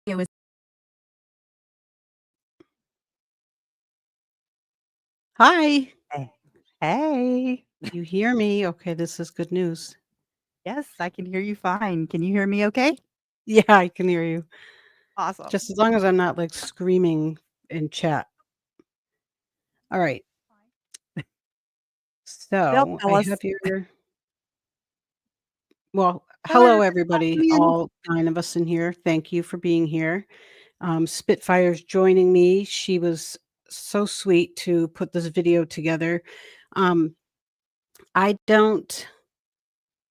is Hi, Hey. Hey. you hear me? Okay, this is good news. Yes, I can hear you fine. Can you hear me okay? Yeah, I can hear you. Awesome. Just as long as I'm not like screaming in chat. All right. Well, So I have fellas. your, well, Hello. hello, everybody, Welcome in. all 9 of us in here. Thank you for being here. Spitfire's joining me. She was so sweet to put this video together. Um, I don't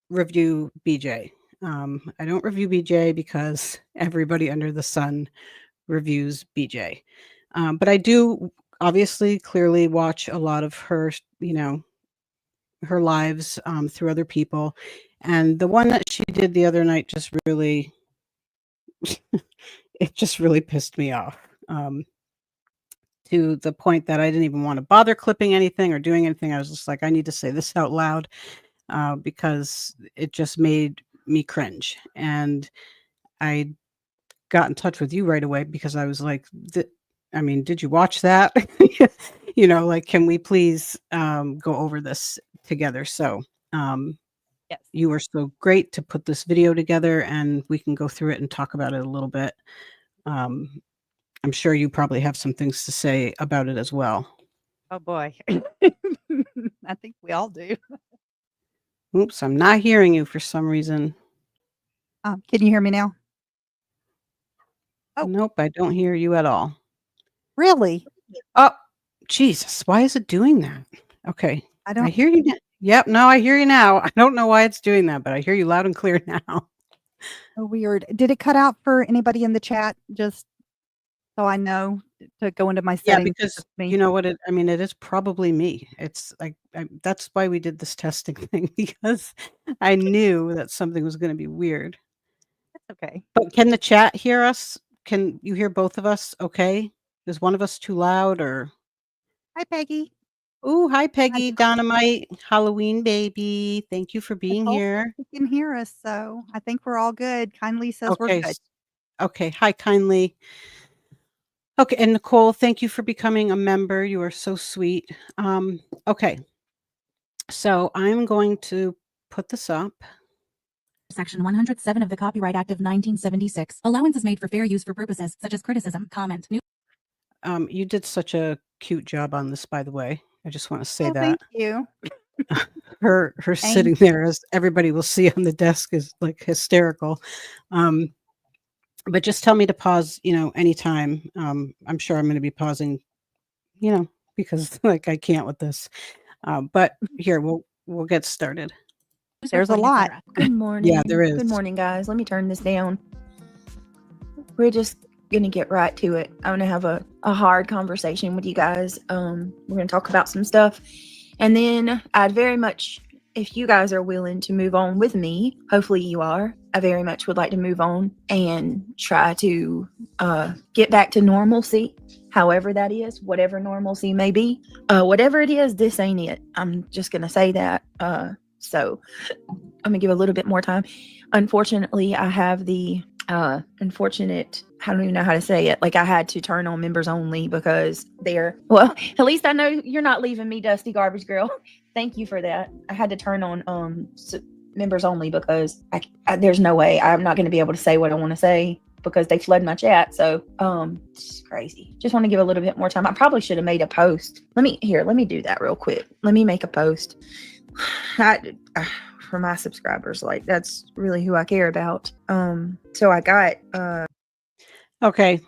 review BJ. I don't review BJ because everybody under the sun reviews BJ. But I do obviously clearly watch a lot of her, her lives through other people. And the one that she did the other night just really, it just really pissed me off to the point that I didn't even want to bother clipping anything or doing anything. I was just like, I need to say this out loud because it just made me cringe. And I got in touch with you right away because I was like, I mean, did you watch that? Like, can we please go over this together? So, Yes. you were so great to put this video together and we can go through it and talk about it a little bit. Um, I'm sure you probably have some things to say about it as well. Oh boy. I think we all do. Oops, I'm not hearing you for some reason. Can you hear me now? Oh, Nope, I don't hear you at all. really? Oh, Jesus, why is it doing that? Okay, I I don't hear you. Yep, no, I hear you now. I don't know why it's doing that, but I hear you loud and clear now. weird. Did it cut out for anybody in the chat? Just so I know to go into my Yeah, settings. because It's me. you know what I mean, it is probably me. It's like that's why we did this testing thing because I knew that something was going to be weird. That's okay. But can the chat hear us? Can you hear both of us? Okay. Is one of us too loud or Hi, Peggy. Oh, hi Hi, Peggy, Josh. Dynamite, Halloween baby. Thank you for being Nicole here. can hear us, so I think we're all good. Kindly says we're Okay. good. Okay. Hi kindly. Okay, and Nicole, thank you for becoming a member. You are so sweet. Okay. So I'm going to put this up. Section 107 of the Copyright Act of 1976. Allowance is made for fair use for purposes such as criticism, comment. You did such a cute job on this, by the way. I just want to say Oh, that. thank you. Her Thank sitting there, as everybody will see on the desk, is like hysterical. But just tell me to pause, anytime. I'm sure I'm going to be pausing, because like I can't with this. But here we'll get started. There's a lot. Good Yeah, morning. there is. Good morning, guys. Let me turn this down. We're just gonna get right to it. I'm gonna have a hard conversation with you guys. We're gonna talk about some stuff, and then I'd very much, if you guys are willing to move on with me, hopefully you are. I very much would like to move on and try to get back to normalcy, however that is, whatever normalcy may be. Whatever it is, this ain't it. I'm just gonna say that. So I'm gonna give a little bit more time. Unfortunately, I have the unfortunate, I don't even know how to say it. Like I had to turn on members only because well, at least I know you're not leaving me, Dusty Garbage Girl. Thank you for that. I had to turn on members only because I there's no way I'm not going to be able to say what I want to say because they flood my chat. So it's crazy. Just want to give a little bit more time. I probably should have made a post. Let me do that real quick. Let me make a post. For my subscribers, like that's really who I care about. So I got Okay.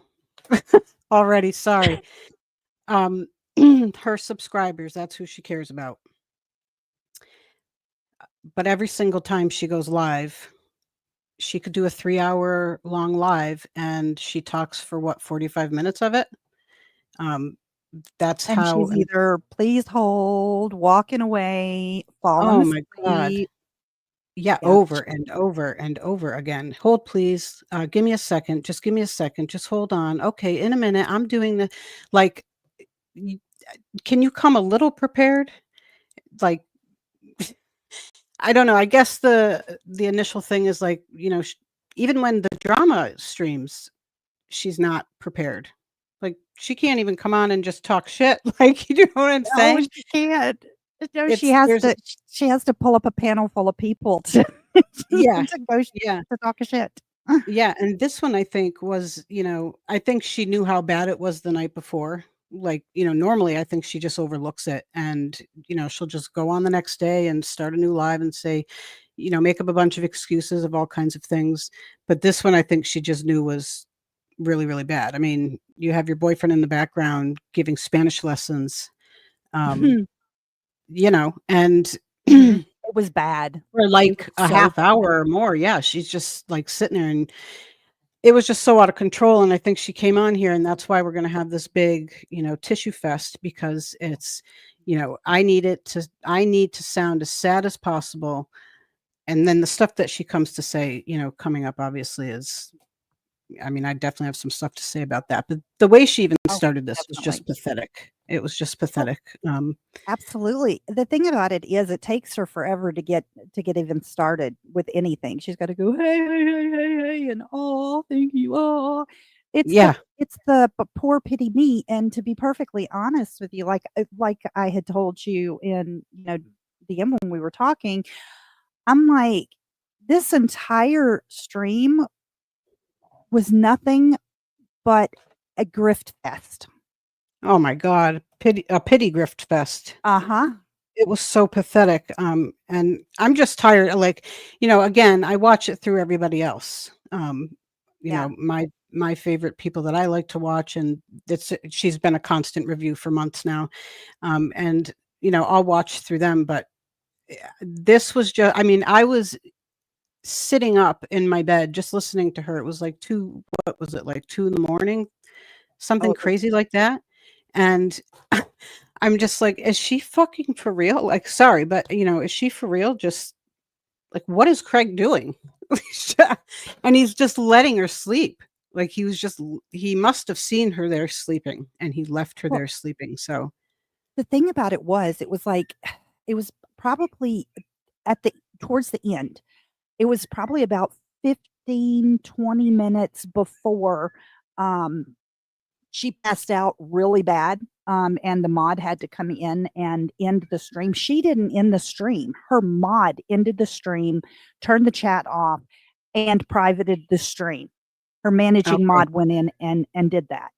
Already, sorry. Her subscribers, that's who she cares about. But every single time she goes live, she could do a 3-hour long live and she talks for what, 45 minutes of it? That's And how. she's either please hold, walking away, falling Oh my God. asleep. Yeah, Yeah. over and over and over again. Hold, please. Give me a second. Just give me a second. Just hold on. Okay, in a minute. I'm doing the like. Can you come a little prepared? Like, I don't know. I guess the initial thing is like, even when the drama streams, she's not prepared. Like, she can't even come on and just talk shit. Like, you know what I'm No, saying? she can't. No, It's she has there's to. She has to pull up a panel full of people to yeah, to go yeah, to talk a shit. yeah, and this one I think was, I think she knew how bad it was the night before. Like, normally I think she just overlooks it and, she'll just go on the next day and start a new live and say, make up a bunch of excuses of all kinds of things. But this one I think she just knew was really, really bad. I mean, you have your boyfriend in the background giving Spanish lessons, um, and It was bad. for It like was a so half hour or more. Yeah, she's just like sitting there, and it was just so out of control. And I think she came on here, and that's why we're going to have this big, tissue fest, because it's, I need to sound as sad as possible. And then the stuff that she comes to say, coming up obviously is, I mean, I definitely have some stuff to say about that. But the way she even Oh, started this was definitely. just pathetic. It was just Oh, pathetic. absolutely. The thing about it is it takes her forever to get even started with anything. She's got to go, hey, hey, hey, hey, hey, and oh, thank you. Oh, Yeah. it's the poor pity me. And to be perfectly honest with you, like I had told you in, the end when we were talking, I'm like, this entire stream was nothing but a grift fest. Oh my God. A pity grift fest. Uh-huh. It was so pathetic. And I'm just tired. Like, again, I watch it through everybody else. Yeah. My favorite people that I like to watch, and she's been a constant review for months now. And I'll watch through them, but this was just, I mean, I was sitting up in my bed just listening to her. It was like what was it, like 2 in the morning? Something Oh, crazy like that. And I'm just like, is she fucking for real? Like, sorry, but is she for real? Just like, what is Craig doing? And he's just letting her sleep. Like, he must have seen her there sleeping, and he left her well, there sleeping. So the thing about it was like, it was probably towards the end. It was probably about 15, 20 minutes before she passed out really bad. And the mod had to come in and end the stream. She didn't end the stream. Her mod ended the stream, turned the chat off, and privated the stream. Her managing okay. mod went in and did that.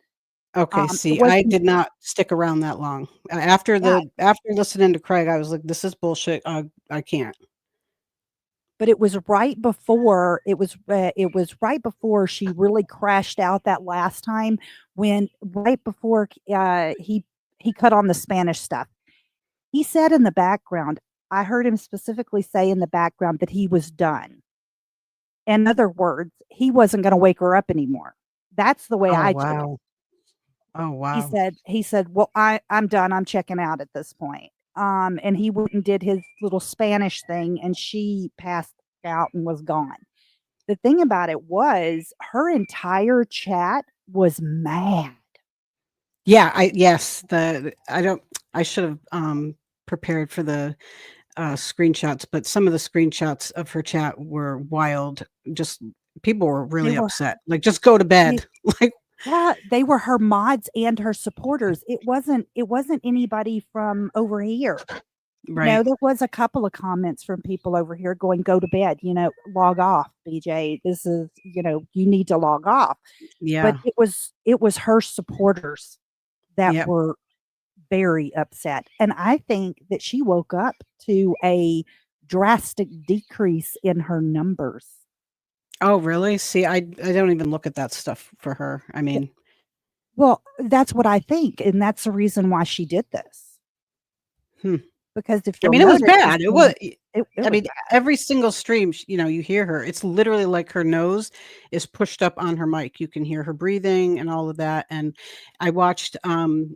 Okay, It see, I wasn't, did not stick around that long. After yeah, listening to Craig, I was like, this is bullshit. I can't. but it was right before it was right before she really crashed out that last time, when right before he cut on the Spanish stuff. He said in the background, I heard him specifically say in the background that he was done. In other words, he wasn't going to wake her up anymore. That's the way Oh, I took it. wow. Oh, He wow. said, well, I'm done. I'm checking out at this point. And he went and did his little Spanish thing, and she passed out and was gone. The thing about it was her entire chat was mad. Yeah, I should have prepared for the screenshots, but some of the screenshots of her chat were wild. Just people were They really were upset. Like, just go to bed. Like, Yeah, they were her mods and her supporters. It wasn't anybody from over here. right. There was a couple of comments from people over here going, go to bed, log off, BJ. This is, you need to log off. But Yeah. it was her supporters that Yep. were very upset. And I think that she woke up to a drastic decrease in her numbers. Oh, really? See, I don't even look at that stuff for her. I mean, Well, that's what I think. And that's the reason why she did this. hmm. Because if I you'll mean, it was notice, bad. It was. it I was mean, bad. every single stream, you hear her. It's literally like her nose is pushed up on her mic. You can hear her breathing and all of that. And I watched Mhm.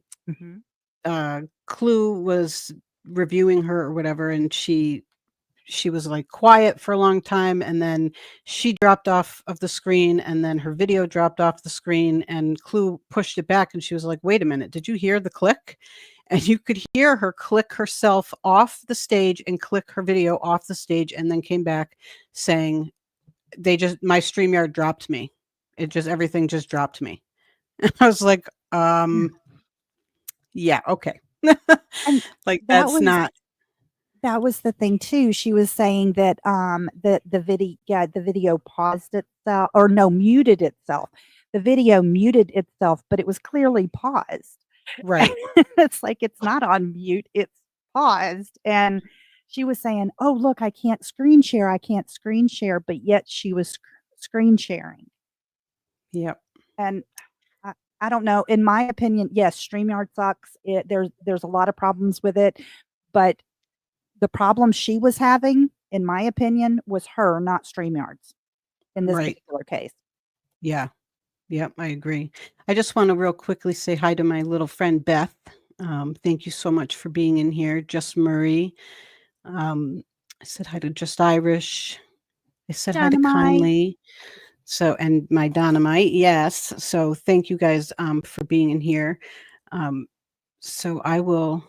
Clue was reviewing her or whatever, and she was like quiet for a long time, and then she dropped off of the screen, and then her video dropped off the screen, and Clue pushed it back, and she was like, wait a minute, did you hear the click? And you could hear her click herself off the stage and click her video off the stage, and then came back saying, my StreamYard dropped me. everything just dropped me. I was like, yeah, okay. And Like that that's was not that was the thing too. She was saying that the video paused itself, or no, muted itself. The video muted itself, but it was clearly paused. right. It's like it's not on mute, it's paused. And she was saying, "Oh, look, I can't screen share. I can't screen share," but yet she was screen sharing. Yep. And I don't know. In my opinion, yes, StreamYard sucks. There's a lot of problems with it, but the problem she was having, in my opinion, was her, not StreamYards in this Right. particular case. Yeah. Yep, I agree. I just want to real quickly say hi to my little friend Beth. Thank you so much for being in here. Just Marie. I said hi to Just Irish. I said hi to Dynamite. Kindly. So, and my Dynamite, yes. So thank you guys for being in here. So I will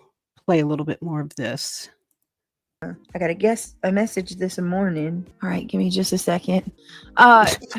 play a little bit more of this. I got a message this morning. All right, give me just a second.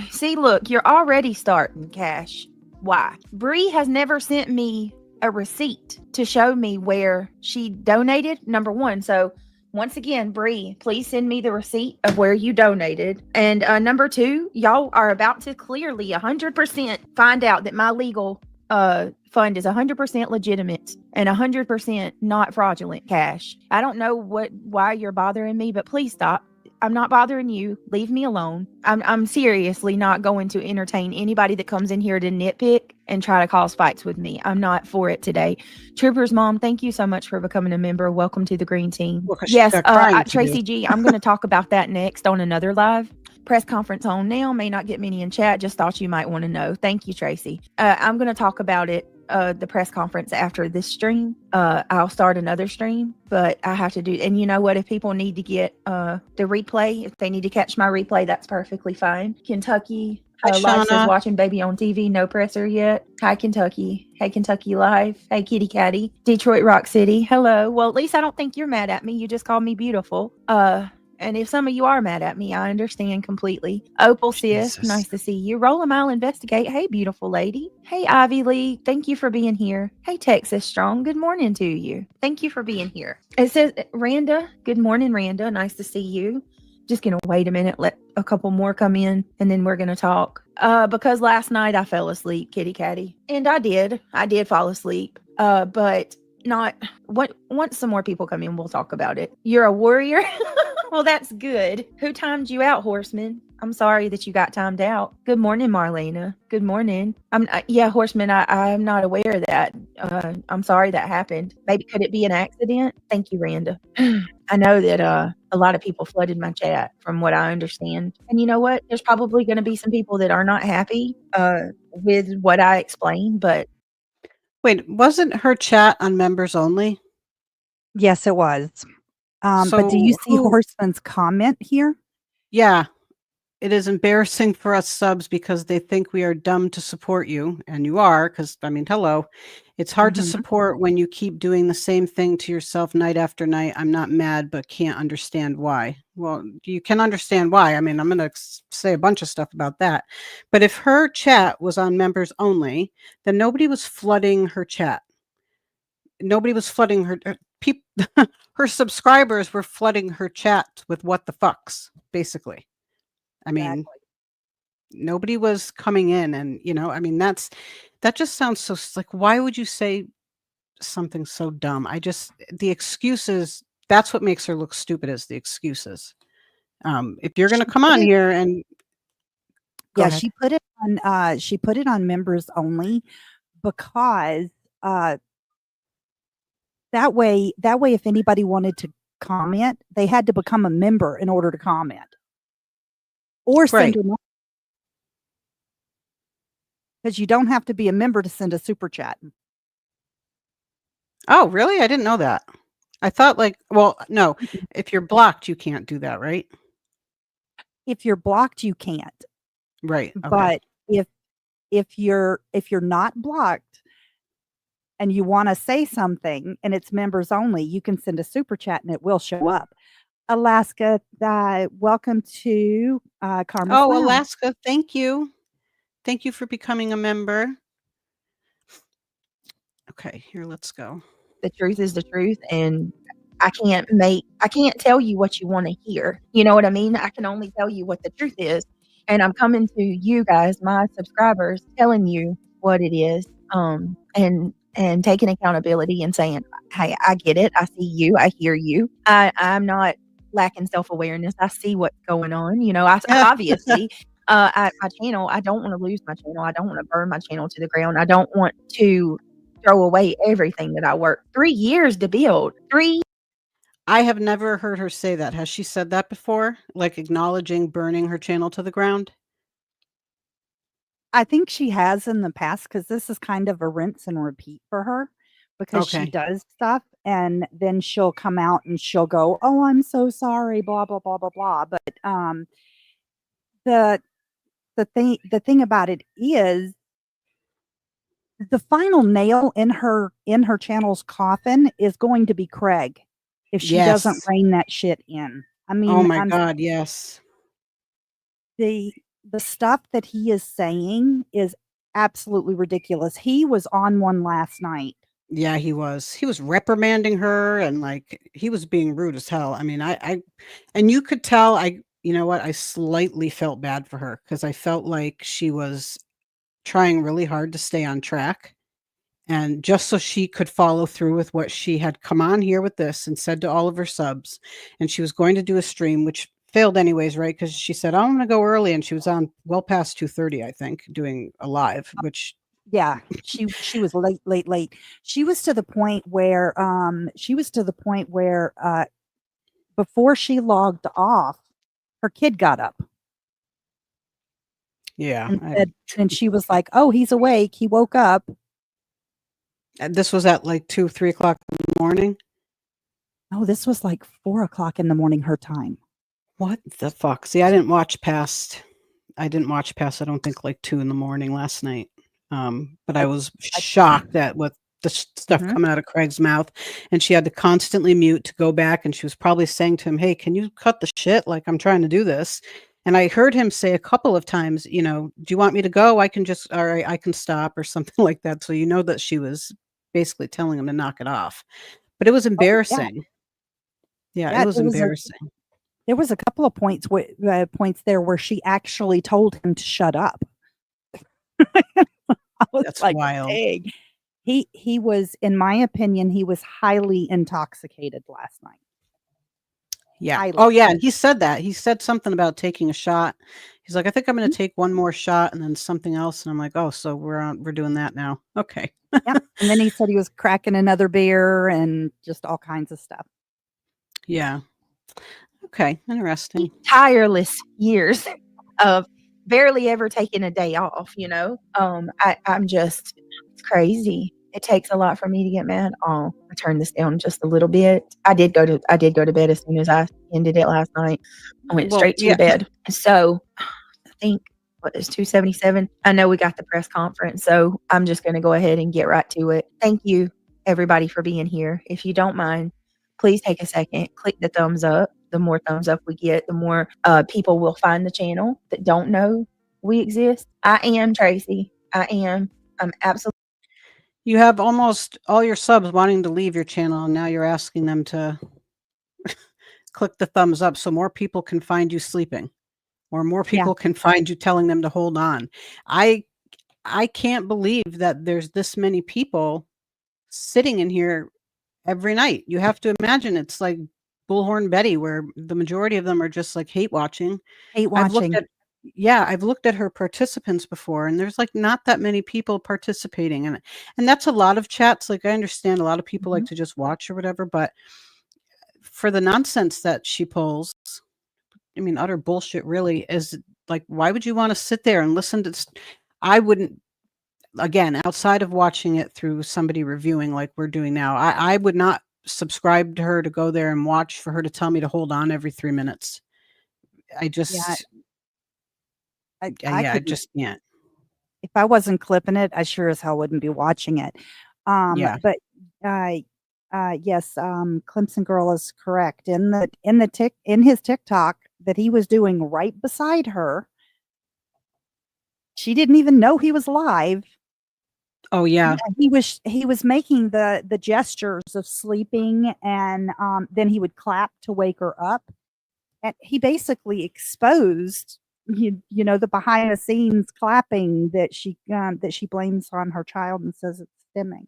See, look, you're already starting, Cash. Why? Bree has never sent me a receipt to show me where she donated, number one. So once again, Bree, please send me the receipt of where you donated. And number two, y'all are about to clearly 100% find out that my legal fund is 100% legitimate and 100% not fraudulent, Cash. I don't know why you're bothering me, but please stop. I'm not bothering you. Leave me alone. I'm seriously not going to entertain anybody that comes in here to nitpick and try to cause fights with me. I'm not for it today. Trooper's mom, thank you so much for becoming a member. Welcome to the green team. Well, 'cause she's Yes, got crying to Tracy do. G, I'm going to talk about that next on another live. Press conference on now. May not get many in chat. Just thought you might want to know. Thank you, Tracy. I'm going to talk about it, the press conference after this stream. I'll start another stream, but I have to do. And you know what? If people need to get the replay, if they need to catch my replay, that's perfectly fine. Kentucky Hi, Live says Shauna. watching baby on TV. No presser yet. Hi, Kentucky. Hey, Kentucky Live. Hey, Kitty Catty. Detroit Rock City. Hello. Well, at least I don't think you're mad at me. You just called me beautiful. And if some of you are mad at me, I understand completely. Opal Sis, Jesus. nice to see you. Roll Mile Investigate. Hey, beautiful lady. Hey, Ivy Lee. Thank you for being here. Hey, Texas Strong. Good morning to you. Thank you for being here. It says, Randa. Good morning, Randa. Nice to see you. Just going to wait a minute, let a couple more come in, and then we're going to talk. Because last night I fell asleep, Kitty Catty. And I did fall asleep. But not once some more people come in, we'll talk about it. You're a warrior. Well, that's good. Who timed you out, Horseman? I'm sorry that you got timed out. Good morning, Marlena. Good morning. Yeah, Horseman, I'm not aware of that. I'm sorry that happened. Maybe could it be an accident? Thank you, Randa. I know that a lot of people flooded my chat from what I understand. And you know what? There's probably going to be some people that are not happy with what I explained, but Wait, wasn't her chat on members only? Yes, it was. But do you So see Horseman's comment here? Yeah. It is embarrassing for us subs because they think we are dumb to support you, and you are, because, I mean, hello. It's hard to Mhm. support when you keep doing the same thing to yourself night after night. I'm not mad, but can't understand why. Well, you can understand why. I mean, I'm going to say a bunch of stuff about that. But if her chat was on members only, then nobody was flooding her chat. Nobody was flooding her. Her subscribers were flooding her chat with what the fucks, basically. I mean, Exactly. nobody was coming in and, I mean, that just sounds so like, why would you say something so dumb? The excuses, that's what makes her look stupid, is the excuses. If you're going to She come put on it here and go Yeah, ahead. she put it on members only because, that way if anybody wanted to comment, they had to become a member in order to comment. Or send Right. her money. 'Cause you don't have to be a member to send a super chat. Oh, really? I didn't know that. I thought well, no, if you're blocked, you can't do that, right? If you're blocked, you can't. Right. Okay. But if you're not blocked and you wanna say something and it's members only, you can send a super chat and it will show up. Alaska, welcome to, Karma's Oh, Lounge. Alaska, thank you. Thank you for becoming a member. Okay, here, let's go. The truth is the truth, and I can't tell you what you want to hear. You know what I mean? I can only tell you what the truth is. And I'm coming to you guys, my subscribers, telling you what it is. And taking accountability and saying, hey, I get it. I see you. I hear you. I'm not lacking self-awareness. I see what's going on. You know, I obviously my channel, I don't want to lose my channel. I don't want to burn my channel to the ground. I don't want to throw away everything that I worked 3 years to build. I have never heard her say that. Has she said that before? Like acknowledging burning her channel to the ground? I think she has in the past because this is kind of a rinse and repeat for her because she Okay. does stuff and then she'll come out and she'll go, "Oh, I'm so sorry," blah blah blah blah blah. But the the thing about it is the final nail in her channel's coffin is going to be Craig if she doesn't Yes. rein that shit in. I Oh mean, my God, yes. the stuff that he is saying is absolutely ridiculous. He was on one last night. Yeah, he was. He was reprimanding her and like he was being rude as hell. I mean, and you could tell you know what, I slightly felt bad for her because I felt like she was trying really hard to stay on track. And just so she could follow through with what she had come on here with this and said to all of her subs, and she was going to do a stream, which failed anyways, right? Because she said, I'm going to go early. And she was on well past 2:30, I think, doing a live, which Yeah, she was late. She was to the point where before she logged off, her kid got up yeah. and said, and she was like, "Oh, he's awake. He woke up." This was at like 2, 3 o'clock in the morning. Oh, this was like 4 o'clock in the morning her time. What the fuck? See, I didn't watch past, I don't think like 2 in the morning last night. But I was shocked at what the stuff Mhm. coming out of Craig's mouth, and she had to constantly mute to go back, and she was probably saying to him, "Hey, can you cut the shit? Like I'm trying to do this." And I heard him say a couple of times, you know, "Do you want me to go? I can just, all right, I can stop," or something like that. So you know that she was basically telling him to knock it off. But it was Oh, yeah. embarrassing. Yeah, it Yeah, was embarrassing. there was a couple of points there where she actually told him to shut up. I was That's like, wild. "Dang." He was, in my opinion, he was highly intoxicated last night. Yeah. Highly. Oh, yeah, and he said that. He said something about taking a shot. He's like, "I think I'm gonna Mhm. take one more shot and then something else," and I'm like, "Oh, so we're doing that now. Okay." Yep, and then he said he was cracking another beer and just all kinds of stuff. Yeah. Okay, interesting. Tireless years of barely ever taking a day off, you know? I'm just, it's crazy. It takes a lot for me to get mad. Oh, I turned this down just a little bit. I did go to bed as soon as I ended it last night. I went Well, straight to yeah. bed. So I think what is 277? I know we got the press conference, so I'm just going to go ahead and get right to it. Thank you everybody for being here. If you don't mind, please take a second, click the thumbs up. The more thumbs up we get, the more people will find the channel that don't know we exist. I am Tracy. I'm absolutely. You have almost all your subs wanting to leave your channel, and now you're asking them to click the thumbs up so more people can find you sleeping, or more Yeah. people can find you telling them to hold on. I can't believe that there's this many people sitting in here every night. You have to imagine it's like Bullhorn Betty, where the majority of them are just like hate watching. Hate I've looked watching. at I've looked at her participants before, and there's like not that many people participating, and that's a lot of chats. Like I understand a lot of people like Mhm. to just watch or whatever, but for the nonsense that she pulls, I mean, utter bullshit really is like, why would you want to sit there and listen to I wouldn't, again, outside of watching it through somebody reviewing like we're doing now, I would not subscribe to her to go there and watch for her to tell me to hold on every 3 minutes. I Yeah, just I yeah, I couldn't. just can't. If I wasn't clipping it, I sure as hell wouldn't be watching it. Yeah. But yes, Clemson Girl is correct in his TikTok that he was doing right beside her. She didn't even know he was live. Oh yeah. He was making the gestures of sleeping, and then he would clap to wake her up. And he basically exposed you know the behind the scenes clapping that she blames on her child and says it's stimming.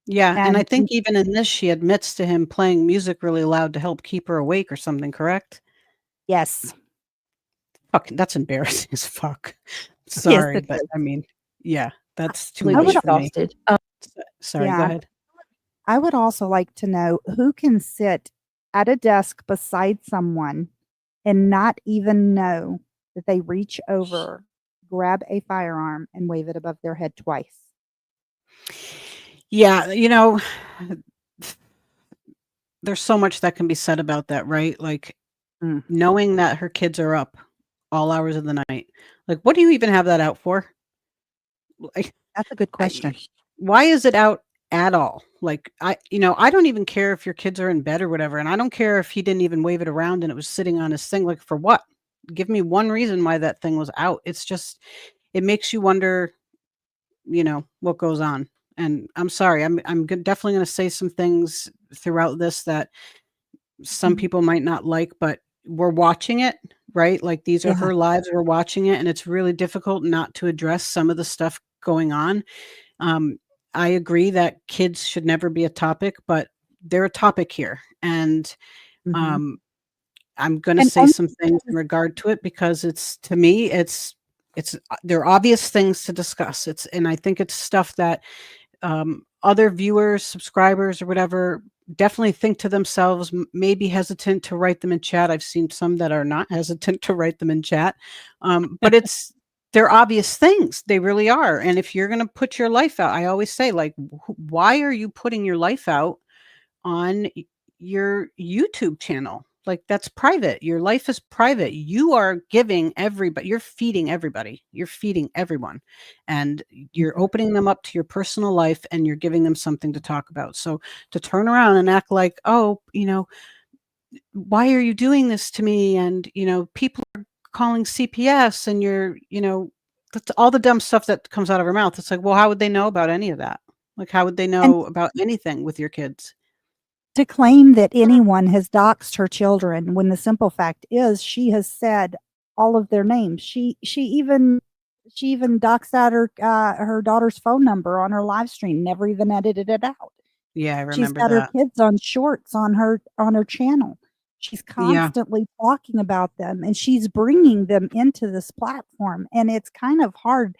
Yeah, and I And think even in this, she admits to him playing music really loud to help keep her awake or something, correct? yes, Fucking that's embarrassing as fuck. yes, Sorry, it but is. I mean, yeah, that's too I Absolutely much would for me. exhausted. Sorry, go yeah, ahead. I would also like to know who can sit at a desk beside someone and not even know that they reach over, grab a firearm, and wave it above their head twice. Yeah, there's so much that can be said about that, right? Like Mm, knowing that her kids are up all hours of the night. Like, what do you even have that out for? Like, that's a good I, question. why is it out at all? Like, I don't even care if your kids are in bed or whatever, and I don't care if he didn't even wave it around and it was sitting on his thing. Like, for what? Give me one reason why that thing was out. It's just, it makes you wonder, what goes on. And I'm sorry, definitely going to say some things throughout this that some Mhm. people might not like, but we're watching it, right? Like these are Yeah. her lives, we're watching it, and it's really difficult not to address some of the stuff going on. Um, I agree that kids should never be a topic, but they're a topic here. And Mhm. um, I'm going to And say only some things in because regard to it because it's to me, it's there are obvious things to discuss. And I think it's stuff that other viewers, subscribers, or whatever definitely think to themselves, maybe hesitant to write them in chat. I've seen some that are not hesitant to write them in chat. But they're obvious things. They really are. And if you're going to put your life out, I always say, like, why are you putting your life out on your YouTube channel? Like, that's private. Your life is private. You are giving everybody, you're feeding everybody, you're feeding everyone, and you're Mhm. opening them up to your personal life and you're giving them something to talk about. So to turn around and act like, oh, why are you doing this to me? And, people are calling CPS and that's all the dumb stuff that comes out of her mouth. It's like, well, how would they know about any of that? Like, how would they And know about anything with your kids? to claim that anyone has doxed her children when the simple fact is she has said all of their names. She even doxed out her daughter's phone number on her live stream, never even edited it out. Yeah, I She's remember got her that. kids on shorts on her channel. She's Yeah. constantly talking about them, and she's bringing them into this platform, and it's kind of hard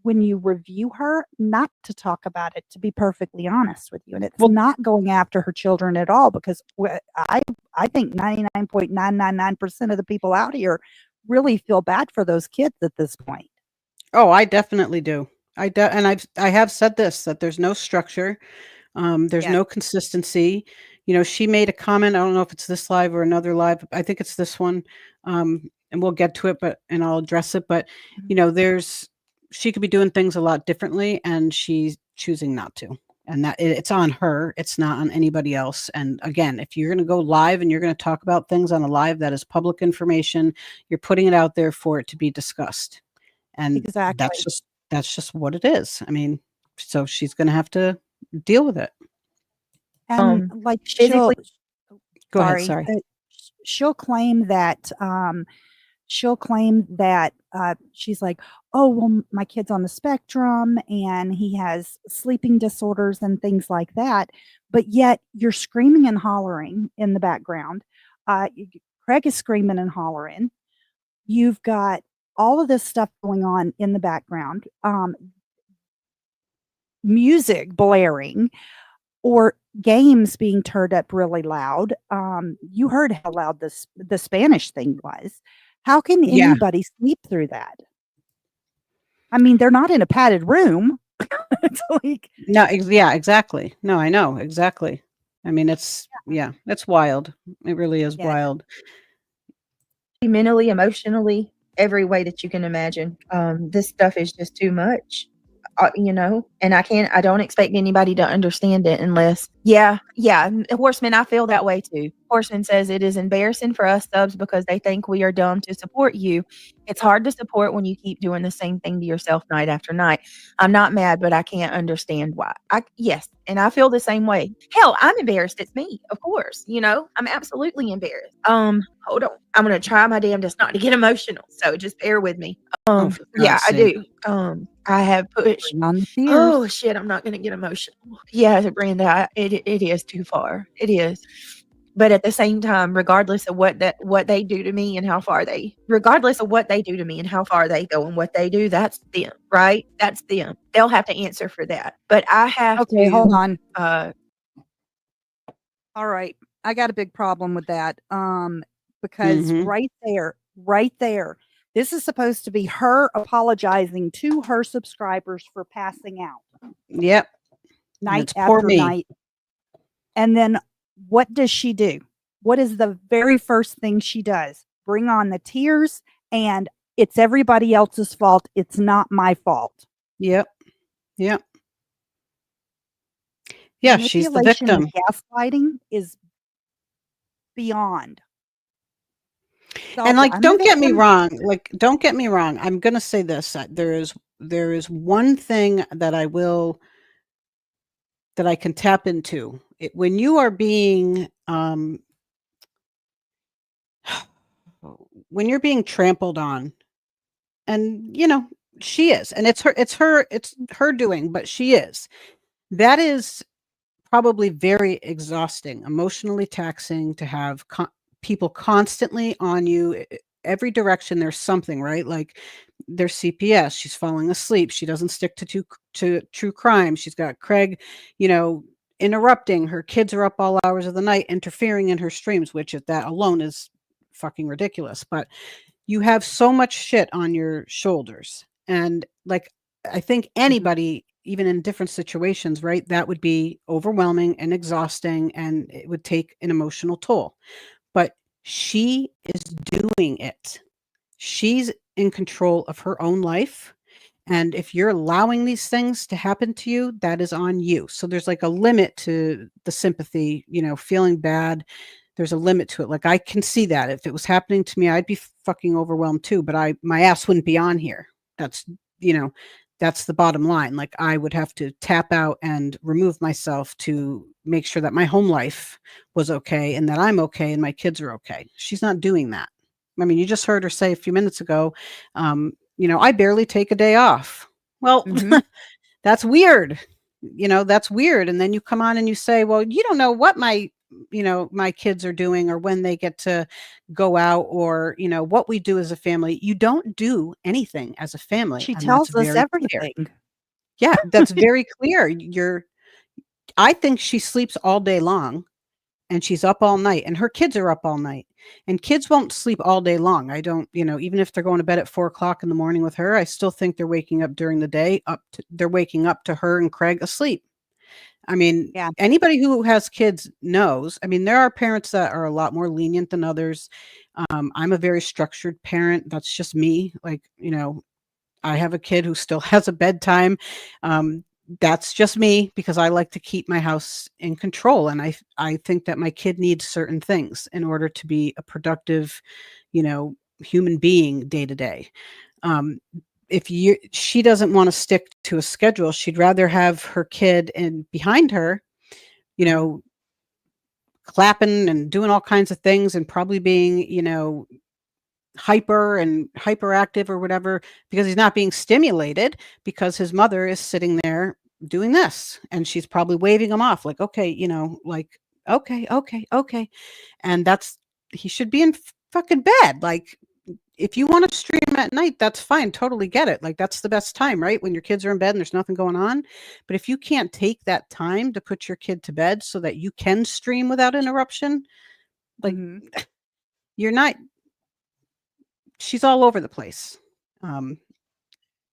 when you review her not to talk about it, to be perfectly honest with you. And it's Well, not going after her children at all because I think 99.999% of the people out here really feel bad for those kids at this point. oh, I definitely do. And I have said this, that there's no structure. There's Yes. no consistency. She made a comment. I don't know if it's this live or another live. I think it's this one. And we'll get to it, and I'll address it. But there's she could be doing things a lot differently, and she's choosing not to. And it's on her. It's not on anybody else. And again, if you're going to go live and you're going to talk about things on a live that is public information, you're putting it out there for it to be discussed. And Exactly. that's just what it is. I mean, so she's going to have to deal with it. And like Physically, Go ahead, sorry, sorry. she'll claim that she's like, oh, well, my kid's on the spectrum and he has sleeping disorders and things like that. But yet you're screaming and hollering in the background. Craig is screaming and hollering. You've got all of this stuff going on in the background, music blaring or games being turned up really loud. You heard how loud the Spanish thing was. How can Yeah. anybody sleep through that? I mean, they're not in a padded room. It's like, No, yeah, exactly. No, I know, exactly. I mean, it's wild. It really is yeah, wild. mentally, emotionally, every way that you can imagine. This stuff is just too much. you know, and I don't expect anybody to understand it unless, yeah. Horseman, I feel that way too. Horseman says it is embarrassing for us subs because they think we are dumb to support you. It's hard to support when you keep doing the same thing to yourself night after night. I'm not mad, but I can't understand why. Yes, and I feel the same way. Hell, I'm embarrassed. It's me, of course. You know, I'm absolutely embarrassed. Hold on. I'm gonna try my damnedest not to get emotional. So just bear with me. For Yeah, God's I sake. do. I have pushed. Bring on the tears. Oh shit, I'm not gonna get emotional. Yeah, Brenda, it is too far. It is. But at the same time, regardless of what they do to me and how far they go and what they do, that's them, right? That's them. They'll have to answer for that. But I have Okay, to hold on. all right. I got a big problem with that. Because right there, this is supposed to be her apologizing to her subscribers for passing out Yep. night Poor after me. night. And then what does she do? What is the very first thing she does? Bring on the tears, and it's everybody else's fault. It's not my fault. Yep. Yeah, she's the Manipulation and victim. gaslighting is beyond. And like, don't get me wrong. Like, don't get me wrong. I'm going to say this. There is one thing that I can tap into. When you are being, when you're being trampled on, and you know, she is, and it's her doing, but she is. That is probably very exhausting, emotionally taxing to have people constantly on you. Every direction there's something, right? Like there's CPS, she's falling asleep, she doesn't stick to true crime, she's got Craig, you know, interrupting, her kids are up all hours of the night interfering in her streams, which that alone is fucking ridiculous. But you have so much shit on your shoulders, and like, I think anybody, even in different situations, right, that would be overwhelming and exhausting, and it would take an emotional toll. But she is doing it. She's in control of her own life. And if you're allowing these things to happen to you, that is on you. So there's like a limit to the sympathy, you know, feeling bad. There's a limit to it. Like, I can see that if it was happening to me, I'd be fucking overwhelmed too, but my ass wouldn't be on here. That's, you know, that's the bottom line. Like, I would have to tap out and remove myself to make sure that my home life was okay and that I'm okay and my kids are okay. She's not doing that. I mean, you just heard her say a few minutes ago, you know, I barely take a day off. Well, that's weird. You know, that's weird. And then you come on and you say, well, you don't know what my kids are doing, or when they get to go out, or, you know, what we do as a family. You don't do anything as a family. She and tells that's us very everything. clear. Yeah, that's very clear. I think she sleeps all day long and she's up all night, and her kids are up all night, and kids won't sleep all day long. I don't, you know, even if they're going to bed at 4:00 in the morning with her, I still think they're waking up during the day, they're waking up to her and Craig asleep. I mean, Yeah. Anybody who has kids knows. I mean, there are parents that are a lot more lenient than others. I'm a very structured parent. That's just me. Like, you know, I have a kid who still has a bedtime. That's just me, because I like to keep my house in control. And I think that my kid needs certain things in order to be a productive, you know, human being day to day. She doesn't want to stick to a schedule. She'd rather have her kid and behind her, you know, clapping and doing all kinds of things and probably being, you know, hyperactive or whatever, because he's not being stimulated, because his mother is sitting there doing this, and she's probably waving him off like, okay, you know, like, okay. And he should be in fucking bed. Like, if you want to stream at night, that's fine. Totally get it. Like, that's the best time, right? When your kids are in bed and there's nothing going on. But if you can't take that time to put your kid to bed so that you can stream without interruption, like, you're not, she's all over the place. And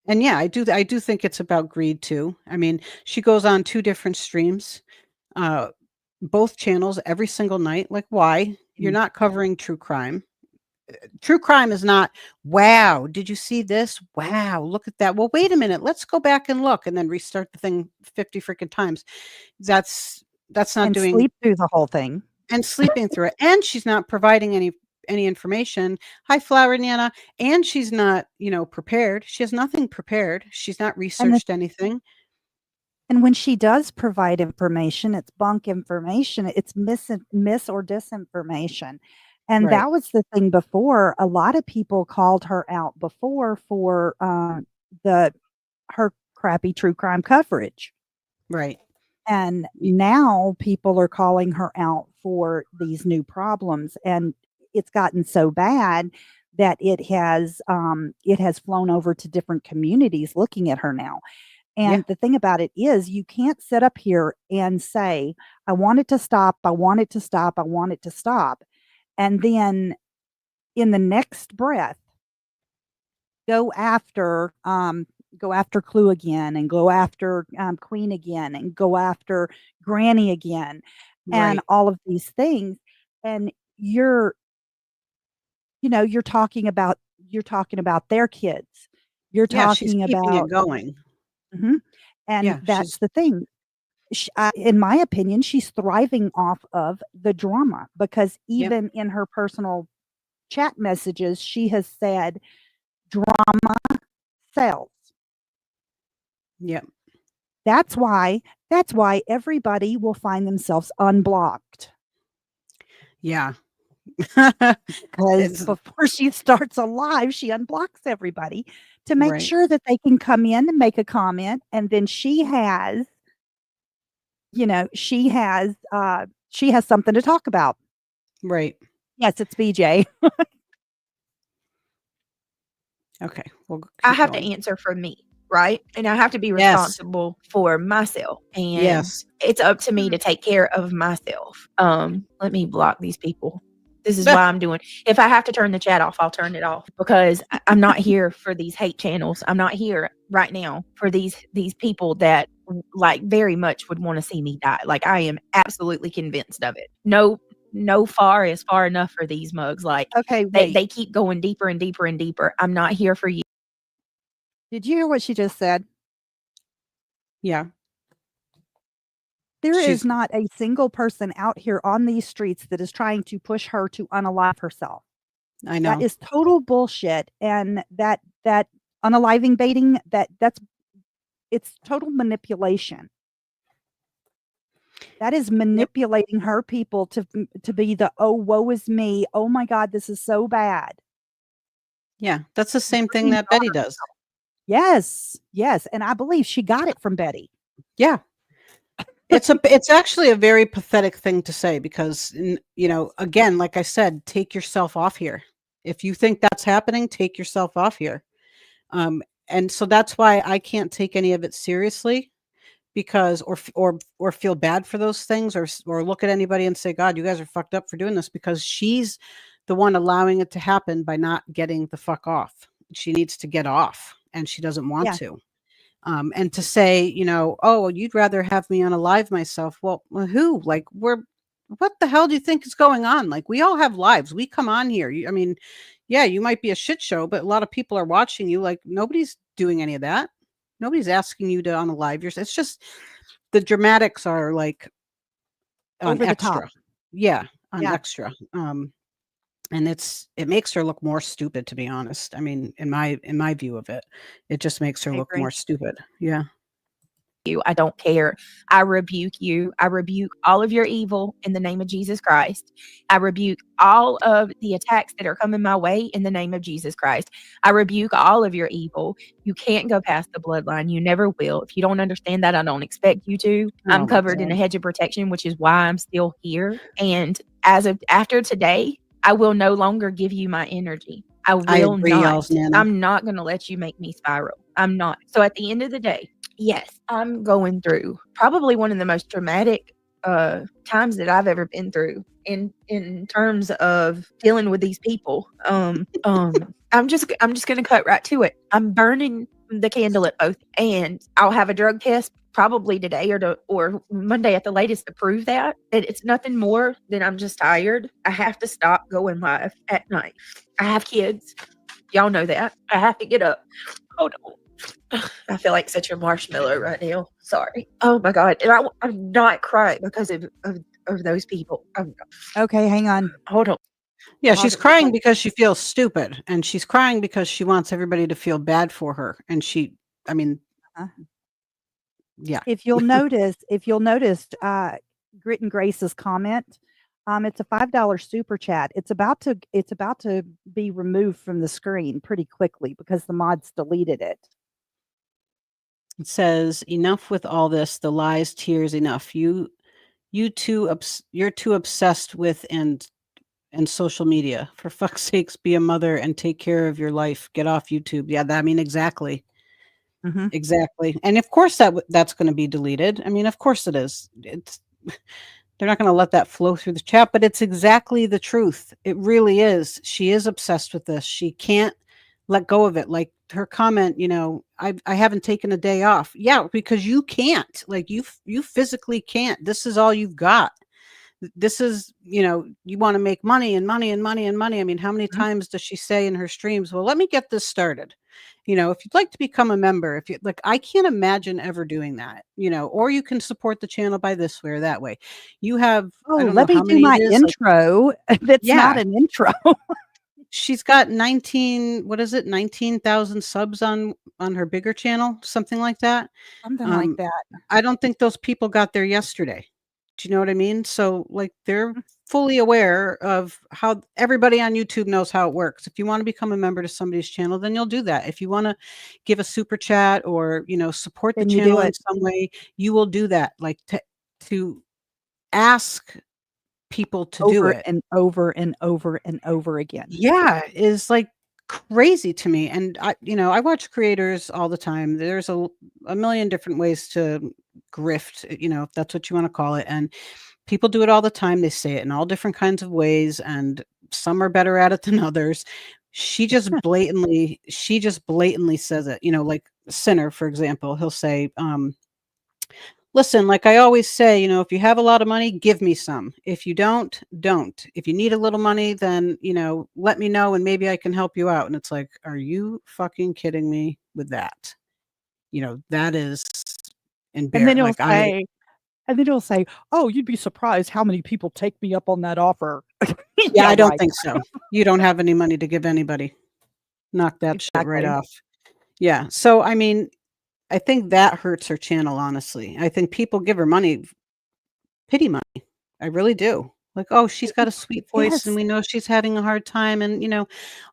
yeah, I do think it's about greed too. I mean, she goes on 2 different streams, both channels every single night. Like, why? You're not covering true crime. true crime is not, wow, did you see this? Wow, look at that. Well, wait a minute, let's go back and look, and then restart the thing 50 freaking times. That's not And doing, sleep through the whole thing. and sleeping through it. And she's not providing any information. Hi, Flower Nana. And she's not, prepared. She has nothing prepared. She's not And researched anything. And when she does provide information, it's bunk information. It's mis or disinformation. And Right. that was the thing before. A lot of people called her out before for her crappy true crime coverage. Right. And now people are calling her out for these new problems. And it's gotten so bad that it has flown over to different communities looking at her now. And the thing about it is, you can't sit up here and say, I want it to stop. I want it to stop. I want it to stop. And then in the next breath, go after Clue again, and go after Queen again, and go after Granny again, and Right. all of these things. And you're talking about their kids. You're Yeah, she's talking keeping about it going. Mhm. And Yeah, that's the thing. In my opinion, she's thriving off of the drama, because Yep. even in her personal chat messages, she has said, drama sells. Yep. That's why everybody will find themselves unblocked, Yeah. because It's before she starts a live, she unblocks everybody to make right. sure that they can come in and make a comment. And then she has something to talk about. Right. Yes, it's BJ. Okay. We'll I keep have going. to answer for me, right? And I have to be Yes. responsible for myself. And Yes. it's up to me to take care of myself. Let me block these people. This is why I'm doing. If I have to turn the chat off, I'll turn it off, because I'm not here for these hate channels. I'm not here right now for these people that like very much would want to see me die. Like, I am absolutely convinced of it. No far is far enough for these mugs. Like, Okay, wait. they keep going deeper and deeper and deeper. I'm not here for you. Did you hear what she just said? Yeah. There She's is not a single person out here on these streets that is trying to push her to unalive herself. I know. That is total bullshit. And that unaliving baiting, it's total manipulation. That is manipulating her people to be the, oh, woe is me. Oh my God, this is so bad. Yeah. That's the same thing Bringing that Betty does. Yes. Yes. And I believe she got it from Betty. Yeah. It's actually a very pathetic thing to say, because, again, like I said, take yourself off here. If you think that's happening, take yourself off here. And so that's why I can't take any of it seriously, because, or feel bad for those things, or look at anybody and say, God, you guys are fucked up for doing this, because she's the one allowing it to happen by not getting the fuck off. She needs to get off, and she doesn't want to. And to say, oh, you'd rather have me unalive myself. Well, who? Like, what the hell do you think is going on? Like, we all have lives. We come on here. Yeah, you might be a shit show, but a lot of people are watching you. Like, nobody's doing any of that. Nobody's asking you to unalive yourself. It's just the dramatics are like on Over the extra. top. Yeah, on Yeah. extra. And it makes her look more stupid, to be honest. I mean, in my view of it, it just makes her I look agree. more stupid. Yeah. You. I don't care. I rebuke you. I rebuke all of your evil in the name of Jesus Christ. I rebuke all of the attacks that are coming my way in the name of Jesus Christ. I rebuke all of your evil. You can't go past the bloodline. You never will. If you don't understand that, I don't expect you to. Oh I'm my covered in God. a hedge of protection, which is why I'm still here. And after today, I will no longer give you my energy. I will agree, not. y'all's Nana. I'm not going to let you make me spiral. I'm not. So at the end of the day, yes, I'm going through probably one of the most traumatic times that I've ever been through in terms of dealing with these people. I'm just going to cut right to it. I'm burning the candle at both, and I'll have a drug test probably today or Monday at the latest to prove that. And it's nothing more than I'm just tired. I have to stop going live at night. I have kids. Y'all know that. I have to get up. Hold on. I feel like such a marshmallow right now. Sorry. Oh my God. And I'm not crying because of those people. Okay, hang on. Hold on. Yeah, Hold she's on. crying because she feels stupid, and she's crying because she wants everybody to feel bad for her. And I mean, Uh, yeah. if you'll notice, Grit and Grace's comment, it's a $5 super chat. It's about to be removed from the screen pretty quickly because the mods deleted it. It says, enough with all this, the lies, tears, enough. You're too obsessed with and social media. For fuck's sakes, be a mother and take care of your life. Get off YouTube. Yeah, I mean, exactly. Mhm. Exactly. And of course that's going to be deleted. I mean, of course it is. They're not going to let that flow through the chat, but it's exactly the truth. It really is. She is obsessed with this. She can't let go of it. Like her comment, I haven't taken a day off. Yeah, because you can't. Like you physically can't. This is all you've got. This is, you want to make money and money and money and money. I mean, how many Mhm. times does she say in her streams, well, let me get this started. If you'd like to become a member, if you like, I can't imagine ever doing that, or you can support the channel by this way or that way. You have, Oh, I don't know let me how do many my it is. intro. That's not Yeah, an intro. she's got 19,000 subs on her bigger channel, something like that. Something like that. I don't think those people got there yesterday. Do you know what I mean? So like they're Mm. fully aware of how everybody on YouTube knows how it works. If you want to become a member to somebody's channel, then you'll do that. If you want to give a super chat or, support the Then you do channel in it. some way, you will do that. Like to ask people to do Over it. and over and over and over again. Yeah, is like crazy to me. And I watch creators all the time. There's a million different ways to grift, if that's what you want to call it. And people do it all the time. They say it in all different kinds of ways, and some are better at it than others. She just blatantly says it, like Sinner, for example. He'll say, listen, like I always say, if you have a lot of money, give me some. If you don't. If you need a little money, then, let me know and maybe I can help you out. And it's like, are you fucking kidding me with that? That is And then embarrassing. Like he'll say, "Oh, you'd be surprised how many people take me up on that offer." yeah, Yeah, I don't right. think so. You don't have any money to give anybody. Knock that shit right Exactly. off. Yeah. So, I mean, I think that hurts her channel, honestly. I think people give her money, pity money. I really do. Like, oh, she's got a sweet voice and Yes. we know she's having a hard time and,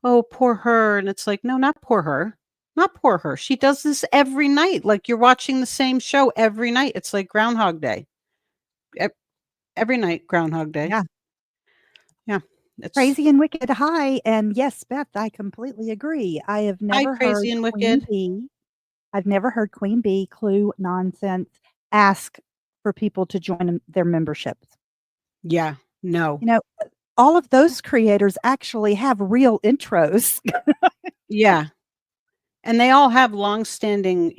oh, poor her. And it's like, no, not poor her. Not poor her. She does this every night. Like you're watching the same show every night. It's like Groundhog Day. Every night, Groundhog Day. Yeah. Yeah. It's Crazy and Wicked. Hi. And yes, Beth, I completely agree. I have hi, never Crazy heard and Queen Wicked. Bee. I've never heard Queen Bee Clue nonsense ask for people to join their memberships. Yeah. No. All of those creators actually have real intros. Yeah. And they all have long-standing,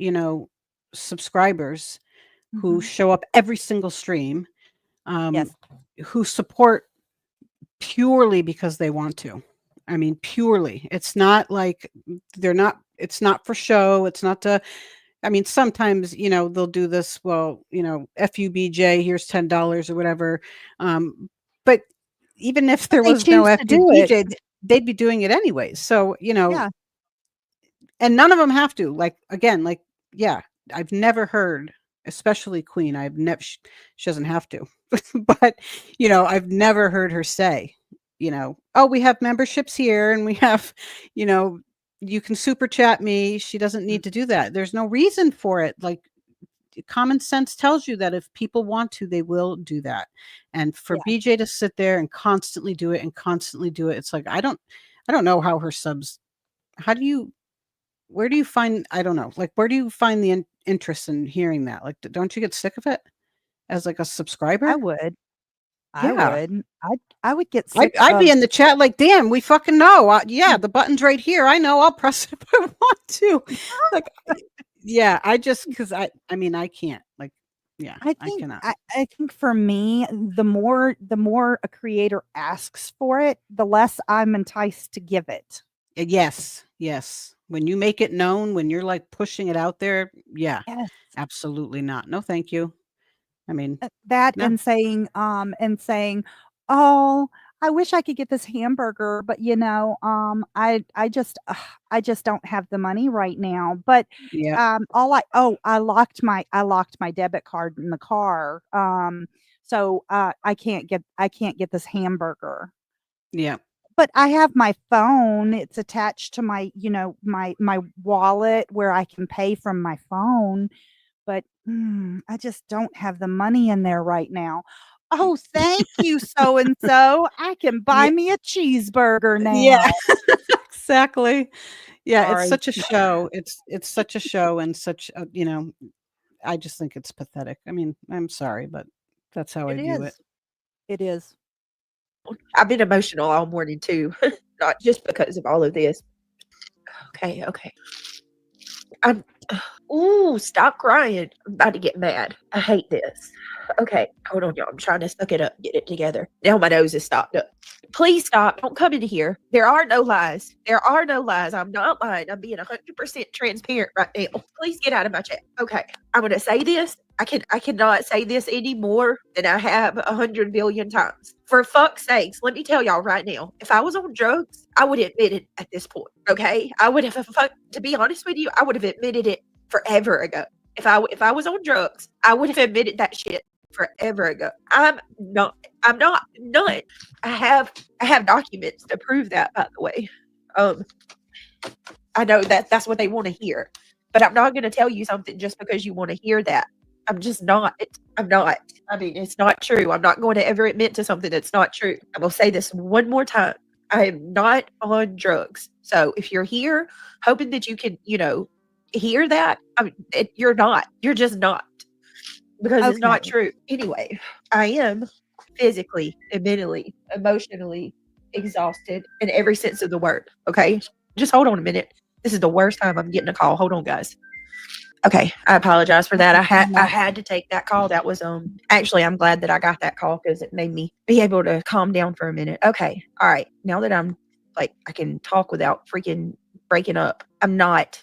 subscribers who Mhm. show up every single stream, Yes. who support purely because they want to. I mean, purely. It's not like it's not for show. It's not to, I mean, sometimes, they'll do this, well, FUBJ, here's $10 or whatever. But even if there They was no choose to do it. FUBJ, they'd be doing it anyways. So, Yeah. and none of them have to. Like, again, like, yeah, I've never heard, especially Queen, I've never, she doesn't have to, but, I've never heard her say, oh, we have memberships here and we have, you can super chat me. She doesn't need to do that. There's no reason for it. Like, common sense tells you that if people want to, they will do that. And for Yeah. BJ to sit there and constantly do it, it's like, I don't know how her subs, where do you find, I don't know, like, where do you find the interest in hearing that? Like, don't you get sick of it as like a subscriber? I would. I Yeah. would. I would get sick I'd be of in the chat like, damn, we fucking know. Yeah, the button's right here. I know. I'll press it if I want to. Like, Yeah, I just because I mean I can't like yeah, I cannot. I think for me, the more a creator asks for it, the less I'm enticed to give it. Yes, yes. When you make it known, when you're like pushing it out there, yeah, Yes. absolutely not. No, thank you. I mean, That no. and saying, "Oh, I wish I could get this hamburger, but I just don't have the money right now." But Yeah, I locked my debit card in the car. So I can't get this hamburger. yeah, But I have my phone. It's attached to my wallet where I can pay from my phone. But, I just don't have the money in there right now. "Oh, thank you, so and so. I can buy yeah, me a cheeseburger yeah, now." exactly. Yeah, it's Sorry. such a show. It's such a show and such a, I just think it's pathetic. I mean, I'm sorry, but that's how I It view it. is. It is. I've been emotional all morning too, not just because of all of this. Okay, okay. I'm ooh, stop crying. I'm about to get mad. I hate this. Okay, hold on, y'all. I'm trying to suck it up, get it together. Now my nose is stopped up. Please stop. Don't come into here. There are no lies. There are no lies. I'm not lying. I'm being 100% transparent right now. Please get out of my chat. Okay, I'm gonna say this. I cannot say this any more than I have 100 billion times. For fuck's sakes, let me tell y'all right now. If I was on drugs, I would admit it at this point. Okay, I would have. To be honest with you, I would have admitted it forever ago. If I was on drugs, I would have admitted that shit forever ago. I'm not. I'm not. None. I have documents to prove that. By the way, I know that that's what they want to hear, but I'm not going to tell you something just because you want to hear that. I'm just not. I'm not. I mean, it's not true. I'm not going to ever admit to something that's not true. I'm going to say this one more time. I am not on drugs. So if you're here hoping that you can, hear that, you're not. You're just not because it's not Okay. true. Anyway, I am physically and mentally, emotionally exhausted in every sense of the word. Okay. Just hold on a minute. This is the worst time I'm getting a call. Hold on, guys. Okay, I apologize for that. I No. had to take that call. That was actually I'm glad that I got that call because it made me be able to calm down for a minute. Okay. All right. Now that I'm like I can talk without freaking breaking up. I'm not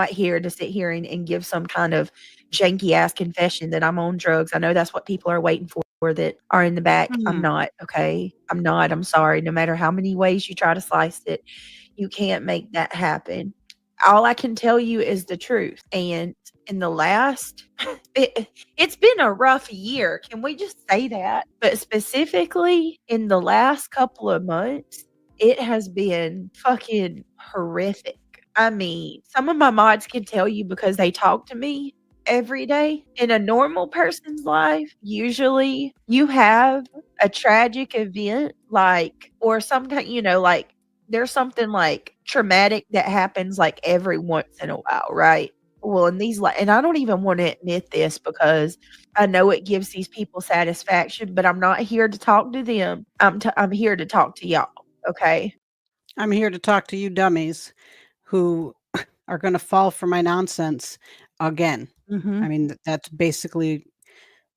here to sit here and give some kind of janky ass confession that I'm on drugs. I know that's what people are waiting for that are in the back. I'm Mm. not, okay? I'm not. I'm sorry. No matter how many ways you try to slice it, you can't make that happen. All I can tell you is the truth. And in the last, it's been a rough year. Can we just say that? But specifically in the last couple of months, it has been fucking horrific. I mean, some of my mods can tell you because they talk to me every day. In a normal person's life, usually you have a tragic event or some kind, like there's something like traumatic that happens like every once in a while, right? Well, in these and I don't even want to admit this because I know it gives these people satisfaction, but I'm not here to talk to them. I'm here to talk to y'all. Okay. I'm here to talk to you dummies who are going to fall for my nonsense again. Mhm. I mean, that's basically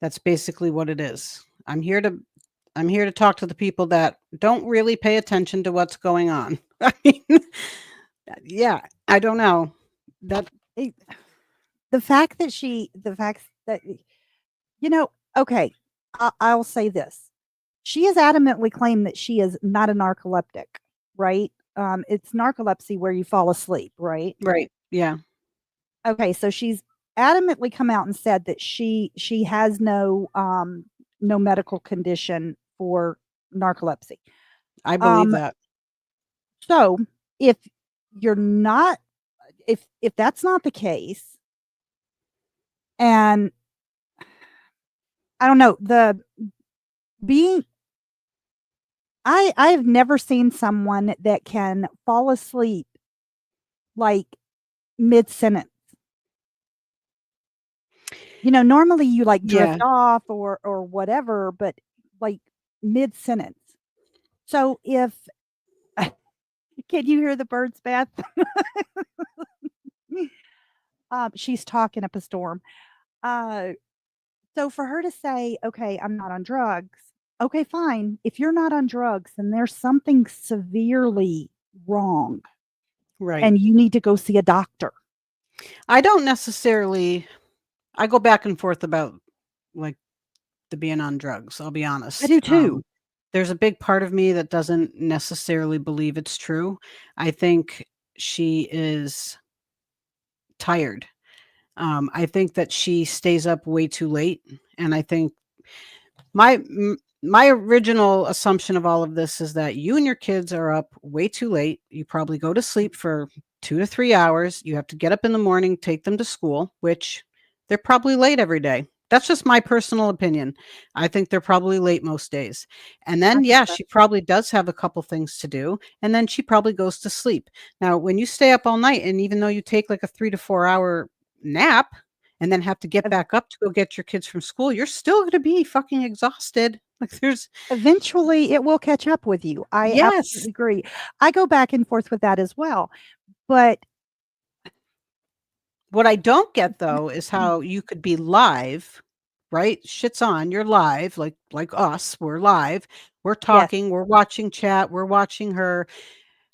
what it is. I'm here to talk to the people that don't really pay attention to what's going on. I mean, yeah, I don't know. That It the fact that she the fact that you know, okay, I'll say this. She has adamantly claimed that she is not a narcoleptic, right? It's narcolepsy where you fall asleep, right? right. Yeah. Okay, so she's adamantly come out and said that she has no medical condition for narcolepsy. I believe Um, that. so if you're not if that's not the case, and I don't know, the being I've never seen someone that can fall asleep like mid sentence. Normally you like Yeah. drift off or whatever, but like mid sentence. So if can you hear the birds, Beth? She's talking up a storm. Uh, so for her to say, "Okay, I'm not on drugs." Okay, fine. If you're not on drugs, then there's something severely wrong Right. and you need to go see a doctor. I don't necessarily I go back and forth about, like, the being on drugs, I'll be I honest. do too. There's a big part of me that doesn't necessarily believe it's true. I think she is tired. I think that she stays up way too late, and I think my original assumption of all of this is that you and your kids are up way too late. You probably go to sleep for 2 to 3 hours. You have to get up in the morning, take them to school, which they're probably late every day. That's just my personal opinion. I think they're probably late most days. And I then, think yeah, that she probably does have a couple things to do, and then she probably goes to sleep. Now, when you stay up all night, and even though you take like a 3 to 4 hour nap and then have to get ev back up to go get your kids from school, you're still gonna be fucking exhausted. Like, there's eventually it will catch up with you. I yes. absolutely agree. I go back and forth with that as well. But What I don't get, though, is how you could be live, right? Shit's on, you're live, like us, we're live, we're yes, talking, we're watching chat, we're watching her.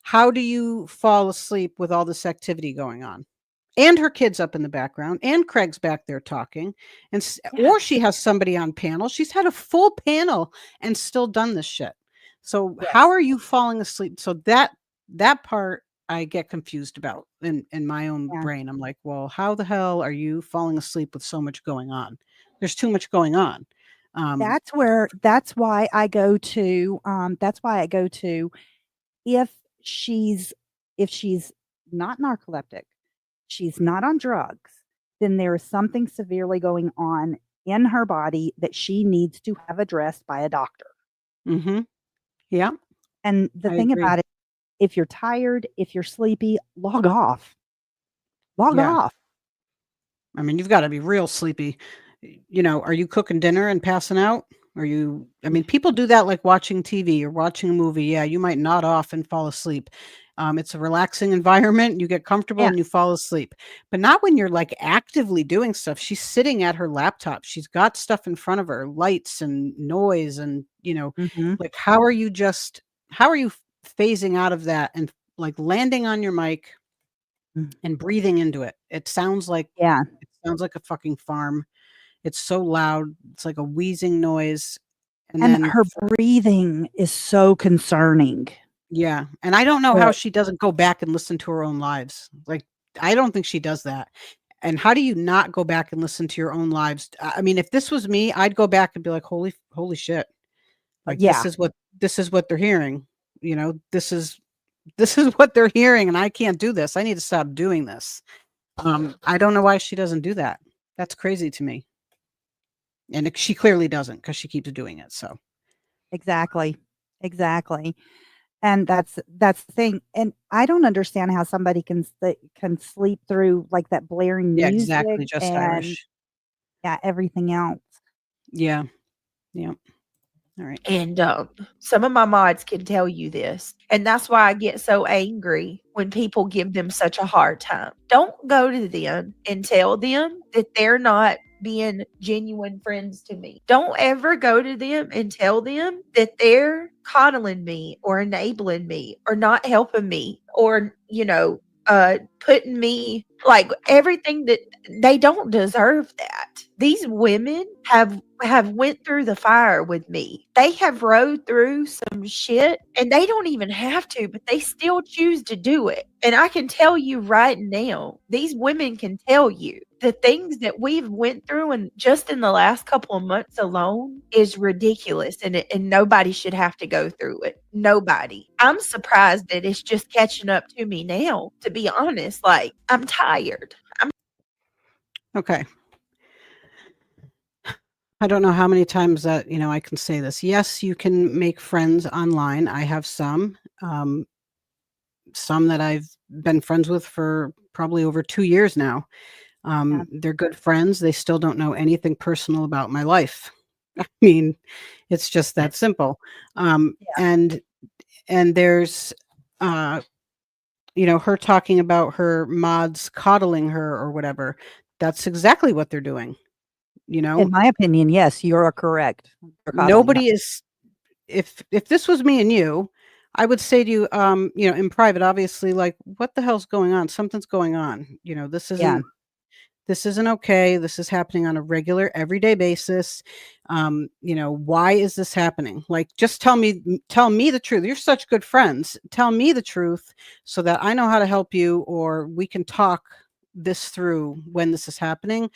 How do you fall asleep with all this activity going on? And her kids up in the background, and Craig's back there talking, and yeah, or she has somebody on panel. She's had a full panel and still done this shit. So how yes, are you falling asleep? So that part I get confused about in my own yeah. brain. I'm like, well, how the hell are you falling asleep with so much going on? There's too much going on. Um, That's why I go to if she's if she's not narcoleptic, she's not on drugs, then there is something severely going on in her body that she needs to have addressed by a doctor. mhm. Yeah, And the I thing agree. about it, if you're tired, if you're sleepy, log off. Log Yeah. off. I mean, you've got to be real sleepy. Are you cooking dinner and passing out? I mean, people do that like watching TV or watching a movie. Yeah, you might nod off and fall asleep. It's a relaxing environment. You get comfortable Yeah. and you fall asleep, but not when you're like actively doing stuff. She's sitting at her laptop. She's got stuff in front of her, lights and noise. And, Mhm. like, how are you phasing out of that and like landing on your mic Mm. and breathing into it? Yeah. It sounds like a fucking farm. It's so loud. It's like a wheezing noise. And And then her breathing is so concerning. yeah, and I don't know how That she doesn't go back and listen to her own lives. Like, I don't think she does that. And how do you not go back and listen to your own lives? I mean, if this was me, I'd go back and be like, holy shit. Like, yeah, this is what they're hearing. This is what they're hearing, and I can't do this. I need to stop doing this. I don't know why she doesn't do that. That's crazy to me. And she clearly doesn't because she keeps doing it. So exactly. Exactly. And that's the thing. And I don't understand how somebody can sleep through like that blaring yeah, music exactly. Just and Irish. yeah, everything else. Yeah. Yeah. All right. And some of my mods can tell you this. And that's why I get so angry when people give them such a hard time. Don't go to them and tell them that they're not being genuine friends to me. Don't ever go to them and tell them that they're coddling me or enabling me or not helping me or, putting me like everything that they don't deserve that. These women have went through the fire with me. They have rode through some shit and they don't even have to, but they still choose to do it. And I can tell you right now, these women can tell you the things that we've went through and just in the last couple of months alone is ridiculous and nobody should have to go through it. Nobody. I'm surprised that it's just catching up to me now, to be honest. Like, I'm tired. Okay. I don't know how many times that, I can say this. Yes, you can make friends online. I have some that I've been friends with for probably over 2 years now. Yeah. They're good friends. They still don't know anything personal about my life. I mean, it's just that simple. Yeah. And there's, uh, her talking about her mods coddling her or whatever. That's exactly what they're doing. In my opinion, yes, you're correct. They're coddling her. Nobody is. If this was me and you, I would say to you, in private, obviously, like, what the hell's going on? Something's going on. Yeah. This isn't okay. This is happening on a regular, everyday basis. Why is this happening? Like, just tell me the truth. You're such good friends. Tell me the truth so that I know how to help you, or we can talk this through when this is happening.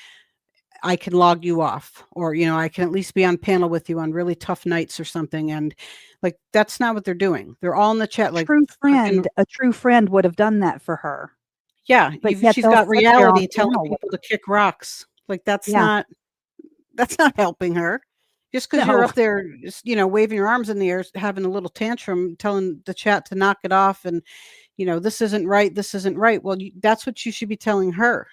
I can log you off, or, I can at least be on panel with you on really tough nights or something. And like, that's not what they're doing. They're all in the chat, like, freaking, A true friend would have done that for her, yeah, but yet she's they'll got sit there on reality telling panel with people her. to kick rocks. Like, Yeah. that's not helping her. Just because you're No. up there, just, waving your arms in the air, having a little tantrum, telling the chat to knock it off, and this isn't right. This isn't right. Well, that's what you should be telling her.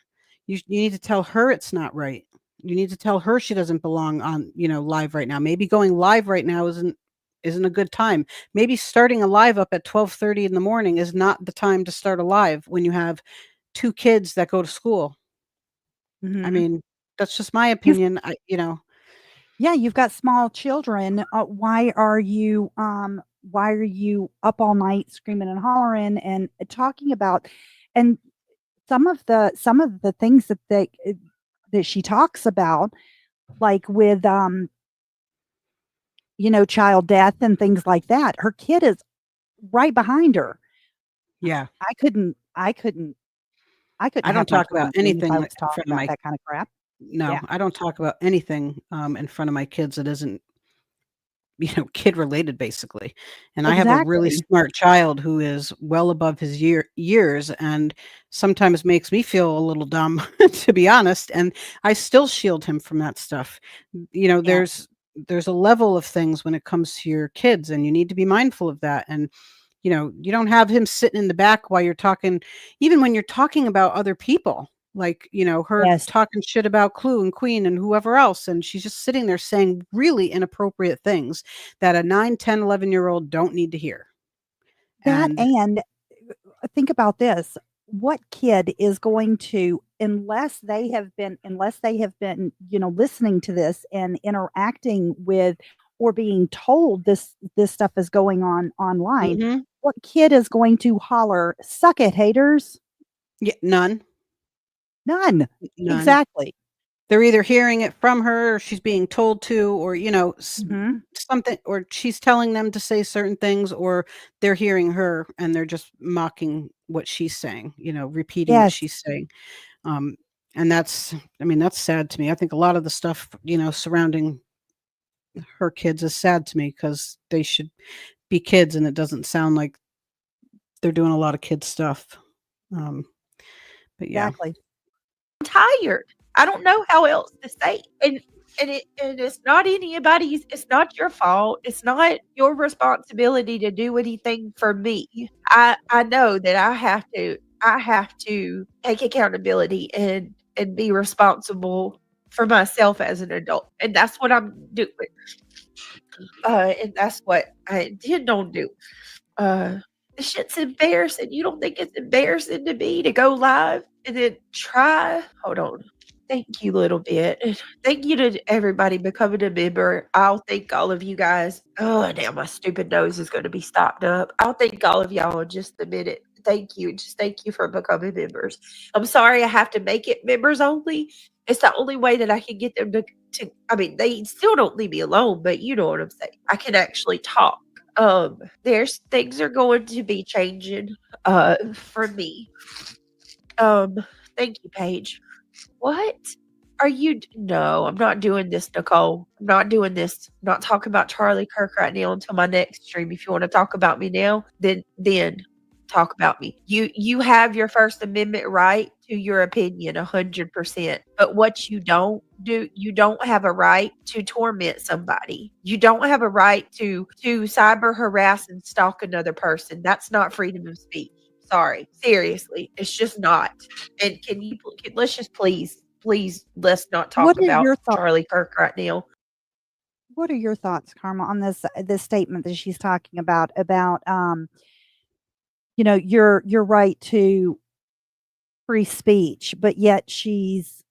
You need to tell her it's not right. You need to tell her she doesn't belong on, live right now. Maybe going live right now isn't a good time. Maybe starting a live up at 12:30 in the morning is not the time to start a live when you have 2 kids that go to school. I Mhm. mean, that's just my You've opinion. Yeah, you've got small children. Why are you up all night screaming and hollering and talking about, and some of the things that she talks about, like with child death and things like that. Her kid is right behind her. Yeah. I couldn't I couldn't I I couldn't don't have my talk about children if anything I like was in talking front of about my that kind of crap. no, Yeah, I don't talk about anything, in front of my kids that isn't, kid related, basically. And I have a really exactly. smart child who is well above his years, and sometimes makes me feel a little dumb, to be honest. And I still shield him from that stuff. Yeah. There's a level of things when it comes to your kids, and you need to be mindful of that. And you don't have him sitting in the back while you're talking, even when you're talking about other people, like, her Yes. talking shit about Clue and Queen and whoever else. And she's just sitting there saying really inappropriate things that a 9, 10, 11-year-old don't need to hear. That, And and think about this. What kid is going to, unless they have been, listening to this and interacting with, or being told this stuff is going on online, mhm, what kid is going to holler, "Suck it, haters"? yeah, none, None. none. Exactly. They're either hearing it from her, or she's being told to, or, Mhm. something, or she's telling them to say certain things, or they're hearing her and they're just mocking what she's saying, repeating what Yes. she's saying. Um, and that's sad to me. I think a lot of the stuff, surrounding her kids is sad to me, because they should be kids, and it doesn't sound like they're doing a lot of kid stuff. Um, but yeah. Exactly. Tired. I don't know how else to say. And it's not anybody's, it's not your fault. It's not your responsibility to do anything for me. I know that I have to take accountability and be responsible for myself as an adult. And that's what I'm doing. And that's what I intend on doing. This shit's embarrassing. You don't think it's embarrassing to me to go live and then try? Hold on. Thank you, little bit. Thank you to everybody becoming a member. I'll thank all of you guys. Oh, damn, my stupid nose is going to be stopped up. I'll thank all of y'all in just a minute. Thank you. Just thank you for becoming members. I'm sorry I have to make it members only. It's the only way that I can get them to I mean, they still don't leave me alone, but you know what I'm saying. I can actually talk. There's things are going to be changing for me. Thank you, Paige. What are you no, I'm not doing this, Nicole. I'm not doing this. I'm not talking about Charlie Kirk right now until my next stream. If you want to talk about me now, then talk about me. You have your First Amendment right to your opinion 100%. But what you don't do, you don't have a right to torment somebody. You don't have a right to cyber harass and stalk another person. That's not freedom of speech. Sorry. Seriously. It's just not. And let's just please let's not talk What are about your thoughts? Charlie Kirk right now. What are your thoughts, Karma, on this statement that she's talking about you're right to free speech, but yet she's,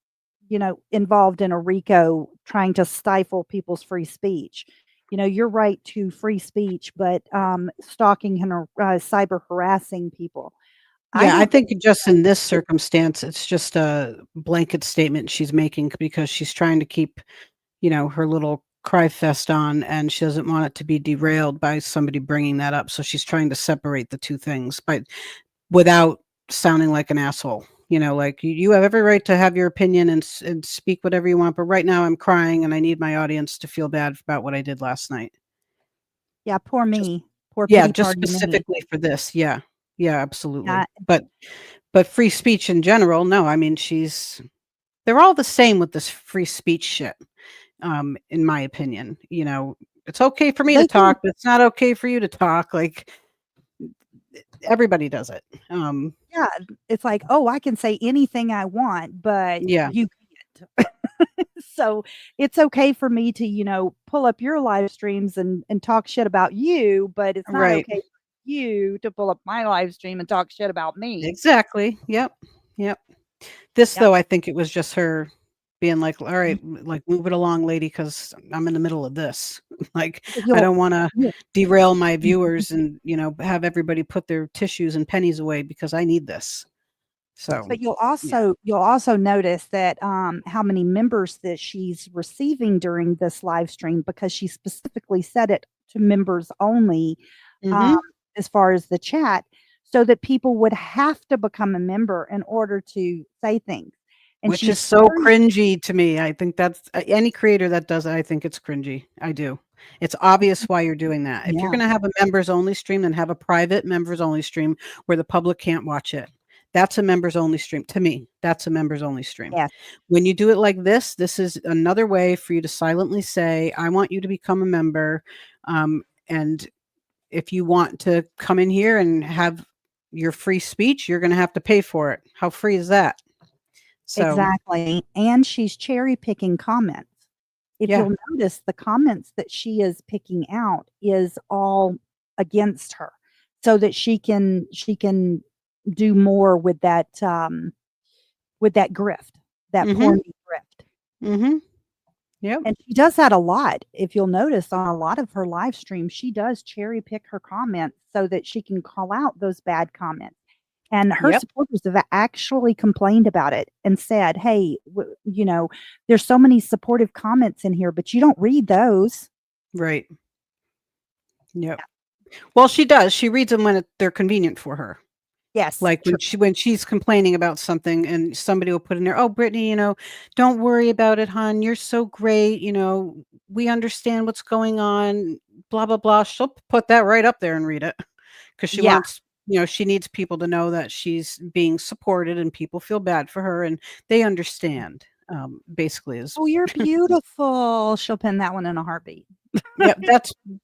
involved in a RICO trying to stifle people's free speech. You're right to free speech, but stalking and cyber harassing people. I Yeah, I don't. think just in this circumstance, it's just a blanket statement she's making because she's trying to keep, her little cry fest on, and she doesn't want it to be derailed by somebody bringing that up. So she's trying to separate the two things, but without sounding like an asshole. Like you have every right to have your opinion and speak whatever you want. But right now I'm crying and I need my audience to feel bad about what I did last night. Yeah, poor Just, me. Poor yeah, pity just party me. specifically for this. Yeah. Yeah, Yeah, absolutely. But free speech in general, no, I mean, they're all the same with this free speech shit, in my opinion. It's okay for me to they can. talk, but it's not okay for you to talk. Like everybody does it. Yeah, it's like, oh, I can say anything I want, but Yeah, you can't. So it's okay for me to, pull up your live streams and talk shit about you, but it's not right. okay for you to pull up my live stream and talk shit about me. Exactly. Yep. Yep. This Yep. though, I think it was just her being like, all right, like move it along, lady, because I'm in the middle of this. Like, I You'll, don't want to you'll derail my viewers and, have everybody put their tissues and pennies away because I need this. So, But you'll yeah. also notice that how many members that she's receiving during this live stream, because she specifically said it to members only, um, Mhm. as far as the chat, so that people would have to become a member in order to say things. And Which is she's so cherry. cringy to me. I think that's any creator that does it, I think it's cringy. I do. It's obvious why you're doing that. If you're Yeah, gonna have a members only stream, then have a private members only stream where the public can't watch it. That's a members only stream. To me, that's a members only stream. yes, When you do it like this is another way for you to silently say, I want you to become a member. And if you want to come in here and have your free speech, you're gonna have to pay for it. How free is that? So exactly. And she's cherry picking comments. If yeah. you'll notice, the comments that she is picking out is all against her, so that she can do more with that grift, that poor Mhm. me grift. Mhm. Yep. And she does that a lot. If you'll notice on a lot of her live streams, she does cherry pick her comments so that she can call out those bad comments. And her Yep. supporters have actually complained about it and said, "Hey, there's so many supportive comments in here, but you don't read those." Right. Yep. Well, she does. She reads them when they're convenient for her. Yes, Like true. when she's complaining about something and somebody will put in there, "Oh, Brittany, don't worry about it, hon. You're so great. We understand what's going on, blah, blah, blah." She'll put that right up there and read it because she Yeah. wants, she needs people to know that she's being supported and people feel bad for her and they understand, basically is. "Oh, you're beautiful." She'll pin that one in a heartbeat. Yep,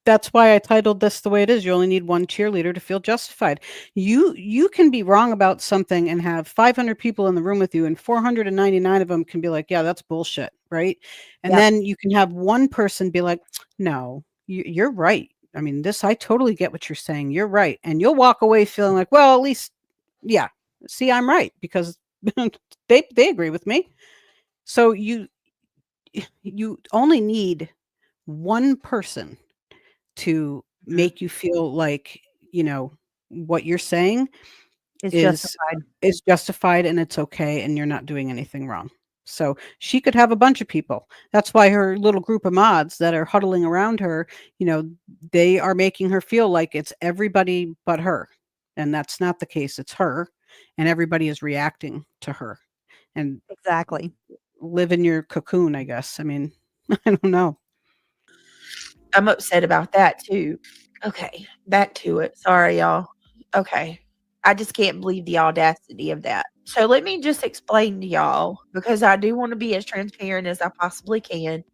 that's why I titled this the way it is. You only need one cheerleader to feel justified. You can be wrong about something and have 500 people in the room with you, and 499 of them can be like, "Yeah, that's bullshit," right? And Yep, then you can have one person be like, "No, you're right. I mean, I totally get what you're saying. You're right," and you'll walk away feeling like, "Well, at least, yeah, see, I'm right because they agree with me." So you only need one person to mhm. make you feel like, what you're saying It's is justified. is justified and it's okay and you're not doing anything wrong. So she could have a bunch of people. That's why her little group of mods that are huddling around her, you know, they are making her feel like it's everybody but her. And that's not the case. It's her and everybody is reacting to her. And Exactly. live in your cocoon, I guess. I mean, I don't know. I'm upset about that too. Okay, back to it. Sorry, y'all. Okay. I just can't believe the audacity of that. So let me just explain to y'all, because I do want to be as transparent as I possibly can.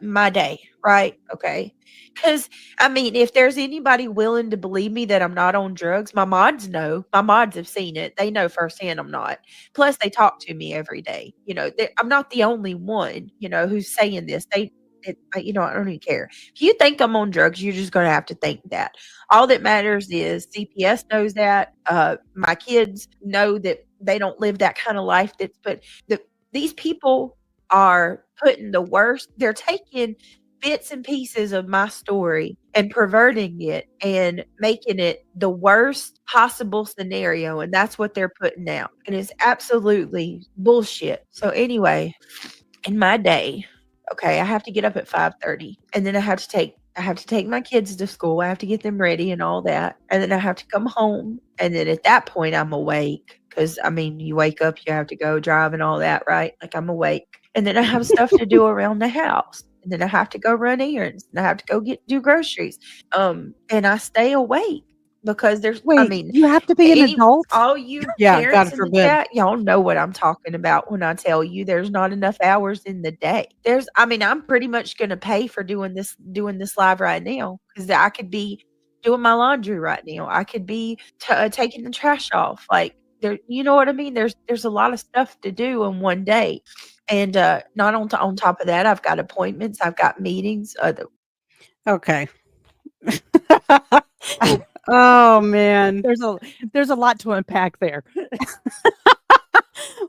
My day, right? Okay. Because I mean, if there's anybody willing to believe me that I'm not on drugs, my mods know. My mods have seen it. They know firsthand I'm not. Plus, they talk to me every day. I'm not the only one, who's saying this. You know, I don't even care. If you think I'm on drugs, you're just going to have to think that. All that matters is CPS knows that. My kids know that they don't live that kind of life. These people are putting the worst. They're taking bits and pieces of my story and perverting it and making it the worst possible scenario, and that's what they're putting out, and it's absolutely bullshit. So anyway, in my day, okay, I have to get up at 5:30, and then I have to take my kids to school. I have to get them ready and all that, and then I have to come home, and then at that point I'm awake, because I mean, you wake up, you have to go drive and all that, right? Like, I'm awake, and then I have stuff to do around the house, and then I have to go run errands, and I have to go do groceries, and I stay awake because I Wait, mean, you have to be an adult? all you Yeah, God parents in the forbid. chat, y'all know what I'm talking about when I tell you there's not enough hours in the day. I'm pretty much going to pay for doing this live right now, because I could be doing my laundry right now. I could be taking the trash off. Like, there, you know what I mean? There's a lot of stuff to do in one day, and not on top of that, I've got appointments, I've got meetings. Okay. Oh man. There's a lot to unpack there.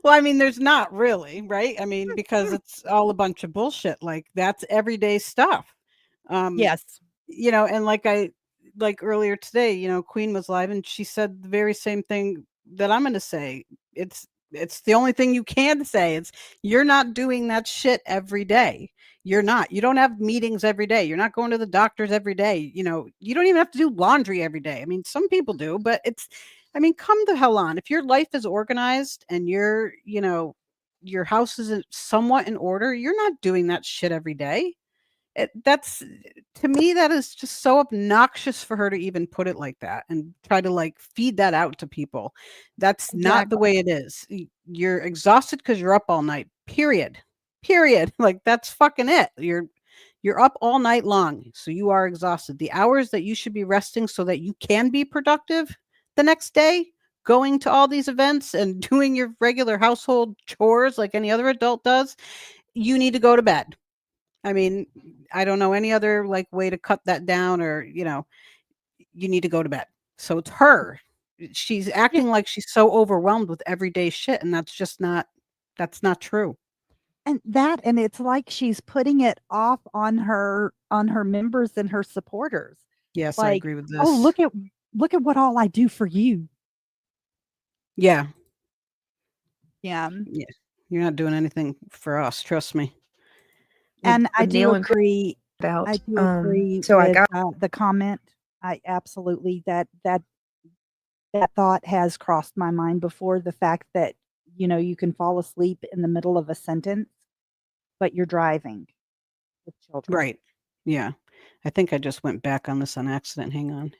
Well, I mean, there's not really, right? I mean, because it's all a bunch of bullshit. Like, that's everyday stuff. Yes. You know, and like earlier today, you know, Queen was live and she said the very same thing that I'm going to say. It's the only thing you can say. It's, you're not doing that shit every day. You're not. You don't have meetings every day. You're not going to the doctors every day. You know, you don't even have to do laundry every day. I mean, some people do, but I mean, come the hell on. If your life is organized and your house is somewhat in order, you're not doing that shit every day. That's, to me, that is just so obnoxious for her to even put it like that and try to like feed that out to people. That's not the way it is. You're exhausted because you're up all night. Period. Like, that's fucking it. You're up all night long, so you are exhausted. The hours that you should be resting so that you can be productive the next day, going to all these events and doing your regular household chores like any other adult does, you need to go to bed. I mean, I don't know any other like way to cut that down, or, you know, you need to go to bed. So it's her. She's acting like she's so overwhelmed with everyday shit, and that's not true. And it's like she's putting it off on her members and her supporters. Yes, I Like, agree with this. oh, look at what all I do for you. Yeah. Yeah. Yeah. You're not doing anything for us, trust me. And I do Neil and Chris agree. about. I do agree So I with got the comment. I absolutely that thought has crossed my mind before, the fact that, you know, you can fall asleep in the middle of a sentence, but you're driving with children. Right. Yeah. I think I just went back on this on accident. Hang on.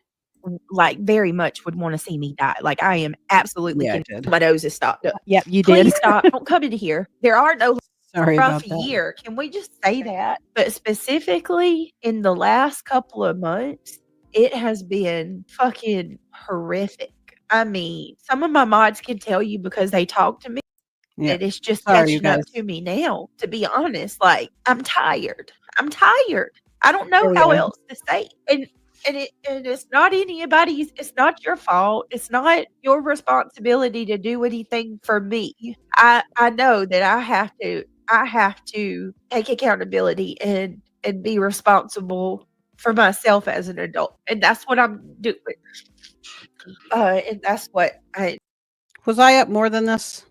like very much would want to see me die. Like, I am absolutely Yeah, I convinced. did. My nose is stopped up. Yep, you Please did. stop. Don't come into here. There are no Sorry rough about that. year. Can we just say that? But specifically in the last couple of months, it has been fucking horrific. I mean, some of my mods can tell you, because they talk to me, Yeah. that it's just Sorry, you catching up guys. to me now, to be honest. Like, I'm tired. I don't know There we how are. else to say it. And it's not anybody's, it's not your fault. It's not your responsibility to do anything for me. I know that I have to take accountability and be responsible for myself as an adult. And that's what I'm doing. And that's what Was I up more than this?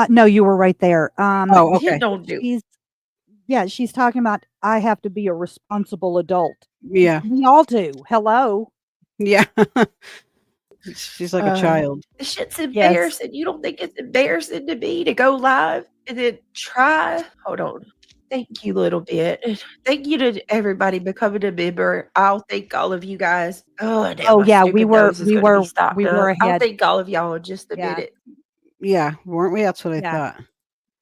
No, you were right there. Oh, okay. don't do. She's talking about, I have to be a responsible adult. Yeah. We all do. Hello. Yeah. She's like a child. The shit's embarrassing. You don't think it's embarrassing to me to go live and then try? Hold on. Thank you, little bit. Thank you to everybody becoming a member. I'll thank all of you guys. Oh, now my yeah, we stupid were nose is gonna be stopped up. I'll ahead. thank all of y'all in just a Yeah. minute. Yeah, weren't we? That's what I Yeah. thought.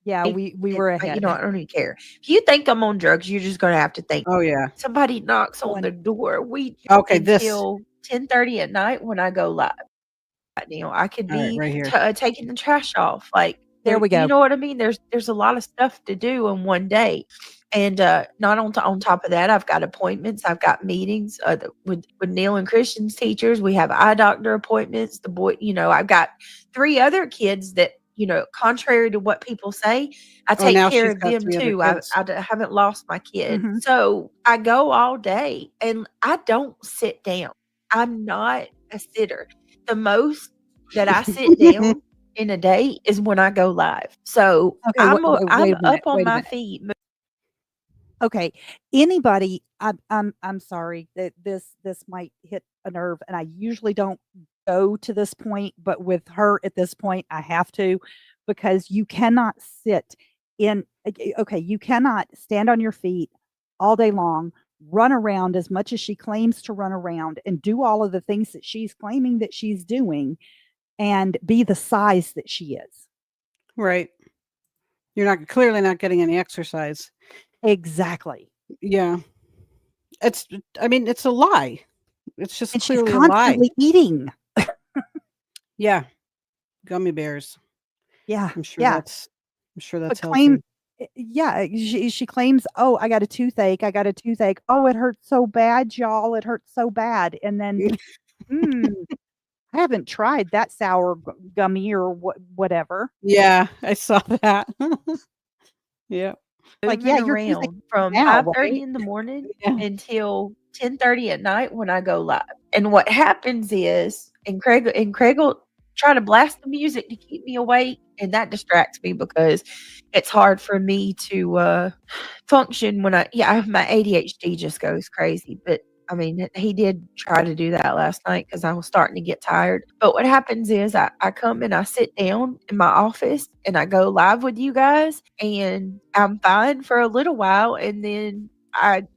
Yeah, we were ahead. You know, I don't even care. If you think I'm on drugs, you're just gonna have to think. Oh yeah. Somebody knocks on One- the door. We Okay, until 10:30 at night when I go live. Right now, I could All right, be right here. taking the trash off. Like, There we You go. know what I mean? There's a lot of stuff to do in one day. And not on top of that, I've got appointments. I've got meetings with Neil and Christian's teachers. We have eye doctor appointments. The boy, I've got 3 other kids that, contrary to what people say, I Oh, take now care she's of got them 3 other too. kids. Haven't lost my kid. Mhm. So I go all day and I don't sit down. I'm not a sitter. The most that I sit down in a day is when I go live. So Okay, I'm wait a up minute. on Wait a my minute. feet. Okay, anybody, I'm sorry that this might hit a nerve, and I usually don't go to this point, but with her at this point, I have to, because you cannot sit in. Okay, you cannot stand on your feet all day long, run around as much as she claims to run around, and do all of the things that she's claiming that she's doing, and be the size that she is. Right. You're clearly not getting any exercise. Exactly. Yeah. It's a lie. It's just And she's clearly a lie. constantly eating. Yeah. Gummy bears. Yeah, I'm sure yeah. that's But healthy. yeah, she claims, "Oh, I got a toothache. I got a toothache. Oh, it hurts so bad, y'all. It hurts so bad." And then, mm, I haven't tried that sour gummy or whatever. Yeah, I saw that. Yeah. Like, Moving yeah, your toothache around from now, 5:30 right? in the morning Yeah. until 10:30 at night when I go live. And what happens is, and Craig will try to blast the music to keep me awake, and that distracts me because it's hard for me to function when my ADHD just goes crazy. But I mean, he did try to do that last night because I was starting to get tired. But what happens is I come and I sit down in my office and I go live with you guys, and I'm fine for a little while, and then I'm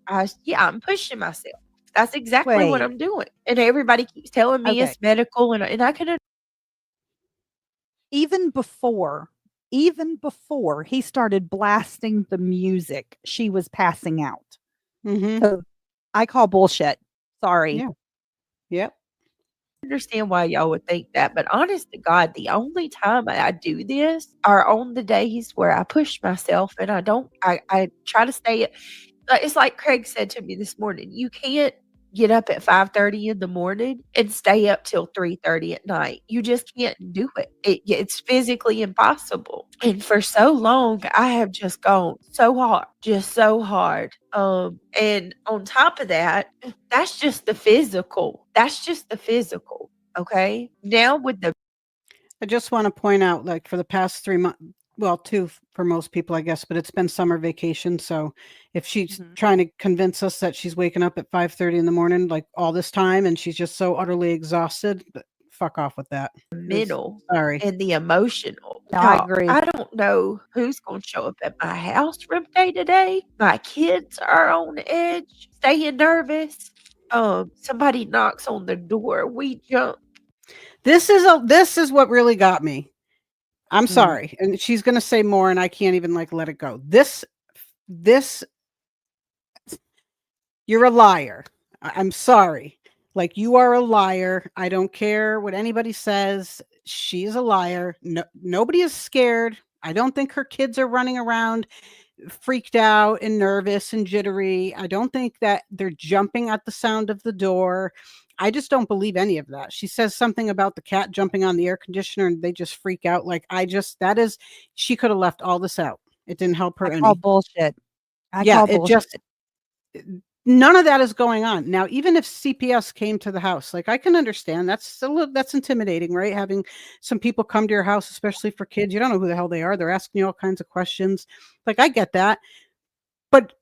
pushing myself. That's exactly what Wait, I'm doing, and everybody keeps telling me okay. it's medical, and I can Even before he started blasting the music, she was passing out. Mhm. So, I call bullshit. Sorry. Yeah. Yep. understand why y'all would think that, but honest to God, the only time I do this are on the days where I push myself and I try to stay. It's like Craig said to me this morning, you can't get up at 5:30 in the morning and stay up till 3:30 at night. You just can't do it. It's physically impossible. And for so long, I have just gone so hard, just so hard. And on top of that, that's just the physical. That's just the physical. Okay. Now with the I just want to point out, like, for the past 3 months, well, 2 for most people, I guess, but it's been summer vacation. So if she's Mhm. trying to convince us that she's waking up at 5:30 in the morning, like all this time, and she's just so utterly exhausted, but fuck off with that. 'Cause- mental Sorry. and the emotional. No, I Y'all, agree. I don't know who's going to show up at my house from day to day. My kids are on edge, staying nervous. Somebody knocks on the door. We jump. This is what really got me. I'm Mm. sorry. And she's going to say more and I can't even like let it go. This you're a liar. I'm sorry. Like, you are a liar. I don't care what anybody says. She's a liar. No, nobody is scared. I don't think her kids are running around freaked out and nervous and jittery. I don't think that they're jumping at the sound of the door. I just don't believe any of that. She says something about the cat jumping on the air conditioner and they just freak out. Like, she could have left all this out. It didn't help her I call any. bullshit. I Yeah, call bullshit. none of that is going on. Now, even if CPS came to the house, like, I can understand that's intimidating, right? Having some people come to your house, especially for kids, you don't know who the hell they are. They're asking you all kinds of questions. Like, I get that. But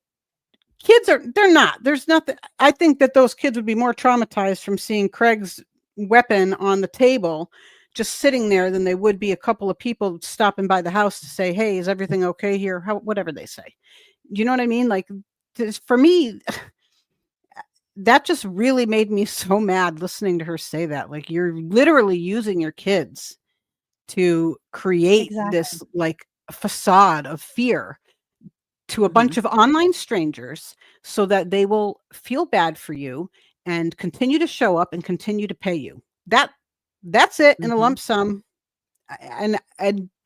they're not. There's nothing. I think that those kids would be more traumatized from seeing Craig's weapon on the table just sitting there than they would be a couple of people stopping by the house to say, "Hey, is everything okay here?" Whatever they say. You know what I mean? Like, for me, that just really made me so mad listening to her say that. Like, you're literally using your kids to create Exactly. this, like, facade of fear to a bunch of online strangers so that they will feel bad for you and continue to show up and continue to pay you. That's it in a lump sum. and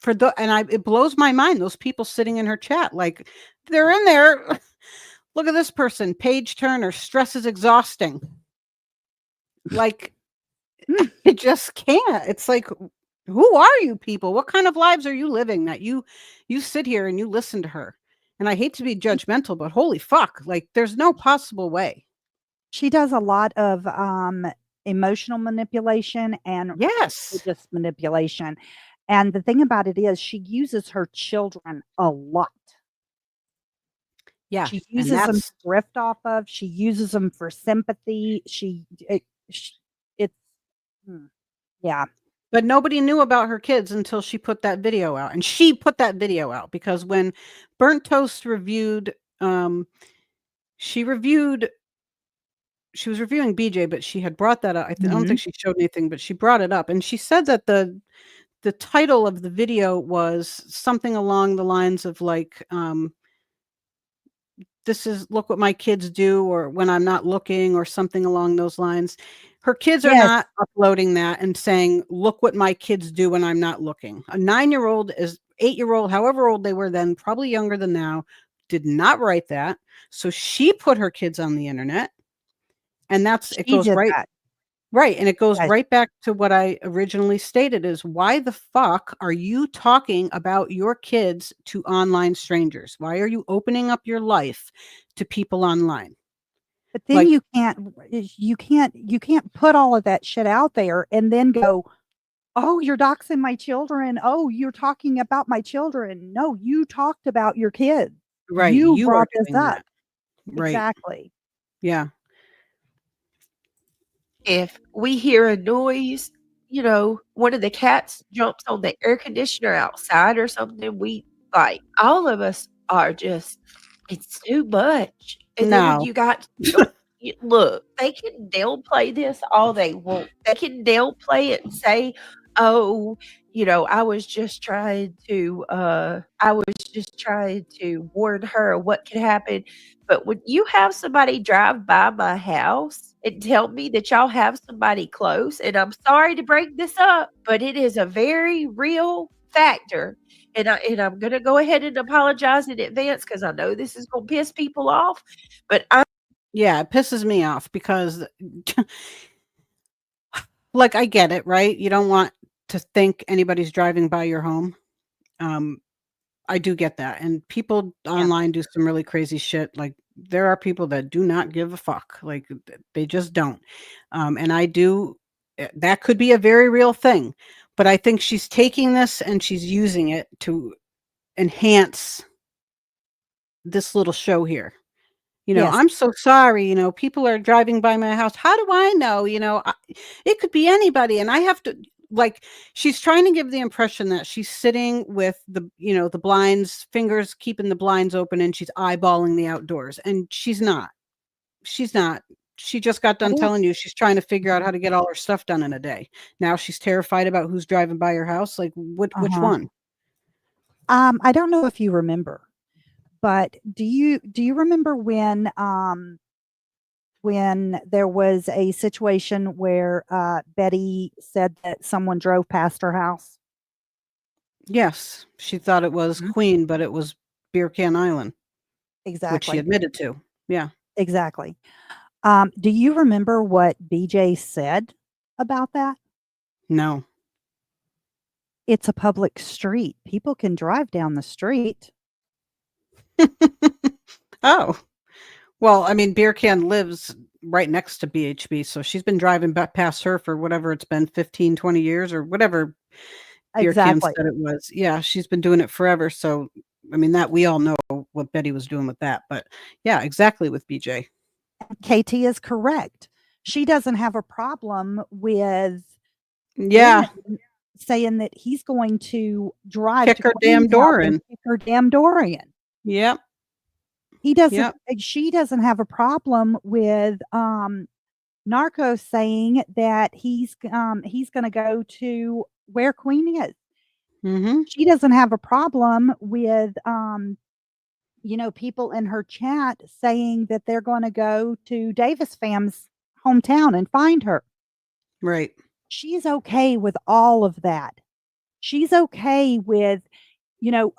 for the and I it blows my mind, those people sitting in her chat, like, they're in there. Look at this person, Paige Turner, stress is exhausting. Like, I just can't. It's like, who are you people? What kind of lives are you living that you sit here and you listen to her? And I hate to be judgmental, but holy fuck, like, there's no possible way. She does a lot of emotional manipulation and Yes. religious manipulation. And the thing about it is she uses her children a lot. Yeah. She And uses them to that's drift off of. She uses them for sympathy. It's yeah. But nobody knew about her kids until she put that video out. And she put that video out because when Burnt Toast reviewed, she was reviewing BJ, but she had brought that up. I don't think she showed anything, but she brought it up. And she said that the title of the video was something along the lines of like, this is look what my kids do, or when I'm not looking, or something along those lines. Her kids are Yes. not uploading that and saying, look what my kids do when I'm not looking. A 9-year-old, 8-year-old, however old they were then, probably younger than now, did not write that. So she put her kids on the internet, and it She goes did right. that. Right, and it goes Yes. right back to what I originally stated is, why the fuck are you talking about your kids to online strangers? Why are you opening up your life to people online? But then Like, you can't put all of that shit out there and then go, "Oh, you're doxing my children. Oh, you're talking about my children." No, you talked about your kids. right, You you are brought this doing up. that. Right. Exactly. Yeah. If we hear a noise, one of the cats jumps on the air conditioner outside or something, we like all of us are just, it's too much. And then when No. you got look, they can downplay this all they want. They can downplay it and say, "Oh, I was just trying to warn her of what could happen." But when you have somebody drive by my house and tell me that y'all have somebody close, and I'm sorry to bring this up, but it is a very real factor. And I'm gonna go ahead and apologize in advance because I know this is gonna piss people off. But Yeah, it pisses me off because like, I get it, right? You don't want to think anybody's driving by your home. I do get that. And people Yeah. online do some really crazy shit. Like, there are people that do not give a fuck. Like, they just don't. And I do, that could be a very real thing. But I think she's taking this and she's using it to enhance this little show here. Yes. I'm so sorry, people are driving by my house. How do I know? It could be anybody. And I have to, like, she's trying to give the impression that she's sitting with the blinds, fingers, keeping the blinds open, and she's eyeballing the outdoors. And she's not. She's not. She just got done That is telling you she's trying to figure out how to get all her stuff done in a day. Now she's terrified about who's driving by her house. Like, which Uh-huh. one? I don't know if you remember, but do you remember when there was a situation where Betty said that someone drove past her house? Yes, she thought it was Mhm. Queen, but it was Beer Can Island, which she Exactly. admitted to. Yeah. Exactly. Do you remember what BJ said about that? No. It's a public street. People can drive down the street. Oh. Well, I mean, Beer Can lives right next to BHB, so she's been driving past her for whatever it's been, 15, 20 years or whatever Beer Can Exactly. said it was. Yeah, she's been doing it forever, so, I mean, that we all know what Betty was doing with that, but yeah, exactly with BJ. KT is correct. She doesn't have a problem with Yeah, Ben saying that he's going to drive kick to her damn Queen's house door and in. kick her damn door in. Yep, He doesn't yep, she doesn't have a problem with Narco saying that he's going to go to where Queen is. mhm, She doesn't have a problem with people in her chat saying that they're going to go to Davis fam's hometown and find her. right. She's okay with all of that. She's okay with, you know,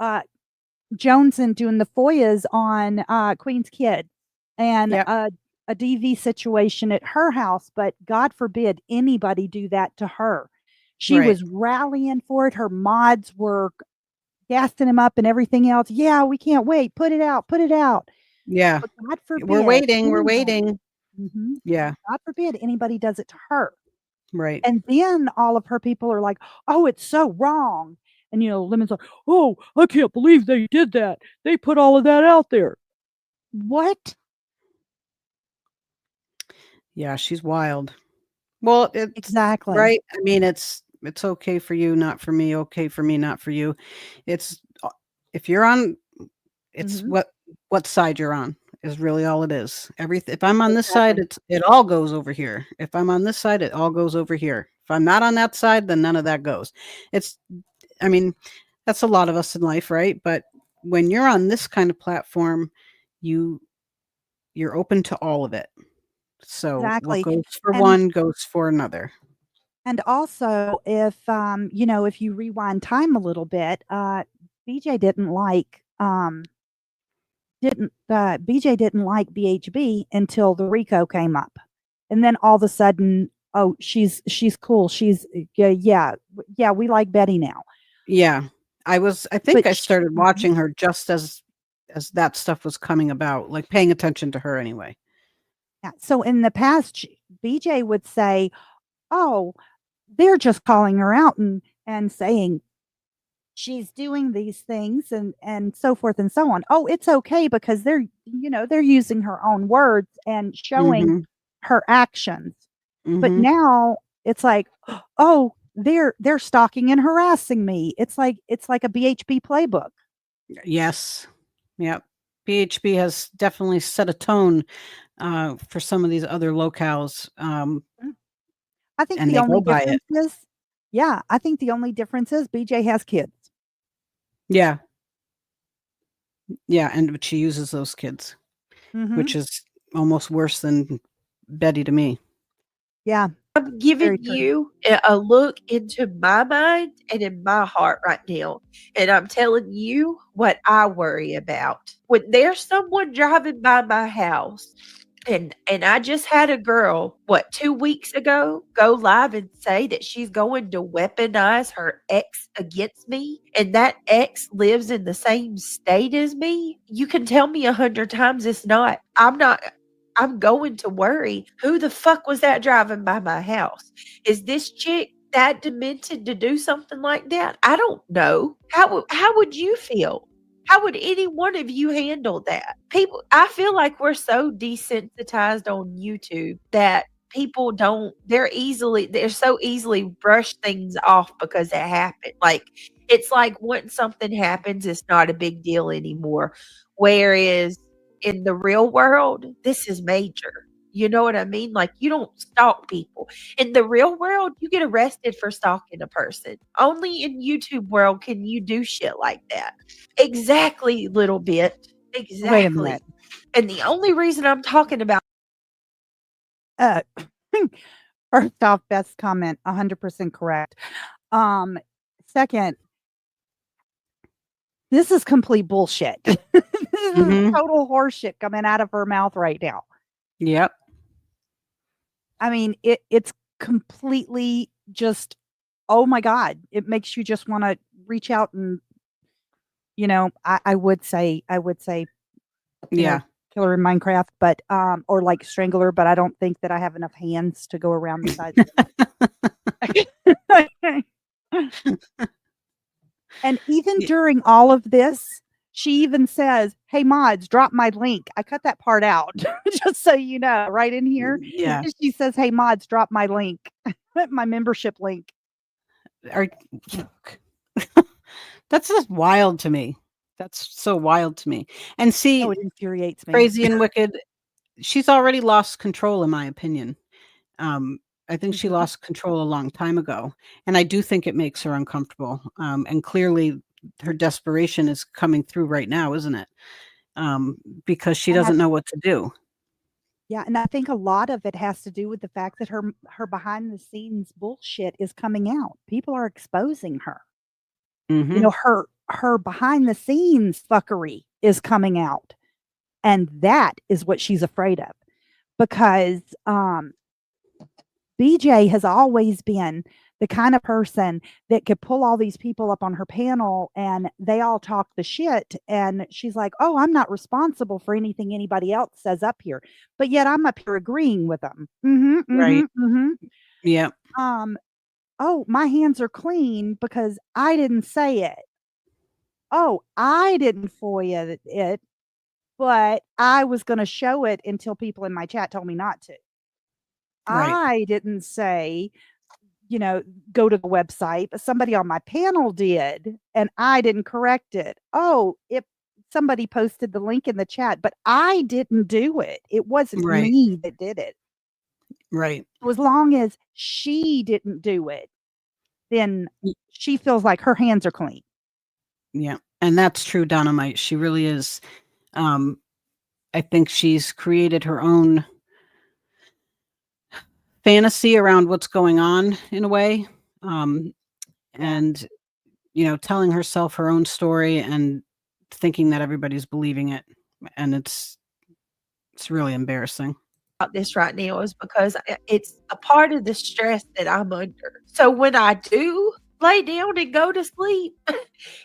Jones and doing the FOIAs on Queen's Kid and Yep. a DV situation at her house, but God forbid anybody do that to her. She Right. was rallying for it. Her mods were gassing him up and everything else. Yeah, we can't wait. Put it out. Put it out. Yeah. But God forbid. We're waiting. We're anybody- waiting. Mhm. Yeah. God forbid anybody does it to her. Right. And then all of her people are like, "Oh, it's so wrong." And, Lemon's like, "Oh, I can't believe they did that. They put all of that out there." What? Yeah, she's wild. Well, it's Exactly. right. I mean, it's okay for you, not for me. Okay for me, not for you. It's if you're on, it's Mhm. what side you're on is really all it is. If I'm on this side, Exactly. it all goes over here. If I'm on this side, it all goes over here. If I'm not on that side, then none of that goes. It's, I mean, that's a lot of us in life, right? But when you're on this kind of platform, you you're open to all of it. So what Exactly. goes for And one goes for another. also if you rewind time a little bit, BJ didn't like BJ didn't like BHB until the Rico came up. And then all of a sudden, oh, she's cool. She's yeah, we like Betty now. Yeah. I think But I started watching her just as that stuff was coming about, like paying attention to her anyway. yeah, so in the past, BJ would say, "Oh, they're just calling her out and saying she's doing these things and so forth and so on. Oh, it's okay because they're using her own words and showing Mhm. her actions." But Mhm. now it's like, "Oh, they're stalking and harassing me." It's like a BHP playbook. Yes. Yep. BHB has definitely set a tone for some of these other locales, Mm. I think and the they only go by it. difference is yeah, I think the only difference is BJ has kids. Yeah. Yeah, and she uses those kids, which Mhm. is almost worse than Betty to me. Yeah, I'm giving very true. you a look into my mind and in my heart right now. And I'm telling you what I worry about. When there's someone driving by my house, and I just had a girl, 2 weeks ago, go live and say that she's going to weaponize her ex against me, and that ex lives in the same state as me. You can tell me 100 times it's not. I'm going to worry. Who the fuck was that driving by my house? Is this chick that demented to do something like that? I don't know. How would you feel? How would any one of you handle that? People, I feel like we're so desensitized on YouTube that people don't, they're so easily brush things off because it happened. Like, it's like once something happens, it's not a big deal anymore. Whereas in the real world, this is major. You know what I mean? Like, you don't stalk people. In the real world, you get arrested for stalking a person. Only in YouTube world can you do shit like that. Exactly, little bit. Wait a Exactly. minute. And the only reason I'm talking about Uh, First off, best comment, 100% correct. Second, this is complete bullshit. This is Mhm. total horseshit coming out of her mouth right now. Yep. I mean, it's completely just, oh my God, it makes you just want to reach out and, I would say, Yeah. kill her in Minecraft, but, or like strangle her, but I don't think that I have enough hands to go around the sides of her. And even Y during all of this, she even says, "Hey mods, drop my link." I cut that part out, just so you know, right in here. yeah. She says, "Hey mods, drop my link, my membership link." Are That's just wild to me. That's so wild to me. And Oh, see, it infuriates me. Crazy and Wicked, she's already lost control in my opinion. Um, I think she Mhm. lost control a long time ago, and I do think it makes her uncomfortable. And clearly her desperation is coming through right now, isn't it? Because she And I doesn't know what to do. Yeah, and I think a lot of it has to do with the fact that her behind the scenes bullshit is coming out. People are exposing her. Mhm. Her behind the scenes fuckery is coming out. And that is what she's afraid of, because BJ has always been the kind of person that could pull all these people up on her panel and they all talk the shit. And she's like, oh, I'm not responsible for anything anybody else says up here. But yet I'm up here agreeing with them. Right. Yeah. Oh, my hands are clean because I didn't say it. Oh, I didn't FOIA it, but I was going to show it until people in my chat told me not to. Right. I didn't say, go to the website, but somebody on my panel did, and I didn't correct it. Oh, if somebody posted the link in the chat, but I didn't do it. It wasn't Right. me that did it. Right. So as long as she didn't do it, then she feels like her hands are clean. Yeah. And that's true, Dynamite. She really is. I think she's created her own fantasy around what's going on in a way. And, telling herself her own story and thinking that everybody's believing it. And it's really embarrassing. About this right now is because it's a part of the stress that I'm under. So when I do lay down and go to sleep,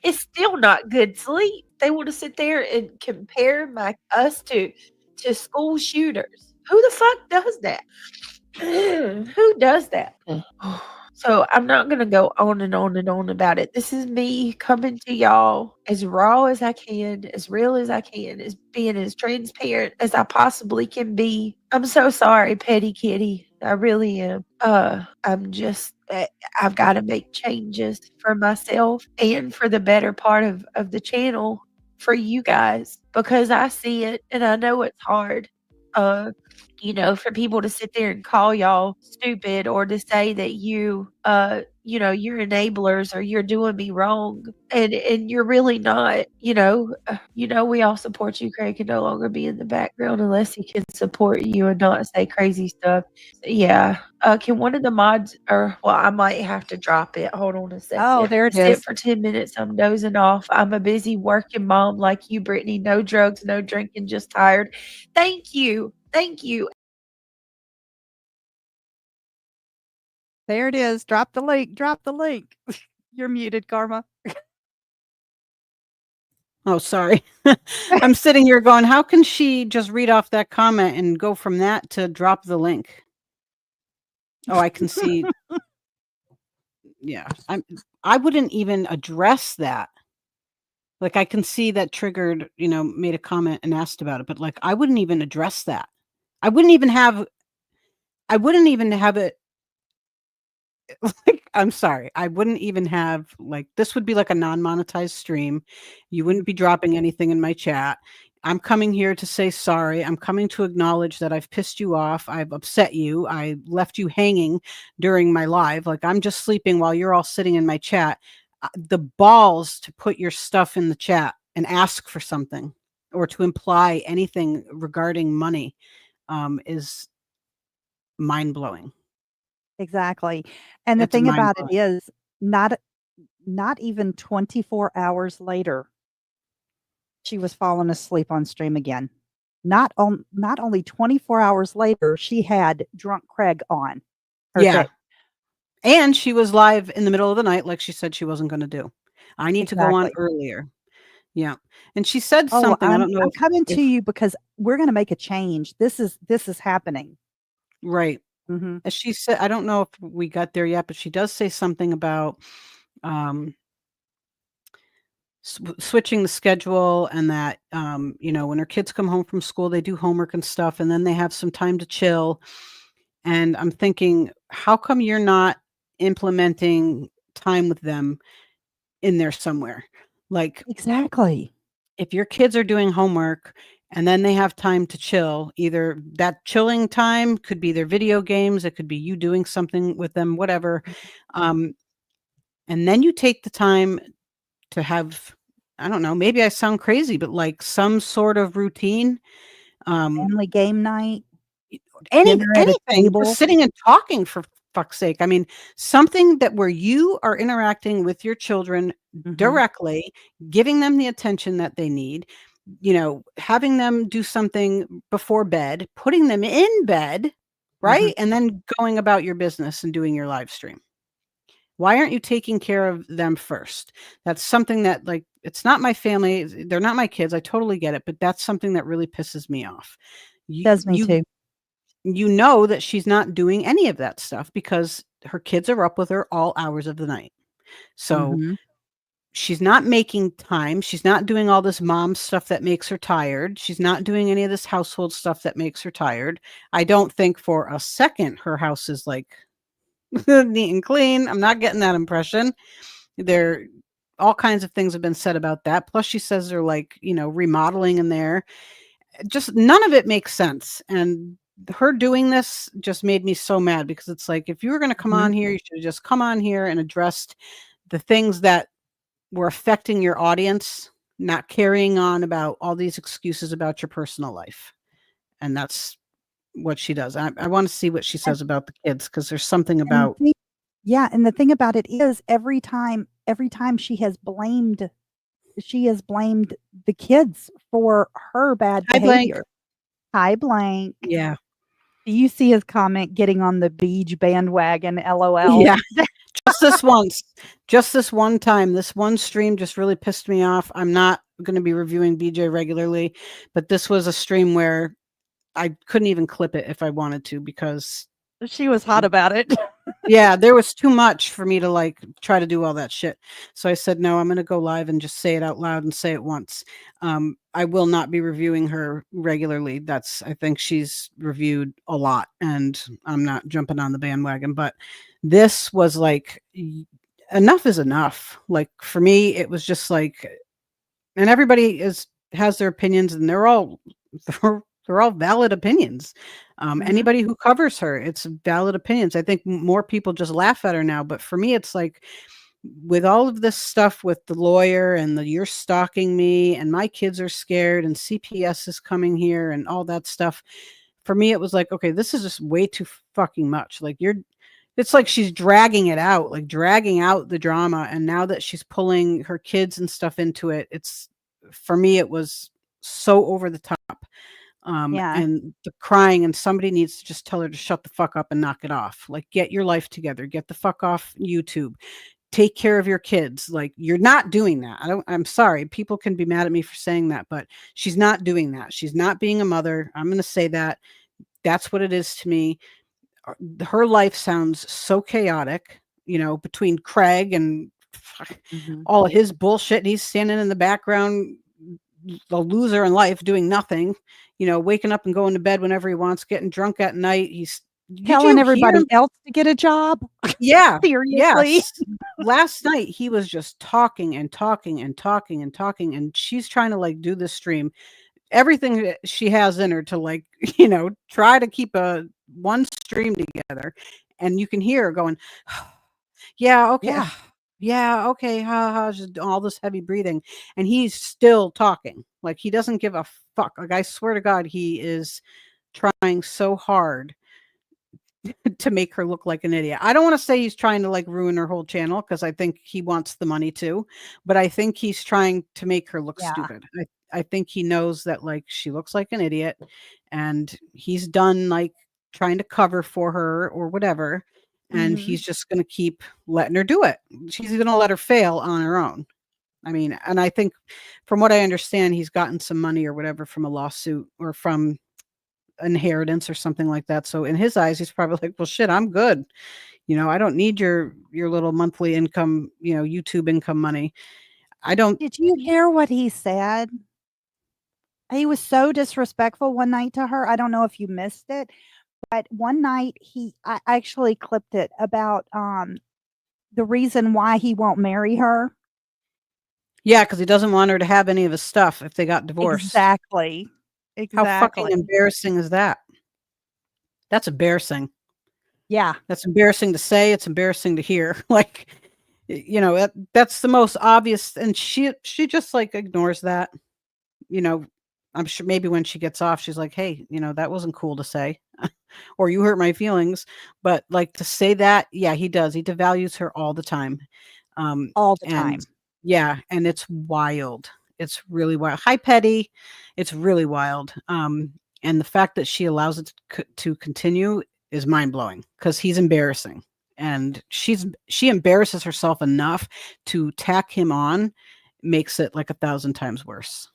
it's still not good sleep. They want to sit there and compare us to school shooters. Who the fuck does that? Who does that? So I'm not going to go on and on and on about it. This is me coming to y'all as raw as I can, as real as I can, as being as transparent as I possibly can be. I'm so sorry, Petty Kitty. I really am. I'm just, I've got to make changes for myself and for the better part of the channel for you guys, because I see it and I know it's hard. For people to sit there and call y'all stupid, or to say that you're enablers or you're doing me wrong, and you're really not. We all support you. Craig can no longer be in the background unless he can support you and not say crazy stuff. Yeah. Can one of the mods, I might have to drop it. Hold on a second. Oh, there it Sit is. for 10 minutes. I'm dozing off. I'm a busy working mom like you, Brittany. No drugs, no drinking, just tired. Thank you. Thank you. There it is. Drop the link. Drop the link. You're muted, Karma. Oh, sorry. I'm sitting here going, how can she just read off that comment and go from that to drop the link? Oh, I can see. Yeah. I wouldn't even address that. Like, I can see that Triggered, made a comment and asked about it, but like, I wouldn't even address that. I wouldn't even have it. Like, I'm sorry. I wouldn't even have, like, this would be like a non-monetized stream. You wouldn't be dropping anything in my chat. I'm coming here to say sorry. I'm coming to acknowledge that I've pissed you off. I've upset you. I left you hanging during my live. Like, I'm just sleeping while you're all sitting in my chat. The balls to put your stuff in the chat and ask for something or to imply anything regarding money is mind-blowing. Exactly. And the It's thing about it mind-blowing. is not even 24 hours later, she was falling asleep on stream again. Not only 24 hours later, she had Drunk Craig on her Yeah. thing. And she was live in the middle of the night like she said she wasn't going to do. I need to go on Exactly. earlier. Yeah. And she said Oh, something. I I'm don't know coming if to you because we're going to make a change. This is happening. right. Mhm. As she said, I don't know if we got there yet, but she does say something about switching the schedule, and that when her kids come home from school, they do homework and stuff, and then they have some time to chill. And I'm thinking, how come you're not implementing time with them in there somewhere? Like, Exactly. if your kids are doing homework and then they have time to chill, either that chilling time could be their video games, it could be you doing something with them, whatever. And then you take the time to have, I don't know, maybe I sound crazy, but like some sort of routine. Family game night. Any Dinner at a anything, table. just sitting and talking for fuck's sake. I mean, something that where you are interacting with your children Mhm. directly, giving them the attention that they need, having them do something before bed, putting them in bed, right? And then going about your business and doing your live stream. Why aren't you taking care of them first? That's something that, like, it's not my family. They're not my kids. I totally get it. But that's something that really pisses me off. Does me too. You know that she's not doing any of that stuff because her kids are up with her all hours of the night. So Mhm. she's not making time. She's not doing all this mom stuff that makes her tired. She's not doing any of this household stuff that makes her tired. I don't think for a second her house is like neat and clean. I'm not getting that impression. There, all kinds of things have been said about that. Plus she says they're like, remodeling in there. Just none of it makes sense. And her doing this just made me so mad because it's like, if you were going to come Mhm. on here, you should have just come on here and addressed the things that were affecting your audience, not carrying on about all these excuses about your personal life. And that's what she does. I want to see what she says about the kids because there's something And about. yeah, and the thing about it is every time she has blamed the kids for her bad Hi, Blank. behavior. Hi, Blank. Yeah. Do you see his comment getting on the beach bandwagon? LOL. Yeah. Just this once, just this one time, this one stream just really pissed me off. I'm not going to be reviewing BJ regularly, but this was a stream where I couldn't even clip it if I wanted to because She was hot about it. yeah, there was too much for me to like try to do all that shit. So I said, no, I'm going to go live and just say it out loud and say it once. I will not be reviewing her regularly. I think she's reviewed a lot and I'm not jumping on the bandwagon, but this was like, enough is enough. Like for me, it was just like, and everybody has their opinions and they're all valid opinions. Anybody who covers her, it's valid opinions. I think more people just laugh at her now, but for me, it's like with all of this stuff with the lawyer and you're stalking me and my kids are scared and CPS is coming here and all that stuff. For me, it was like, okay, this is just way too fucking much. Like it's like she's dragging it out, like dragging out the drama. And now that she's pulling her kids and stuff into it, for me, it was so over the top. Yeah. And the crying, and somebody needs to just tell her to shut the fuck up and knock it off. Like, get your life together, get the fuck off YouTube, take care of your kids. Like, you're not doing that. I'm sorry. People can be mad at me for saying that, but she's not doing that. She's not being a mother. I'm going to say that. That's what it is to me. Her life sounds so chaotic, between Craig and all of his bullshit. And he's standing in the background, the loser in life, doing nothing, waking up and going to bed whenever he wants, getting drunk at night. He's telling everybody else to get a job. Yeah. Seriously. Yes. Last night he was just talking and talking and talking and talking, and she's trying to like do this stream, everything that she has in her to like, try to keep one stream together. And you can hear her going, yeah, okay. Yeah, okay, just all this heavy breathing, and he's still talking. Like he doesn't give a fuck. Like I swear to God, he is trying so hard to make her look like an idiot. I don't want to say he's trying to like ruin her whole channel because I think he wants the money too, but I think he's trying to make her look stupid. I think he knows that like she looks like an idiot, and he's done like trying to cover for her or whatever. And he's just going to keep letting her do it. She's going to let her fail on her own. I mean, and I think from what I understand, he's gotten some money or whatever from a lawsuit or from inheritance or something like that. So in his eyes, he's probably like, well, shit, I'm good. I don't need your little monthly income, YouTube income money. Did you hear what he said? He was so disrespectful one night to her. I don't know if you missed it, but one night I actually clipped it about the reason why he won't marry her. Yeah, because he doesn't want her to have any of his stuff if they got divorced. Exactly. How fucking embarrassing is that? That's embarrassing. Yeah. That's embarrassing to say. It's embarrassing to hear. Like, that's the most obvious. And she just like ignores that. I'm sure maybe when she gets off, she's like, hey, that wasn't cool to say. or you hurt my feelings. But like to say that, yeah, he does. He devalues her all the time. All the And time. yeah, and it's wild. It's really wild. Hi, Petty. It's really wild. And the fact that she allows it to continue is mind blowing because he's embarrassing. And she embarrasses herself enough to tack him on, makes it like 1,000 times worse.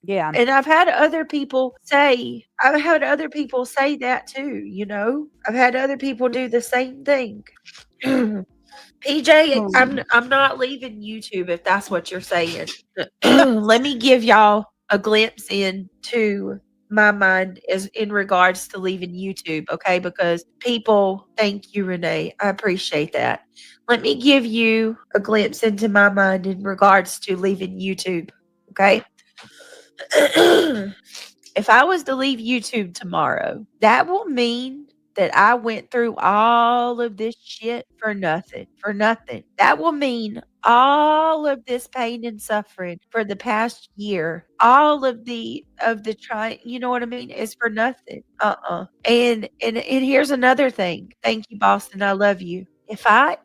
Yeah. And I've had other people say that too, you know? I've had other people do the same thing. PJ, Oh. I'm not leaving YouTube if that's what you're saying. Let me give y'all a glimpse into my mind as in regards to leaving YouTube, okay? Because people, thank you, Renee. I appreciate that. Let me give you a glimpse into my mind in regards to leaving YouTube, okay? If I was to leave YouTube tomorrow, that will mean that I went through all of this shit for nothing. For nothing. That will mean all of this pain and suffering for the past year, all of the trying, you know what I mean, is for nothing. And here's another thing. Thank you, Boston. I love you. If I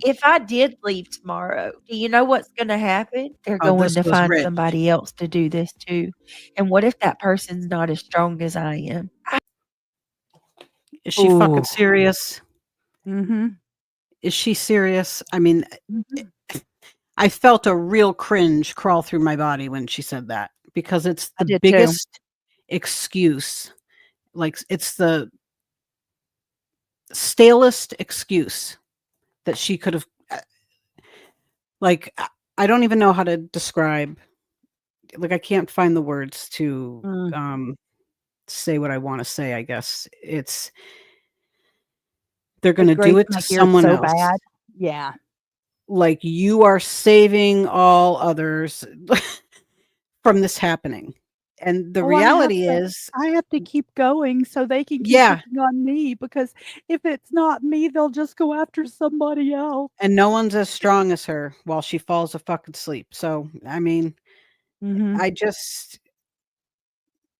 did leave tomorrow, do you know what's going to happen? They're Oh, going this to was find rich. somebody else to do this too. And what if that person's not as strong as I am? Is she fucking serious? Mm-hmm. Is she serious? I mean, Mm-hmm. I felt a real cringe crawl through my body when she said that because it's I the did too. biggest excuse. Like it's the stalest excuse that she could have. Like I don't even know how to describe. Like I can't find the words to say what I want to say. I guess they're going to do it to someone so else. bad. Yeah. Like you are saving all others from this happening. And the reality is, I have to keep going so they can keep yeah, picking on me, because if it's not me, they'll just go after somebody else. and no one's as strong as her while she falls a fucking sleep. So, I mean, Mm-hmm.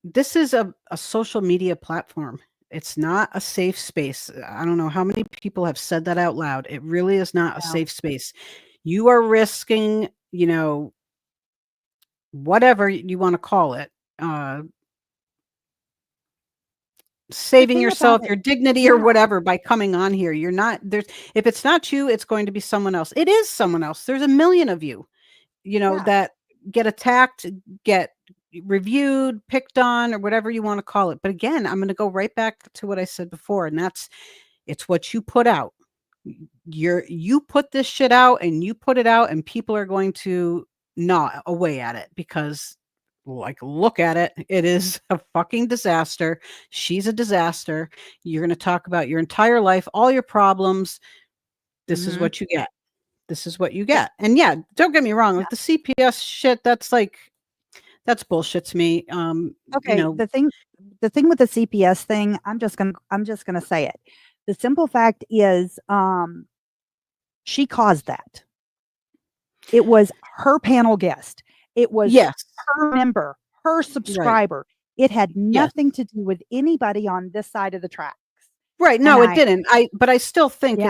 this is a social media platform. It's not a safe space. I don't know how many people have said that out loud. It really is not a safe space. You are risking, whatever you want to call it, saving yourself, your dignity or whatever by coming on here. You're not there's if it's not you, it's going to be someone else. It is someone else. There's a million of you, that get attacked, get reviewed, picked on, or whatever you want to call it. But again, I'm going to go right back to what I said before, and it's what you put out. You put this shit out and you put it out, and people are going to gnaw away at it because look at it. It is a fucking disaster. She's a disaster. You're going to talk about your entire life, all your problems. This is what you get. This is what you get. And yeah, don't get me wrong. Like the CPS shit, that's bullshit to me. Okay. The thing with the CPS thing, I'm just gonna say it. The simple fact is, she caused that. It was her panel guest. It was her member, her subscriber. Right. It had nothing to do with anybody on this side of the tracks. Right. No, it didn't. But I still think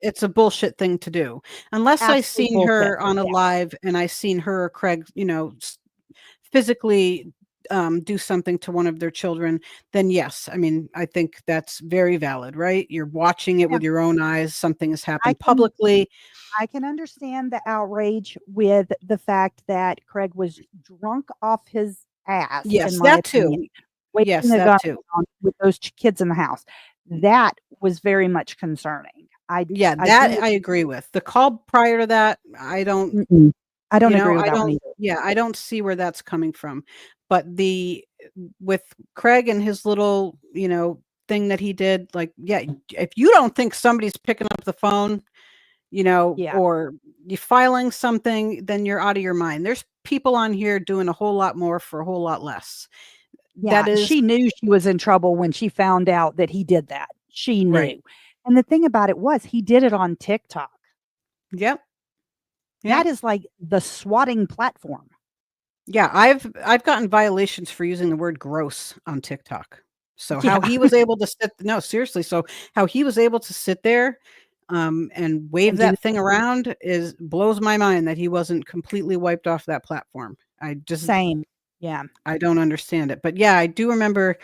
it's a bullshit thing to do. Unless I seen her on a live and I seen her or Craig, physically do something to one of their children, then yes. I mean, I think that's very valid, right? You're watching it with your own eyes. Something has happened publicly. I can understand the outrage with the fact that Craig was drunk off his ass. Yes, that too. Yes, that too. With those kids in the house. That was very much concerning. I agree with. The call prior to that, I don't agree with that one either. Yeah, I don't see where that's coming from. But with Craig and his little, thing that he did, if you don't think somebody's picking up the phone, or you filing something, then you're out of your mind. There's people on here doing a whole lot more for a whole lot less. Yeah, she knew she was in trouble when she found out that he did that. She knew. Right. And the thing about it was he did it on TikTok. Yep. That is like the swatting platform. Yeah, I've gotten violations for using the word gross on TikTok. So Yeah. how he was able to sit, no, seriously. So how he was able to sit there and wave And do that thing around blows my mind that he wasn't completely wiped off that platform. same. Yeah. I don't understand it. But yeah, I do remember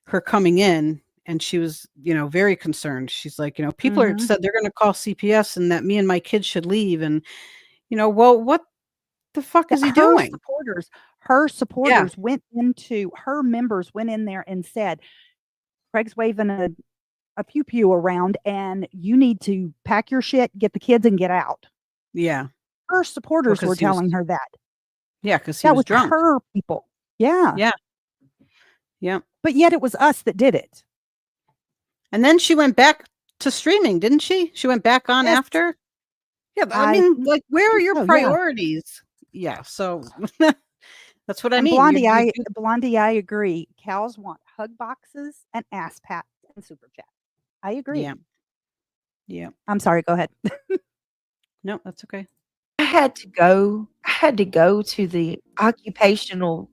her coming in and she was, very concerned. She's like, people are Mhm. said they're going to call CPS and that me and my kids should leave. And, well, what the fuck is he Her doing? her Yeah. supporters her members went in there and said, Craig's waving a pew pew around and you need to pack your shit, get the kids and get out. Yeah. Her supporters were telling her that. Yeah, because he That was was drunk. her people. Yeah. Yeah. Yeah. But yet it was us that did it. And then she went back to streaming, didn't she? She went back on Yes. after? Yeah, but I I mean, think like, where are your so, yeah. priorities? Yeah, so that's what I And mean. Blondie, I agree. Cows want hug boxes and ass pats and super chat. I agree. Yeah. Yeah. I'm sorry. Go ahead. No, that's okay. I had to go to the occupational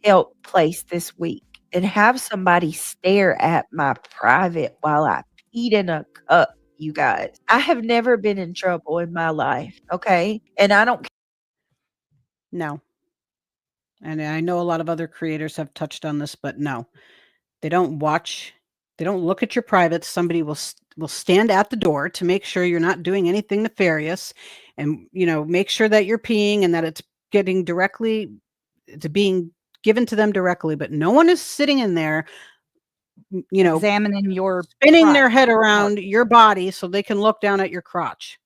health place this week and have somebody stare at my private while I peed in a cup, you guys. I have never been in trouble in my life, okay? And I don't No. And I know a lot of other creators have touched on this, but no. They don't look at your privates. Somebody will stand at the door to make sure you're not doing anything nefarious and, make sure that you're peeing and that it's getting directly to being given to them directly, but no one is sitting in there, Examining your spinning crotch. their head around your body so they can look down at your crotch.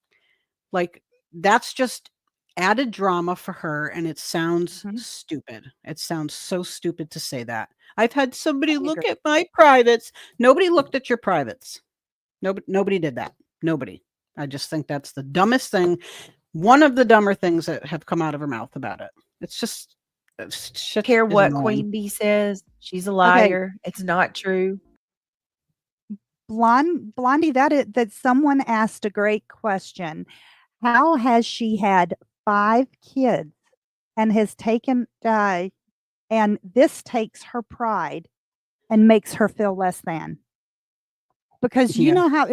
Like, that's just added drama for her, and it sounds stupid. It sounds so stupid to say that. I've had somebody look at my privates. Nobody looked at your privates. Nobody did that. Nobody. I just think that's the dumbest thing. One of the dumber things that have come out of her mouth about it. It's just shit care is what annoying. Queen Bee says. She's a liar. It's not true. Blondie, that someone asked a great question. How has she had 5 kids and has taken and this takes her pride and makes her feel less than? Because you know how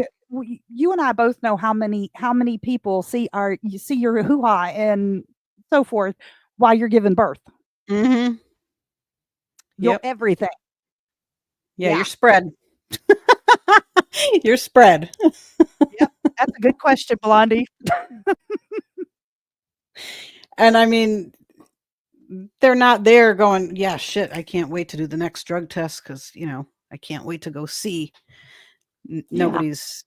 you and I both know how many people see your hoo-ha and so forth while you're giving birth. Mm-hmm. Your everything. Yeah, you're spread. You're spread. Yep, that's a good question, Blondie. And I mean, they're not there going, yeah, shit, I can't wait to do the next drug test because, I can't wait to go see. Nobody's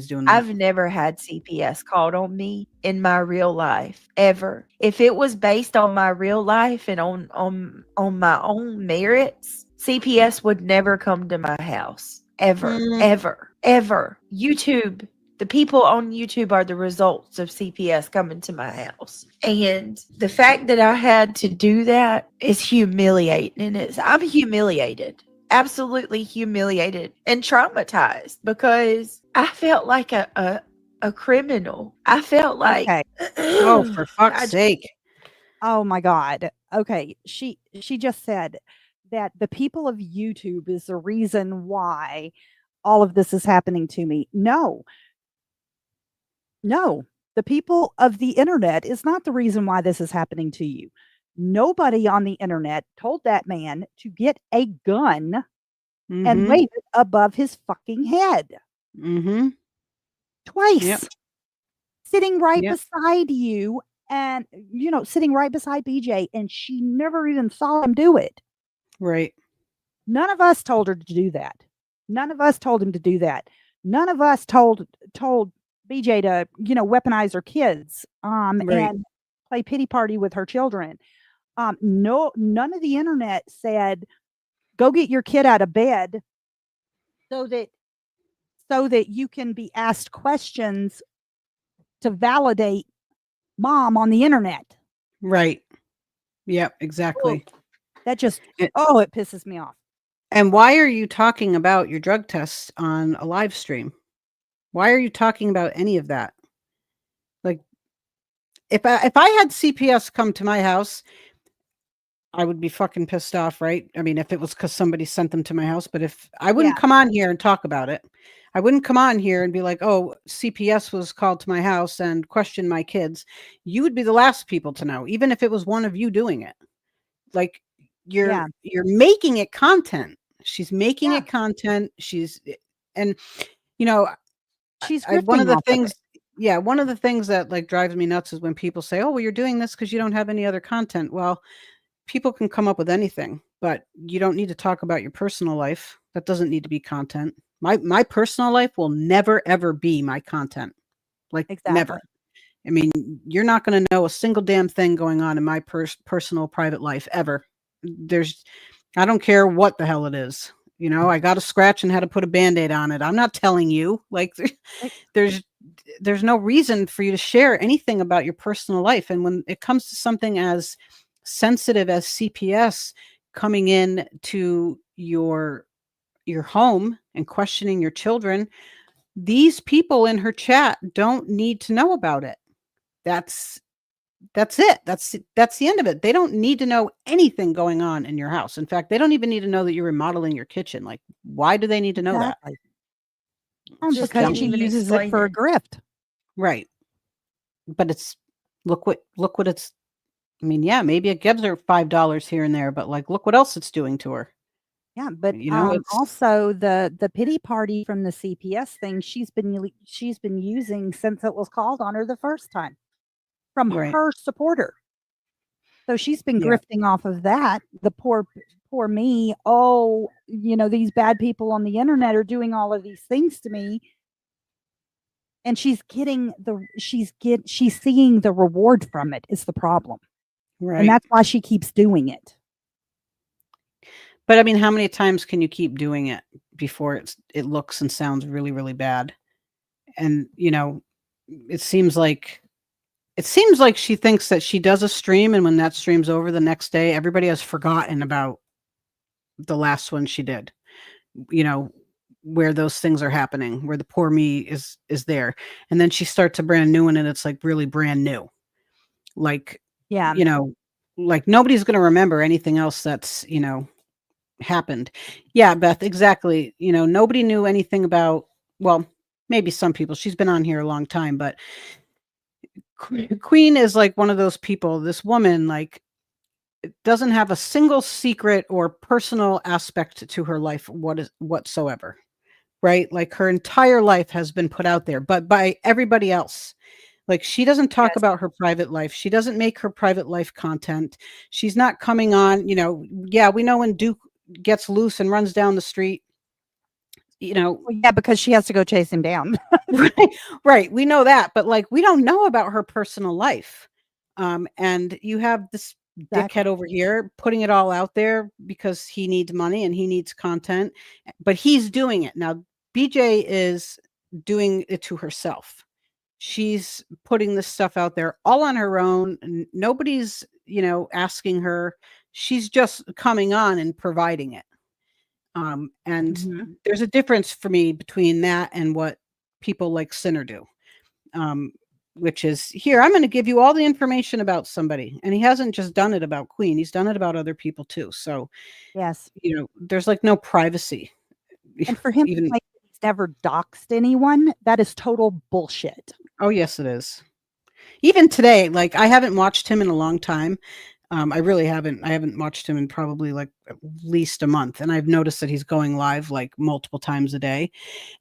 doing that. I've never had CPS called on me in my real life, ever. If it was based on my real life and on my own merits, CPS would never come to my house. Ever, ever, ever. YouTube, the people on YouTube are the results of CPS coming to my house. And the fact that I had to do that is humiliating. And I'm humiliated. Absolutely humiliated and traumatized because I felt like a criminal. I felt like oh, for fuck's sake. Oh my God. Okay. She just said that the people of YouTube is the reason why all of this is happening to me. No. The people of the internet is not the reason why this is happening to you. Nobody on the internet told that man to get a gun and wave it above his fucking head. Twice. Yep. Sitting right beside you and, sitting right beside BJ, and she never even saw him do it. Right. None of us told her to do that. None of us told him to do that. None of us told BJ to, weaponize her kids and play pity party with her children. No, none of the internet said, go get your kid out of bed so that you can be asked questions to validate mom on the internet. Right. Yep, exactly. That just, it pisses me off. And why are you talking about your drug tests on a live stream? Why are you talking about any of that? Like, if I had CPS come to my house, I would be fucking pissed off, right? I mean, if it was because somebody sent them to my house, but if I Yeah. wouldn't come on here and talk about it, I wouldn't come on here and be like, oh, CPS was called to my house and question my kids. You would be the last people to know, even if it was one of you doing it. Like Yeah. you're making it content. She's making Yeah. it content. And you know, She's one of grifting the off of things, it. yeah, one of the things that like drives me nuts is when people say, oh, well, you're doing this because you don't have any other content. Well, people can come up with anything, but you don't need to talk about your personal life. That doesn't need to be content. My personal life will never ever be my content. Like never. Exactly. I mean, you're not going to know a single damn thing going on in my personal private life ever. I don't care what the hell it is. You know, I got a scratch and had to put a Band-Aid on it. I'm not telling you. Like Right. there's no reason for you to share anything about your personal life. And when it comes to something as sensitive as CPS coming in to your home and questioning your children, these people in her chat don't need to know about it. That's it. That's the end of it. They don't need to know anything going on in your house. In fact, they don't even need to know that you're remodeling your kitchen. Like, why do they need to know that? Exactly. It's just Because dumb. she even uses it explain for a it. grift. Right. But it's look what it's I mean, yeah, maybe it gives her $5 here and there, but like look what else it's doing to her. Yeah, but You know, it's also the pity party from the CPS thing she's been using since it was called on her the first time from right. her supporter. So she's been Yeah. grifting off of that. The poor me. Oh, these bad people on the internet are doing all of these things to me. And she's seeing the reward from it is the problem. Right. And that's why she keeps doing it. But I mean, how many times can you keep doing it before it looks and sounds really, really bad? And it seems like she thinks that she does a stream, and when that stream's over the next day, everybody has forgotten about the last one she did. Where those things are happening, where the poor me is there, and then she starts a brand new one, and it's like really brand new. Like, Yeah. Like nobody's going to remember anything else that's happened. Yeah, Beth, exactly. Nobody knew anything about, well, maybe some people. She's been on here a long time, but Queen is like one of those people. This woman like doesn't have a single secret or personal aspect to her life whatsoever. Right? Like her entire life has been put out there, but by everybody else. Like she doesn't talk Yes. about her private life. She doesn't make her private life content. She's not coming on, yeah, we know when Duke gets loose and runs down the street, Well, yeah, because she has to go chase him down. right. We know that, but like, we don't know about her personal life. And you have this Exactly. dickhead over here putting it all out there because he needs money and he needs content, but he's doing it. Now, BJ is doing it to herself. She's putting this stuff out there all on her own. Nobody's, asking her. She's just coming on and providing it. And Mhm. there's a difference for me between that and what people like Sinner do. Which is here, I'm going to give you all the information about somebody. And he hasn't just done it about Queen. He's done it about other people too. So, Yes. there's like no privacy. And for him to Even, claim that he's never doxed anyone, that is total bullshit. oh, yes, it is. Even today, like I haven't watched him in a long time. I really haven't. I haven't watched him in probably like at least a month. And I've noticed that he's going live like multiple times a day.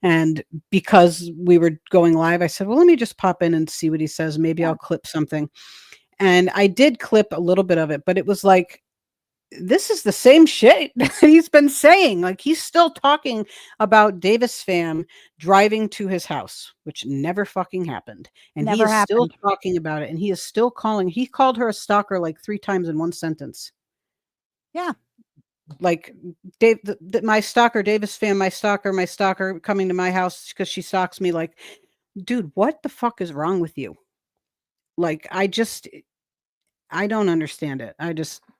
And because we were going live, I said, well, let me just pop in and see what he says. Maybe Yeah. I'll clip something. And I did clip a little bit of it, but it was like, this is the same shit that he's been saying. Like he's still talking about Davis fam driving to his house, which never fucking happened. And he Never is still happened. talking about it. And he is still he called her a stalker like 3 times in one sentence. Yeah. Like Dave, my stalker, Davis fam, my stalker coming to my house because she stalks me. Like, dude, what the fuck is wrong with you? Like, I don't understand it.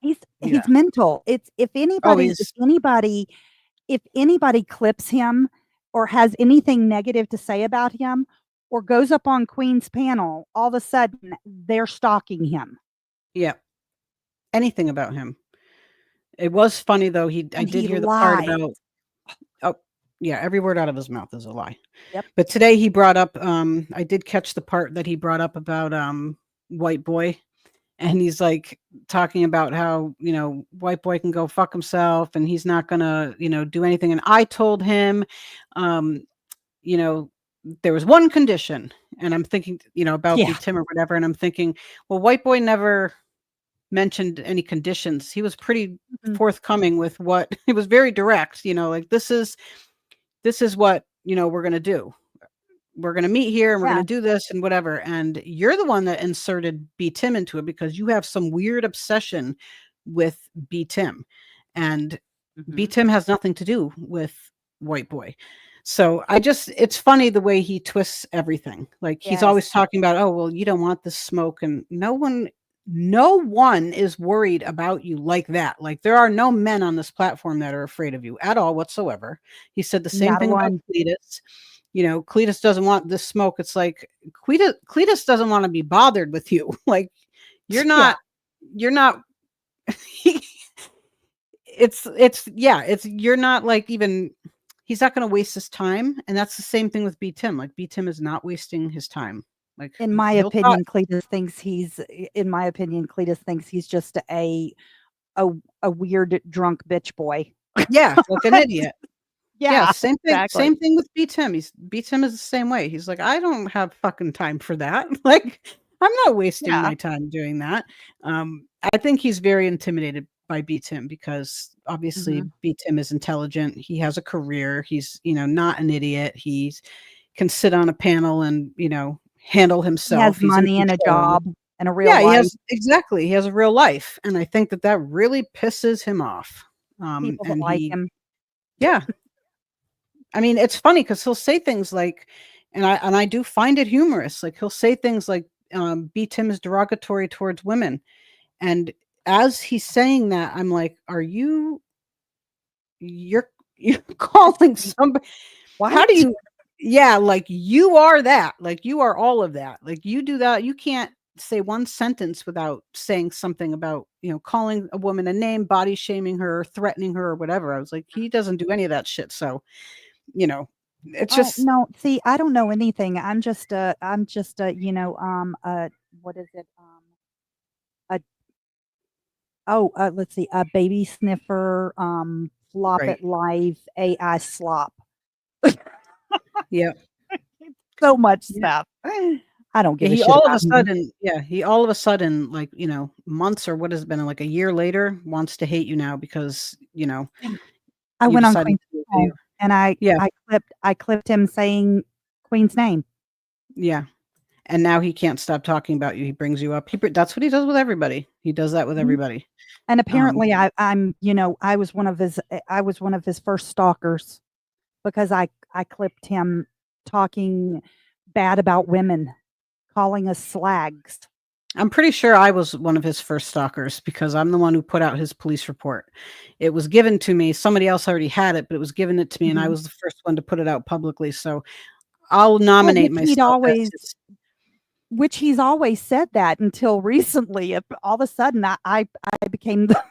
He's Yeah. mental. It's if Oh, anybody clips him or has anything negative to say about him or goes up on Queen's panel, all of a sudden they're stalking him. yeah. Anything about him. It was funny though. I And did he hear the part lied. about, oh, yeah, every word out of his mouth is a lie. Yep. But today he brought up, I did catch the part that he brought up about white boy. And he's like talking about how, white boy can go fuck himself and he's not gonna, do anything. And I told him, um, you know, there was one condition. And I'm thinking, about Yeah. B Tim or whatever. And I'm thinking, well, white boy never mentioned any conditions. He was pretty Mhm. forthcoming with what he was very direct, like this is what, we're gonna do. We're gonna meet here and we're Yeah. gonna do this and whatever. And you're the one that inserted B Tim into it because you have some weird obsession with B Tim. And B Mhm. Tim has nothing to do with white boy. So it's funny the way he twists everything. Like he's always Yes. talking about, oh, well, you don't want this smoke. And no one is worried about you like that. Like there are no men on this platform that are afraid of you at all whatsoever. He said the same Not thing about one. Cletus. Cletus doesn't want this smoke. It's like Cletus doesn't want to be bothered with you. Like you're Yeah. not you're not like even he's not going to waste his time. And that's the same thing with B Tim. Like B Tim is not wasting his time. Like In my he'll talk. opinion, Cletus thinks he's just a weird drunk bitch boy. Yeah, like an idiot. Yeah, Yeah, same thing. exactly. Same thing with B Tim. B Tim is the same way. He's like, I don't have fucking time for that. Like, I'm not wasting Yeah. my time doing that. I think he's very intimidated by B Tim because obviously Mhm. B Tim is intelligent. He has a career. He's not an idiot. He can sit on a panel and handle He himself. has He's in money and a control. job and a real Yeah, life. he has a real life, and I think that really pisses him off. People that And like him. yeah. I mean, it's funny because he'll say things like, and I do find it humorous. Like he'll say things like, B Tim is derogatory towards women. And as he's saying that, I'm like, you're calling somebody, how do What? you, yeah, like you are that, like you are all of that. Like you do that. You can't say one sentence without saying something about, calling a woman a name, body shaming her, threatening her or whatever. I was like, he doesn't do any of that shit. So, it's Oh, just no. See, I don't know anything. What is it? A let's see, a baby sniffer, flop right. it live AI slop. Yeah. So much Yeah. stuff. I don't Yeah, give a shit about him. he all of a sudden, like, months or what has it been like a year later, wants to hate you now because, I you went on decided Queen's to do a Home video. and Yeah, I clipped him saying Queen's name. yeah. And now he can't stop talking about you. He brings you up. That's what he does with everybody. He does that with Mhm. everybody. And Um, apparently I was one of his first stalkers because I clipped him talking bad about women, calling us slags. I'm pretty sure I was one of his first stalkers because I'm the one who put out his police report. It was given to me. Somebody else already had it, but it was given it to me, and I Mhm. was the first one to put it out publicly. So I'll Well, nominate myself as his. which he's always said that until recently. All of a sudden, I became the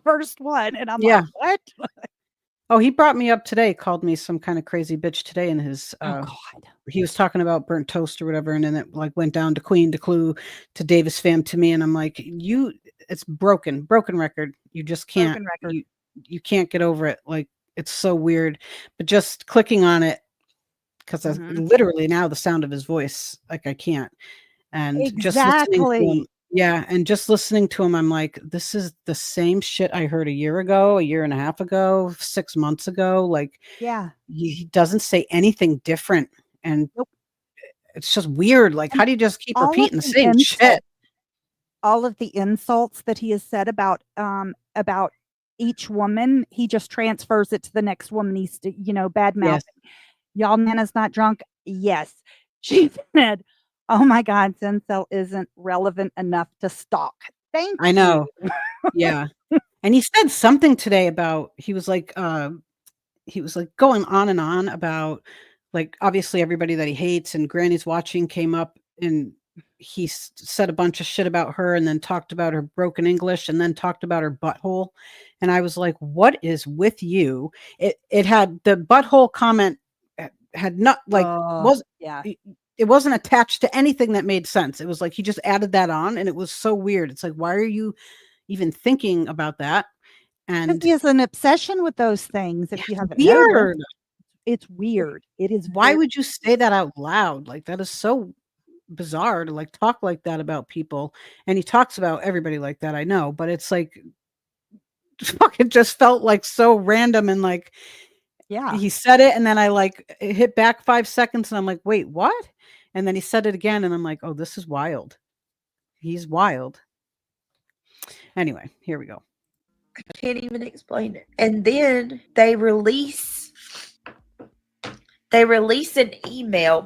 first one, and I'm Yeah. like, what? Oh, he brought me up today, called me some kind of crazy bitch today in his, Oh God. he was talking about burnt toast or whatever, and then it like went down to Queen, to Clue, to Davis Fam, to me, and I'm like, it's broken record. You just can't, Broken record. you can't get over it. Like it's so weird, but just clicking on it because Mhm. literally now the sound of his voice, like I can't, and just listening to him. Exactly. Yeah, and just listening to him, I'm like, this is the same shit I heard a year ago, a year and a half ago, 6 months ago. Like Yeah. he doesn't say anything different, and Nope. it's just weird. Like, And how do you just keep all of repeating the the same shit? insults, all of the insults that he has said about each woman, he just transfers it to the next woman. He's bad mouth. Yes, Y'all Nana's not drunk. Yes. She said, "Oh my God, Zenzel isn't relevant enough to stalk." Thank I you. know. Yeah, and he said something today about he was like going on and on about like obviously everybody that he hates and Granny's watching came up and he said a bunch of shit about her and then talked about her broken English and then talked about her butthole. And I was like, what is with you? It had the butthole comment had not like was yeah. it wasn't attached to anything that made sense. It was like he just added that on and it was so weird. It's like, why are you even thinking about that? Because And he has an obsession with those things. If you haven't noticed, weird. it's weird. It is. Why would you say that out loud? Like that is so bizarre to like talk like that about people. And he talks about everybody like that, I know, but it's like it just felt like so random and like Yeah. he said it and then I like hit back 5 seconds and I'm like, wait, what? And then he said it again and I'm like, oh, this is wild. He's wild. Anyway, here we go. I can't even explain it. And then they release an email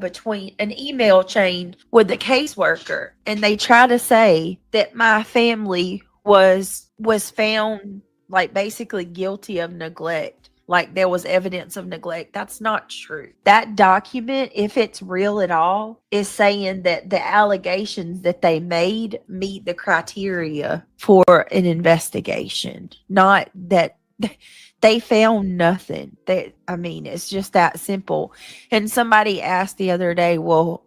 chain with the caseworker, and they try to say that my family was found like basically guilty of neglect. Like there was evidence of neglect. That's not true. That document, if it's real at all, is saying that the allegations that they made meet the criteria for an investigation, not that they found nothing. It's just that simple. And somebody asked the other day, well,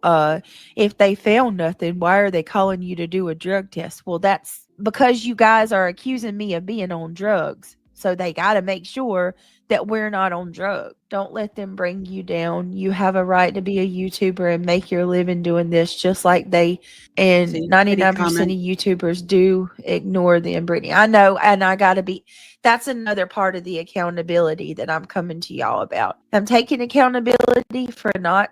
if they found nothing, why are they calling you to do a drug test? Well, that's because you guys are accusing me of being on drugs. So they got to make sure that we're not on drugs. Don't let them bring you down. You have a right to be a YouTuber and make your living doing this, just like they and 99% of YouTubers do ignore them, Brittany. I know, and I got to be. That's another part of the accountability that I'm coming to y'all about. I'm taking accountability for not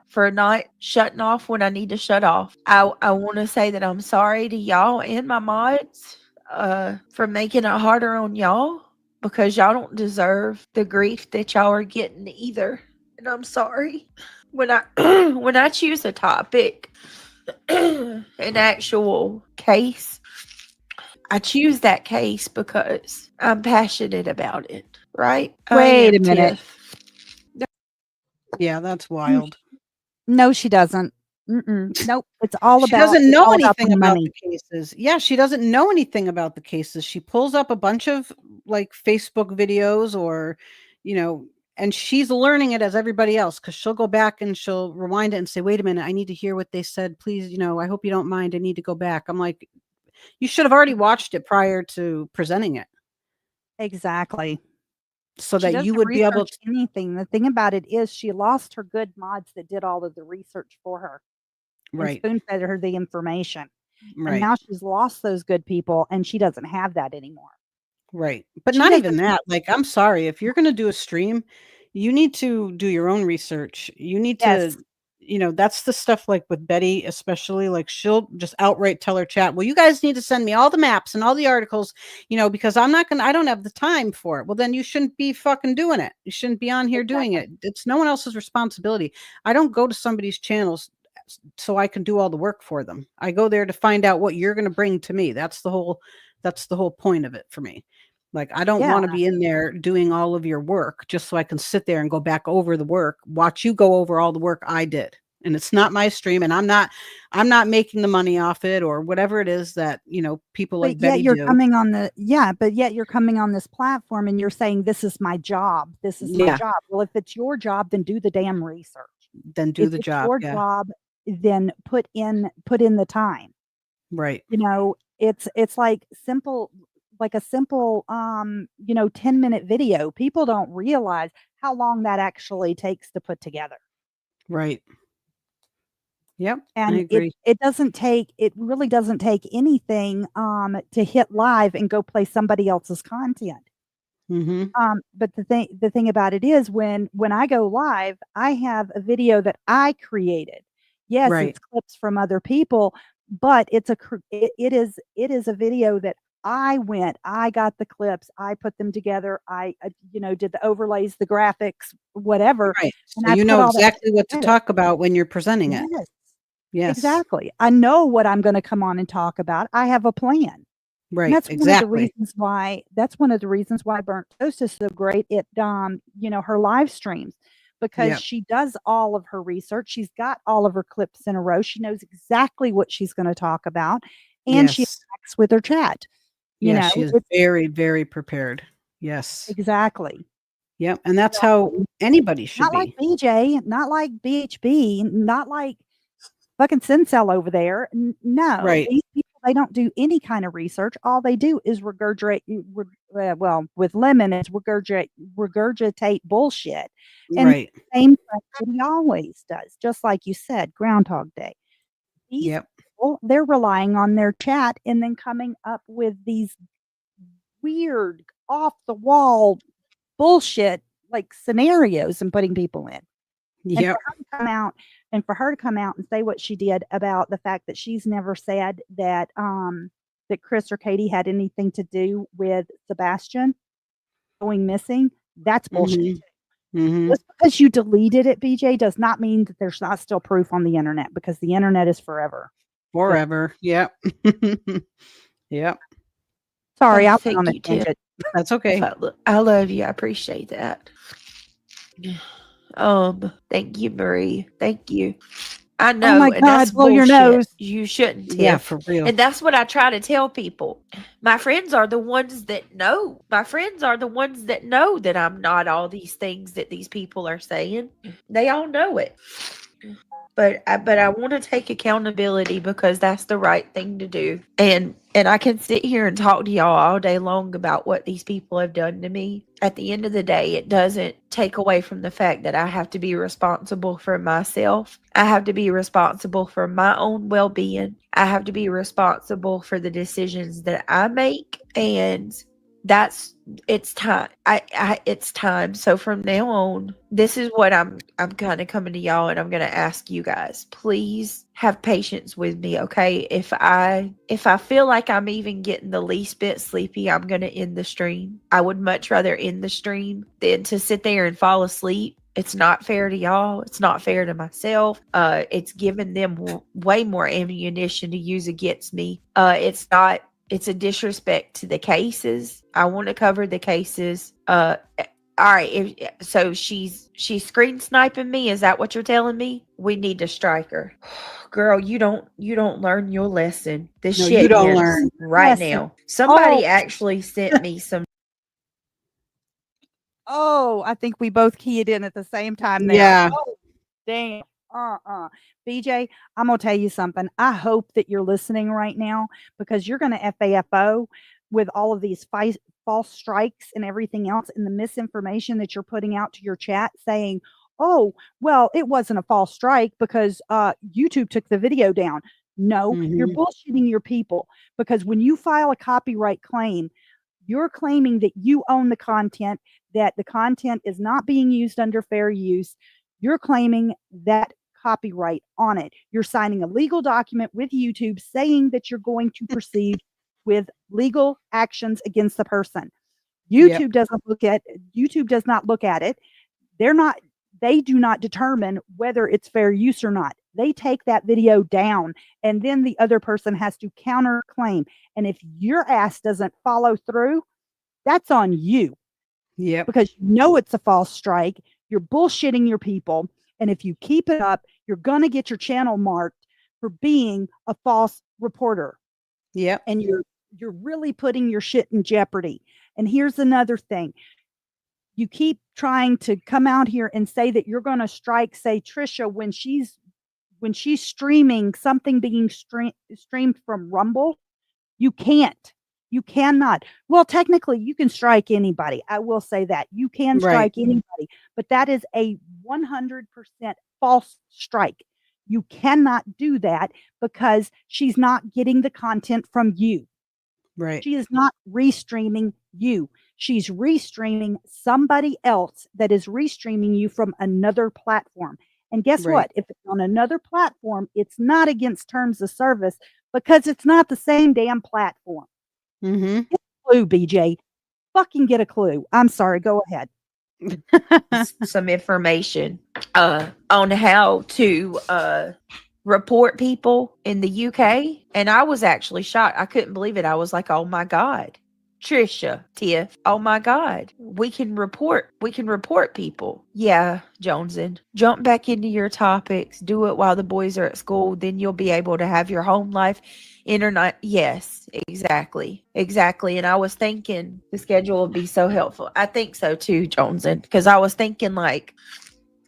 shutting off when I need to shut off. I want to say that I'm sorry to y'all and my mods for making it harder on y'all, because y'all don't deserve the grief that y'all are getting either. And I'm sorry. When I when I choose a topic, an actual case, I choose that case because I'm passionate about it, right? Wait a minute. Yeah, that's wild. No, she doesn't. Nope. It's all she about. Doesn't know anything about the cases. Yeah, she doesn't know anything about the cases. She pulls up a bunch of like Facebook videos or, and she's learning it as everybody else because she'll go back and she'll rewind it and say, wait a minute, I need to hear what they said. Please, I hope you don't mind. I need to go back. I'm like, you should have already watched it prior to presenting it. Exactly. So that you would be able to. Anything. The thing about it is she lost her good mods that did all of the research for her. Right. And spoon-fed her the information. Right. And now she's lost those good people and she doesn't have that anymore. Right. But not even that. Like, I'm sorry, if you're going to do a stream, you need to do your own research. You need to, that's the stuff like with Betty, especially, like she'll just outright tell her chat, well, you guys need to send me all the maps and all the articles, because I don't have the time for it. Well, then you shouldn't be fucking doing it. You shouldn't be on here doing it. It's no one else's responsibility. I don't go to somebody's channels so I can do all the work for them. I go there to find out what you're going to bring to me. That's the whole point of it for me. Like, I don't want to be in there doing all of your work just so I can sit there and go back over the work, watch you go over all the work I did. And it's not my stream and I'm not making the money off it or whatever it is that, people like Betty do. But yet you're coming on this platform and you're saying, this is my job. This is my job. Well, if it's your job, then do the damn research. Then do the job. Your job, then put in the time. Right. It's like a simple 10-minute video. People don't realize how long that actually takes to put together. Right. Yep. And I agree. It really doesn't take anything to hit live and go play somebody else's content. Mm-hmm. But the thing about it is when I go live, I have a video that I created. Yes, it's clips from other people, but it is a video that I got the clips, I put them together, I did the overlays, the graphics, whatever. Right. And so you know exactly what to talk about when you're presenting it. Yes. Exactly. I know what I'm going to come on and talk about. I have a plan. Right. And that's exactly. That's one of the reasons why Burnt Toast is so great at her live streams, because Yep. she does all of her research. She's got all of her clips in a row. She knows exactly what she's going to talk about, and she Yes. acts with her chat. You Yes, know, she is it's very, very prepared. Yes. exactly. Yep, and that's how anybody should Not like be. BJ, not like BHB, not like fucking Sincel over there. No, Right. these people, they don't do any kind of research. All they do is regurgitate. Well, with Lemon, it's regurgitate bullshit, and Right. the same thing that he always does. Just like you said, Groundhog Day. These Yep. people, they're relying on their chat and then coming up with these weird, off the wall bullshit like scenarios and putting people in. And Yep. for her to come out and say what she did about the fact that she's never said that that Chris or Katie had anything to do with Sebastian going missing, that's bullshit. Mhm. Mhm. Just because you deleted it, BJ, does not mean that there's not still proof on the internet, because the internet is forever. Forever. Yep. Yep. Sorry, I went Thank on a you, Tim. tangent. That's okay. I love you. I appreciate that. Thank you, Marie. Thank you. I know, my and that's God, blow your bullshit. nose. You shouldn't, Tim. Yeah, for real. And that's what I try to tell people. My friends are the ones that know. My friends are the ones that know that I'm not all these things that these people are saying. They all know it. But I want to take accountability, because that's the right thing to do. And I can sit here and talk to y'all all day long about what these people have done to me. At the end of the day, it doesn't take away from the fact that I have to be responsible for myself. I have to be responsible for my own well-being. I have to be responsible for the decisions that I make, and it's time. It's time. So from now on, this is what I'm kind of coming to y'all, and I'm going to ask you guys, please have patience with me, okay? If I feel like I'm even getting the least bit sleepy, I'm going to end the stream. I would much rather end the stream than to sit there and fall asleep. It's not fair to y'all. It's not fair to myself. It's giving them way more ammunition to use against me. It's a disrespect to the cases. I want to cover the cases. All right. So she's screen sniping me. Is that what you're telling me? We need to strike her. Girl, you don't learn your lesson. This No, shit you don't ends learn. right Lesson. now. Somebody Oh. actually sent me some. Oh, I think we both keyed in at the same time there. Yeah. Oh, damn. BJ, I'm going to tell you something. I hope that you're listening right now, because you're going to FAFO with all of these false strikes and everything else, and the misinformation that you're putting out to your chat saying, oh, well, it wasn't a false strike because YouTube took the video down. No, you're Mhm. bullshitting your people, because when you file a copyright claim, you're claiming that you own the content, that the content is not being used under fair use. You're claiming that copyright on it. You're signing a legal document with YouTube saying that you're going to proceed with legal actions against the person. YouTube does not look at it. They do not determine whether it's fair use or not. They take that video down, and then the other person has to counterclaim. And if your ass doesn't follow through, that's on you, Yep. because you know it's a false strike. You're bullshitting your people. And if you keep it up, you're going to get your channel marked for being a false reporter. Yep. And you're really putting your shit in jeopardy. And here's another thing. You keep trying to come out here and say that you're going to strike, say, Trisha, when she's streaming something being streamed from Rumble. You can't. You cannot. Well, technically, you can strike anybody. I will say that. You can strike anybody, but that is a 100% false strike. You cannot do that, because she's not getting the content from you. Right. She is not restreaming you. She's restreaming somebody else that is restreaming you from another platform. And guess what? If it's on another platform, it's not against terms of service, because it's not the same damn platform. Mm-hmm. Get a clue, BJ. Fucking get a clue. I'm sorry. Go ahead. Some information on how to report people in the UK, and I was actually shocked. I couldn't believe it. I was like, oh my God, Trisha, Tiff, oh my God, we can report people. Yeah, Joneson, jump back into your topics, do it while the boys are at school, then you'll be able to have your home life, internet. Yes, exactly. And I was thinking the schedule would be so helpful. I think so too, Joneson, because I was thinking like,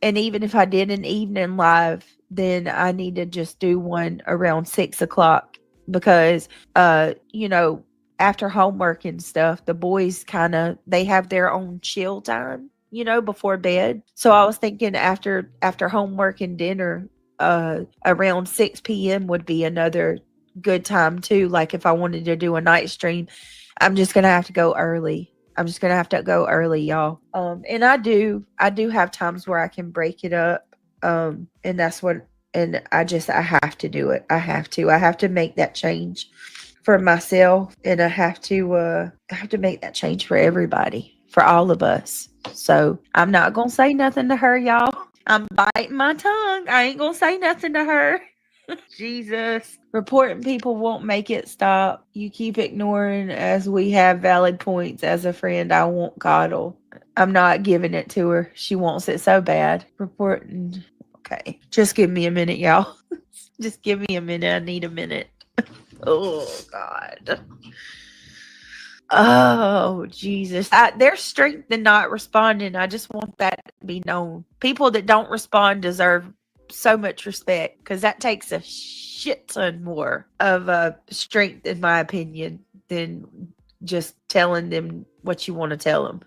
and even if I did an evening live, then I need to just do one around 6 o'clock because, after homework and stuff, the boys they have their own chill time, before bed. So I was thinking after homework and dinner, around 6 p.m. would be another good time too. Like if I wanted to do a night stream, I'm just gonna have to go early. Y'all. And I do have times where I can break it up. And that's what, and I have to do it. I have to make that change for myself, and I have to make that change for everybody, for all of us. So I'm not gonna say nothing to her, y'all. I'm biting my tongue. I ain't gonna say nothing to her. Jesus. Reporting people won't make it stop. You keep ignoring as we have valid points. As a friend, I won't coddle. I'm not giving it to her. She wants it so bad. Reporting. Okay. Just give me a minute, y'all. Just give me a minute. I need a minute. Oh, God. Oh, Jesus. There's strength in not responding. I just want that to be known. People that don't respond deserve so much respect because that takes a shit ton more of strength, in my opinion, than just telling them what you want to tell them.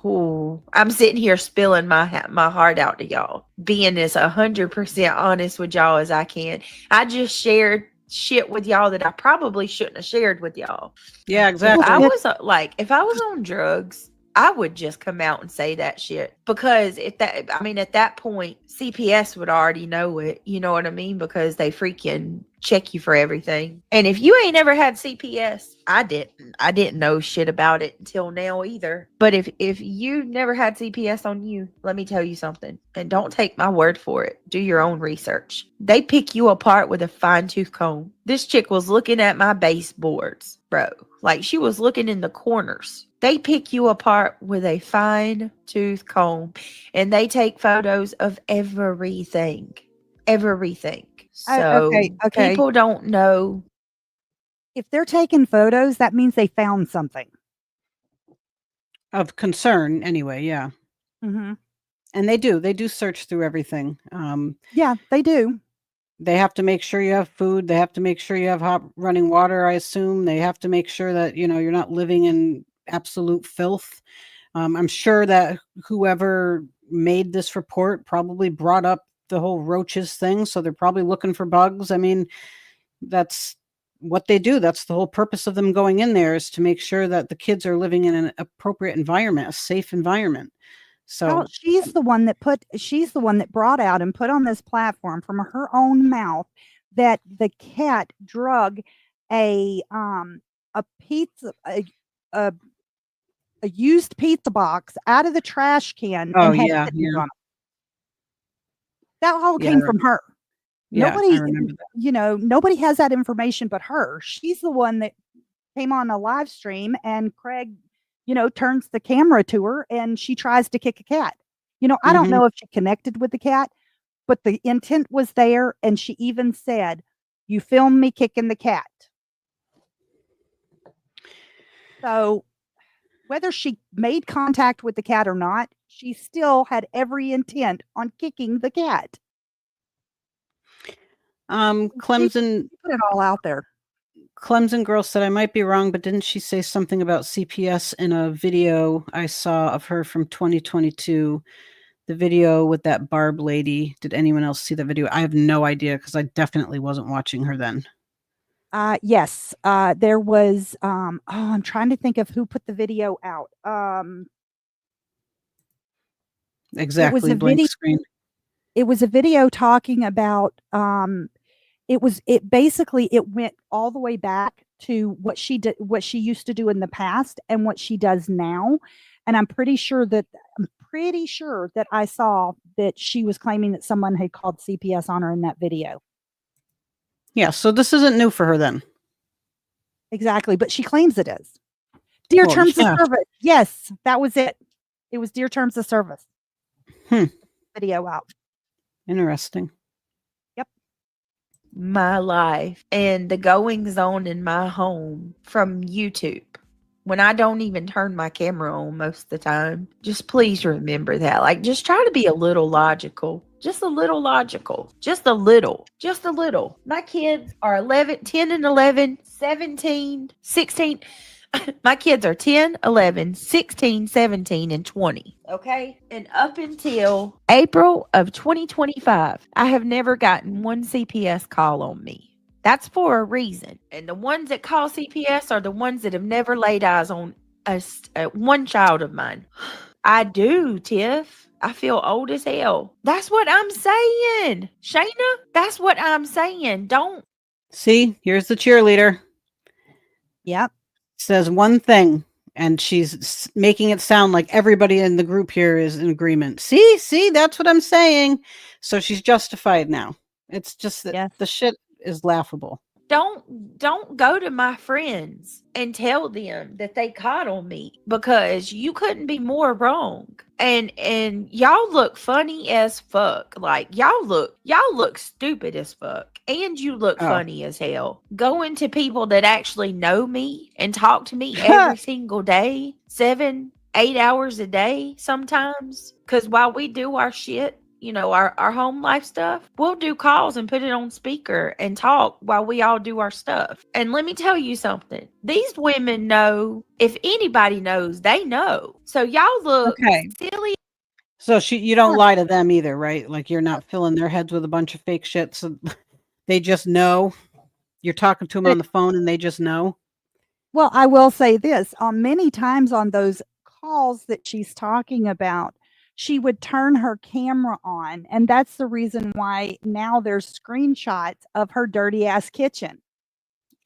Oh, I'm sitting here spilling my heart out to y'all, being as 100% honest with y'all as I can. I just shared shit with y'all that I probably shouldn't have shared with y'all. Yeah, exactly. If I was on drugs, I would just come out and say that shit because at that point, CPS would already know it. You know what I mean? Because they freaking check you for everything. And if you ain't ever had CPS, I didn't know shit about it until now either. But if you never had CPS on you, let me tell you something. And don't take my word for it. Do your own research. They pick you apart with a fine-tooth comb. This chick was looking at my baseboards, bro. Like she was looking in the corners. They pick you apart with a fine-tooth comb and they take photos of everything. Everything. So okay. people don't know. If they're taking photos, that means they found something. Of concern, anyway, yeah. Mm-hmm. And they do search through everything. Yeah, they do. They have to make sure you have food. They have to make sure you have hot running water, I assume. They have to make sure that, you're not living in absolute filth. I'm sure that whoever made this report probably brought up the whole roaches thing. So they're probably looking for bugs. I mean, that's what they do. That's the whole purpose of them going in there, is to make sure that the kids are living in an appropriate environment, a safe environment. So well, she's the one that brought out and put on this platform from her own mouth that the cat drug a pizza a used pizza box out of the trash can and had kittens on it. That all came from her. Yeah, Nobody, I remember that. Nobody has that information but her. She's the one that came on a live stream and Craig, turns the camera to her and she tries to kick a cat. I don't know if she connected with the cat, but the intent was there. And she even said, "You filmed me kicking the cat." So whether she made contact with the cat or not, she still had every intent on kicking the cat. Clemson She put it all out there. Clemson girl said, I might be wrong, but didn't she say something about CPS in a video I saw of her from 2022? The video with that Barb lady. Did anyone else see that video? I have no idea because I definitely wasn't watching her then. Yes, there was. I'm trying to think of who put the video out. Exactly, blank screen. It was a video talking about. It went all the way back to what she did, what she used to do in the past, and what she does now. And I'm pretty sure that I saw that she was claiming that someone had called CPS on her in that video. Yeah, so this isn't new for her then. Exactly, but she claims it is. Dear Well, Terms yeah. of Service. Yes, that was it. It was Dear Terms of Service. Video out. Interesting. My life and the goings on in my home from YouTube when I don't even turn my camera on most of the time. Just please remember that. Like, just try to be a little logical. Just a little logical. Just a little. Just a little. My kids are 11, 10 and 11, 17, 16. My kids are 10, 11, 16, 17, and 20. Okay? And up until April of 2025, I have never gotten one CPS call on me. That's for a reason. And the ones that call CPS are the ones that have never laid eyes on one child of mine. I do, Tiff. I feel old as hell. That's what I'm saying. Shayna, that's what I'm saying. Don't. See, here's the cheerleader. Yep. Says one thing, and she's making it sound like everybody in the group here is in agreement. See, that's what I'm saying. So she's justified now. It's just that the shit is laughable. Don't go to my friends and tell them that they caught on me, because you couldn't be more wrong. And y'all look funny as fuck. Like, y'all look stupid as fuck. And you look funny as hell. Going to people that actually know me and talk to me every single day, 7, 8 hours a day sometimes. Because while we do our shit, you know, our home life stuff, we'll do calls and put it on speaker and talk while we all do our stuff. And let me tell you something. These women know. If anybody knows, they know. So y'all look silly. So you don't lie to them either, right? Like, you're not filling their heads with a bunch of fake shit. So they just know. You're talking to them on the phone and they just know. Well, I will say this. Many times on those calls that she's talking about, she would turn her camera on, and that's the reason why now there's screenshots of her dirty ass kitchen.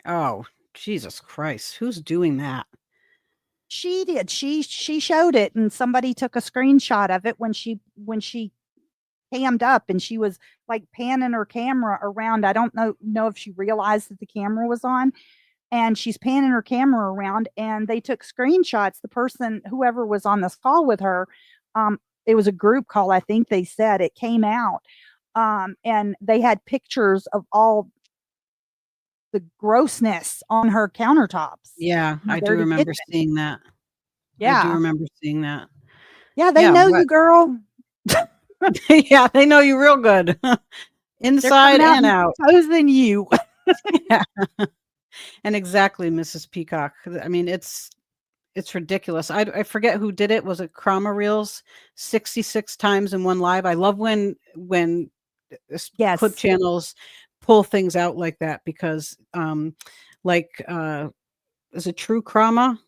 Oh, Jesus Christ. Who's doing that? She did. She showed it, and somebody took a screenshot of it when she cammed up, and she was like panning her camera around. I don't know if she realized that the camera was on, and she's panning her camera around, and they took screenshots. The person, whoever was on this call with her, it was a group call, I think they said. It came out, and they had pictures of all the grossness on her countertops. Yeah, I do remember seeing that. Yeah. I do remember seeing that. Yeah, they know you, girl. Yeah, they know you real good. Inside and out. Exposing you. Yeah. And exactly, Mrs. Peacock. I mean, it's ridiculous. I forget who did it. Was it Chroma Reels 66 times in one live? I love when clip channels pull things out like that, because is it True Chroma?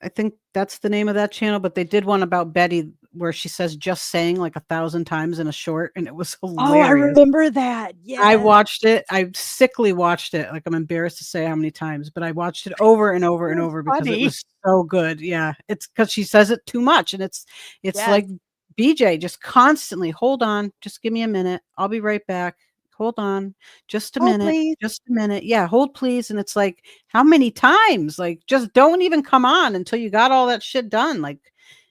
I think that's the name of that channel, but they did one about Betty where she says just saying like 1,000 times in a short, and it was hilarious. Oh, I remember that. Yeah. I watched it. I sickly watched it. Like, I'm embarrassed to say how many times, but I watched it over and over and over because it was so good. Yeah. It's because she says it too much, and it's like BJ just constantly, hold on, just give me a minute. I'll be right back. Hold on, just a minute, please. Just a minute. Yeah, hold please. And it's like, how many times? Like, just don't even come on until you got all that shit done. Like,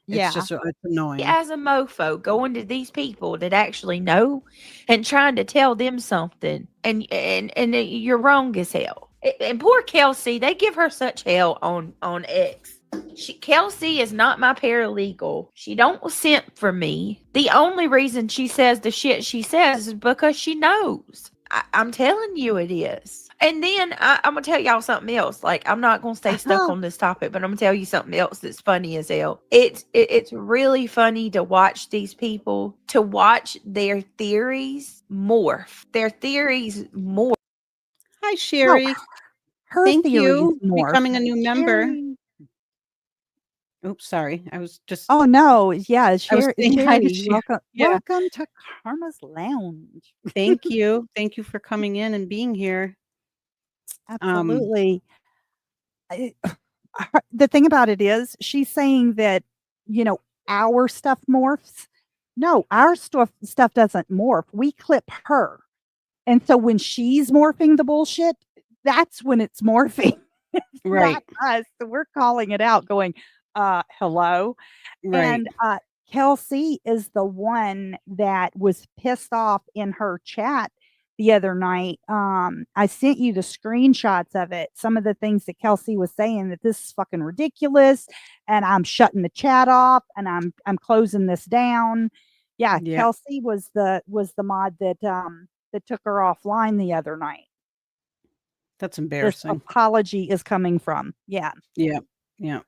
it's just it's annoying. As a mofo, going to these people that actually know and trying to tell them something, and you're wrong as hell. And poor Kelsey, they give her such hell on X. Kelsey is not my paralegal. She don't simp for me. The only reason she says the shit she says is because she knows. I'm telling you it is. And then I'm going to tell y'all something else. Like, I'm not going to stay stuck on this topic, but I'm going to tell you something else that's funny as hell. It's really funny to watch these people, to watch their theories morph. Their theories morph. Hi, Sherry. No, her Thank theories you morph. Becoming a new member. Sherry. Oops, sorry. I was just. Oh no! Yeah, Sherry. Welcome, welcome to Karma's Lounge. Thank you for coming in and being here. Absolutely. The thing about it is, she's saying that our stuff morphs. No, our stuff doesn't morph. We clip her, and so when she's morphing the bullshit, that's when it's morphing. Right. Not us. So we're calling it out going, hello. Right. And Kelsey is the one that was pissed off in her chat the other night. I sent you the screenshots of it. Some of the things that Kelsey was saying that this is fucking ridiculous, and I'm shutting the chat off, and I'm closing this down. Yeah, Yeah. Kelsey was the mod that that took her offline the other night. That's This embarrassing. apology is coming from. Yeah. Yeah. Yeah.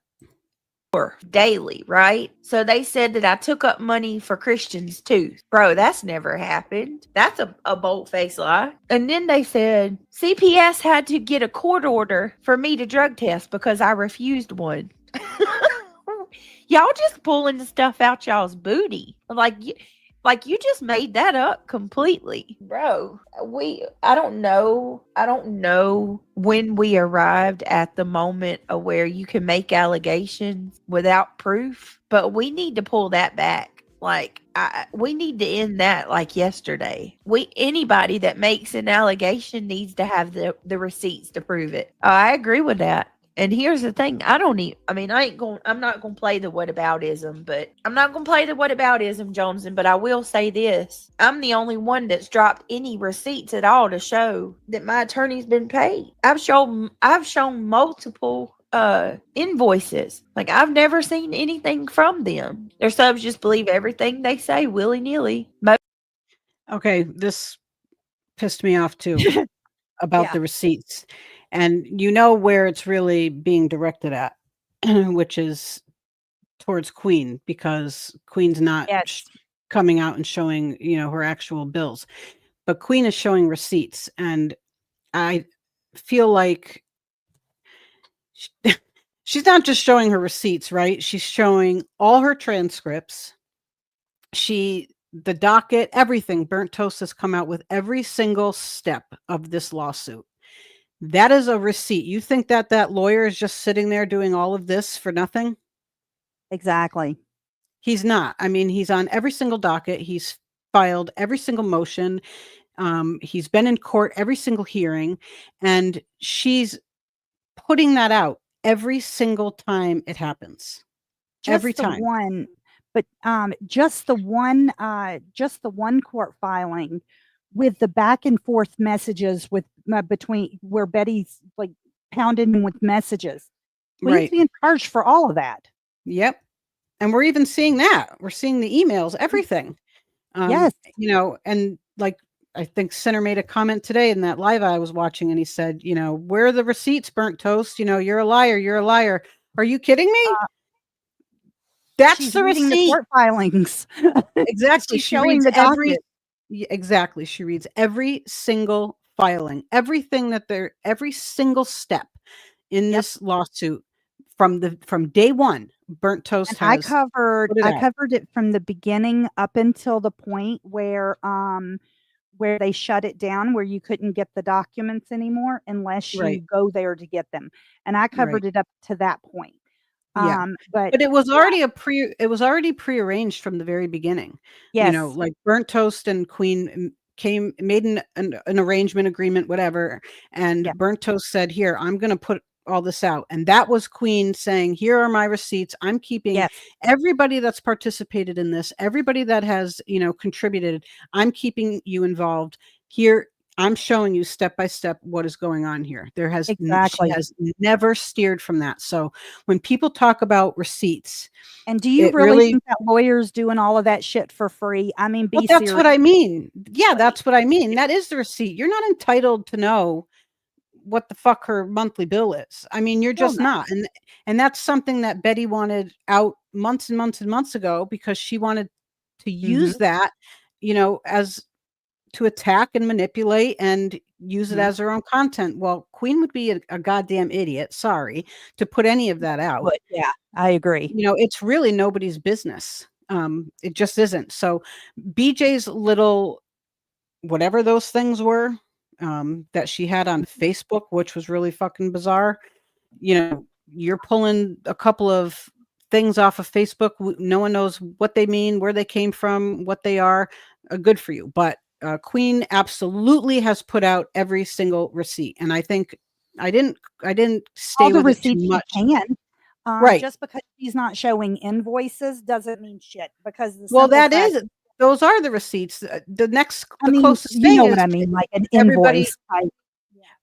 daily, right? So they said that I took up money for Christians too. Bro, that's never happened. That's a bold-faced lie. And then they said CPS had to get a court order for me to drug test because I refused one. Y'all just pulling the stuff out y'all's booty. Like you just made that up completely. Bro, I don't know when we arrived at the moment of where you can make allegations without proof, but we need to pull that back. Like we need to end that like yesterday. Anybody that makes an allegation needs to have the receipts to prove it. I agree with that. And here's the thing, I'm not gonna play the whataboutism, Joneson, but I will say this. I'm the only one that's dropped any receipts at all to show that my attorney's been paid. I've shown multiple invoices. Like I've never seen anything from them. Their subs just believe everything they say willy-nilly. Okay, this pissed me off too about Yeah. the receipts. And you know where it's really being directed at, which is towards Queen, because Queen's not Yes. coming out and showing, her actual bills. But Queen is showing receipts, and I feel like she's not just showing her receipts, right? She's showing all her transcripts. The docket, everything. Burnt Toast has come out with every single step of this lawsuit. That is a receipt. You think that lawyer is just sitting there doing all of this for nothing? Exactly. He's not. I mean, he's on every single docket. He's filed every single motion. He's been in court every single hearing, and she's putting that out every single time it happens. Every time. Just the one court filing with the back and forth messages with between where Betty's like pounding with messages. Queen's Right. being charged for all of that. Yep. And we're even seeing that. We're seeing the emails, everything. Yes. And like I think Sinner made a comment today in that live I was watching, and he said, where are the receipts, Burnt Toast? You're a liar. You're a liar. Are you kidding me? That's She's the reading the receipt. court filings. Exactly. She's She showing reads the docket. exactly. She reads every single filing, every single step in this lawsuit from day one. Burnt Toast And I has covered put it out. covered it from the beginning up until the point where they shut it down, where you couldn't get the documents anymore unless you Right. go there to get them. And I covered it up to that point. Yeah. But it was already prearranged from the very beginning. yes, Like Burnt Toast and Queen made an arrangement agreement, whatever. And Yeah. Burnt Toast said, here, I'm going to put all this out. And that was Queen saying, here are my receipts. I'm keeping yes, everybody that's participated in this, everybody that has, contributed. I'm keeping you involved here. I'm showing you step by step what is going on here. Exactly. She has never steered from that. So when people talk about receipts, And do you it really think that lawyers doing all of that shit for free? I mean, be that's serious. what I mean. Yeah, that's what I mean. That is the receipt. You're not entitled to know what the fuck her monthly bill is. I mean, you're just not. And that's something that Betty wanted out months and months and months ago, because she wanted to use that, as to attack and manipulate and use it as her own content. Well, Queen would be a goddamn idiot, sorry, to put any of that out. But yeah, I agree. It's really nobody's business. It just isn't. So BJ's little, whatever those things were, that she had on Facebook, which was really fucking bizarre. You're pulling a couple of things off of Facebook. No one knows what they mean, where they came from, what they are. Good for you. But Queen absolutely has put out every single receipt. And I think I didn't stay All the with it too receipts she much. can. Right. Just because she's not showing invoices doesn't mean shit, because the Well, simple that fact, is, those are the receipts. I The mean, closest you thing know is what I mean, like an everybody. invoice type.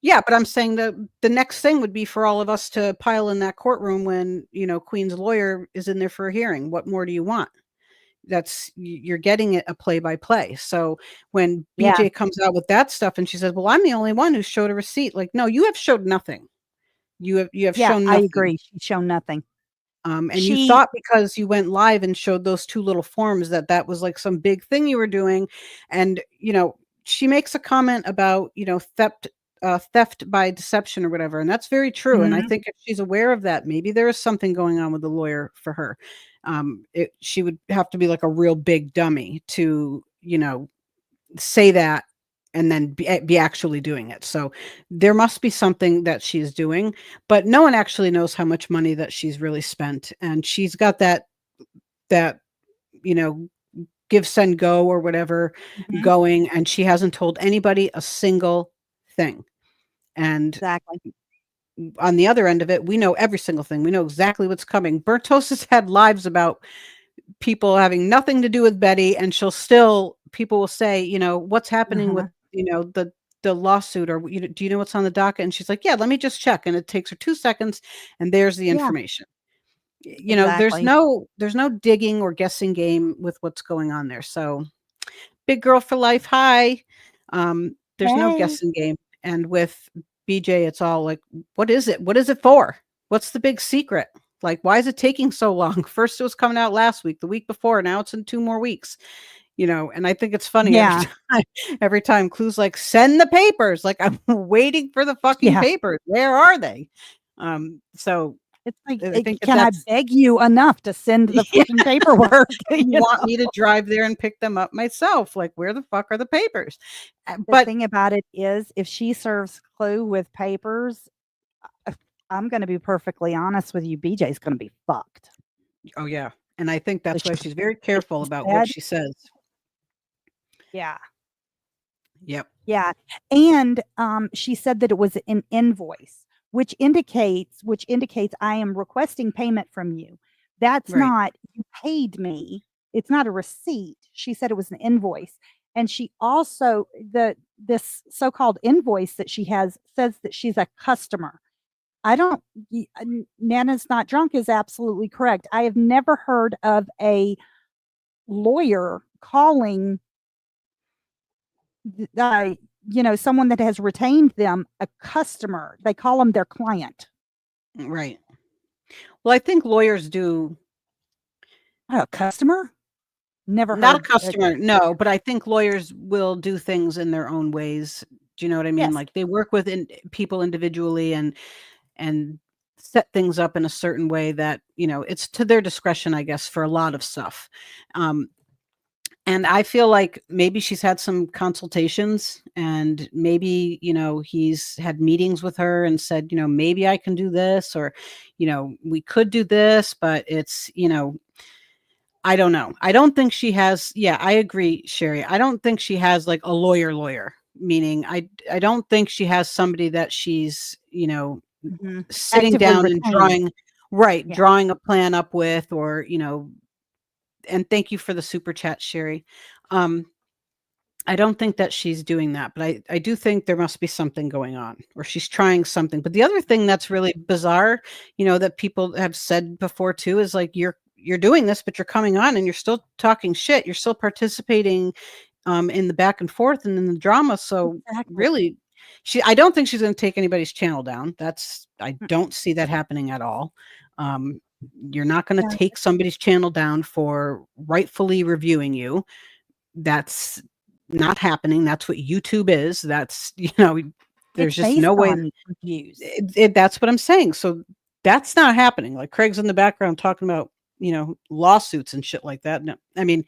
Yeah, but I'm saying the next thing would be for all of us to pile in that courtroom when, Queen's lawyer is in there for a hearing. What more do you want? You're getting it a play by play. So when Yeah. BJ comes out with that stuff and she says, "Well, I'm the only one who showed a receipt." Like, no, you have showed nothing. You have Yeah, shown I nothing. agree. She's shown nothing. And you thought because you went live and showed those 2 little forms that was like some big thing you were doing. And, she makes a comment about, theft by deception or whatever. And that's very true. And I Mhm. think if she's aware of that, maybe there is something going on with the lawyer for her. She would have to be like a real big dummy to, say that and then be actually doing it. So there must be something that she's doing, but no one actually knows how much money that she's really spent. And she's got that, you know, give, send, go or whatever Mhm. going. And she hasn't told anybody a single thing. And Exactly. on the other end of it, we know every single thing. We know exactly what's coming. Burtos has had lives about people having nothing to do with Betty, and people will say, what's happening with, Uh-huh. The lawsuit, or do you know what's on the docket? And she's like, yeah, let me just check. And it takes her 2 seconds, and there's the Yeah, information. There's exactly. no digging or guessing game with what's going on there. So big girl for life. Hi. There's no Hey. guessing game. And with BJ, it's all like, what is it? What is it for? What's the big secret? Like, why is it taking so long? First it was coming out last week, the week before, now it's in 2 more weeks. And I think it's funny Yeah. every time Clue's like, send the papers. Like, I'm waiting for the fucking Yeah. papers. Where are they? So It's like, I think can I beg you enough to send the fucking paperwork? you want me to drive there and pick them up myself. Like, where the fuck are the papers? The But thing about it is, if she serves Clue with papers, I'm going to be perfectly honest with you, BJ's going to be fucked. oh yeah. And I think that's why she- she's very careful she about what said- she says. Yeah. Yep. Yeah. And she said that it was an invoice, which indicates I am requesting payment from you. That's Right. not, you paid me. It's not a receipt. She said it was an invoice. And she also, this so-called invoice that she has says that she's a customer. Nana's not drunk is absolutely correct. I have never heard of a lawyer calling someone that has retained them a customer. They call them their client. Right. Well, I think lawyers do. A customer? Never Not a heard. customer, no, but I think lawyers will do things in their own ways. Do you know what I mean? Yes. Like, they work with people individually and set things up in a certain way that, it's to their discretion, I guess, for a lot of stuff. And I feel like maybe she's had some consultations, and maybe, he's had meetings with her and said, maybe I can do this, or, we could do this, but it's, I don't know. I don't think she has. Yeah, I agree, Sherry. I don't think she has like a lawyer, meaning I don't think she has somebody that she's, sitting Actively down and retained. Yeah. drawing a plan up with, or, and thank you for the super chat, Sherry. I don't think that she's doing that, but I do think there must be something going on, or she's trying something. But the other thing that's really bizarre, that people have said before too, is like, you're doing this, but you're coming on and you're still talking shit. You're still participating in the back and forth and in the drama. So Exactly. really, I don't think she's going to take anybody's channel down. I don't see that happening at all. You're not going to Yeah. take somebody's channel down for rightfully reviewing you. That's not happening. That's what YouTube is. That's, there's It's just no based way. on reviews. That's what I'm saying. So that's not happening. Like, Craig's in the background talking about, lawsuits and shit like that. No, I mean,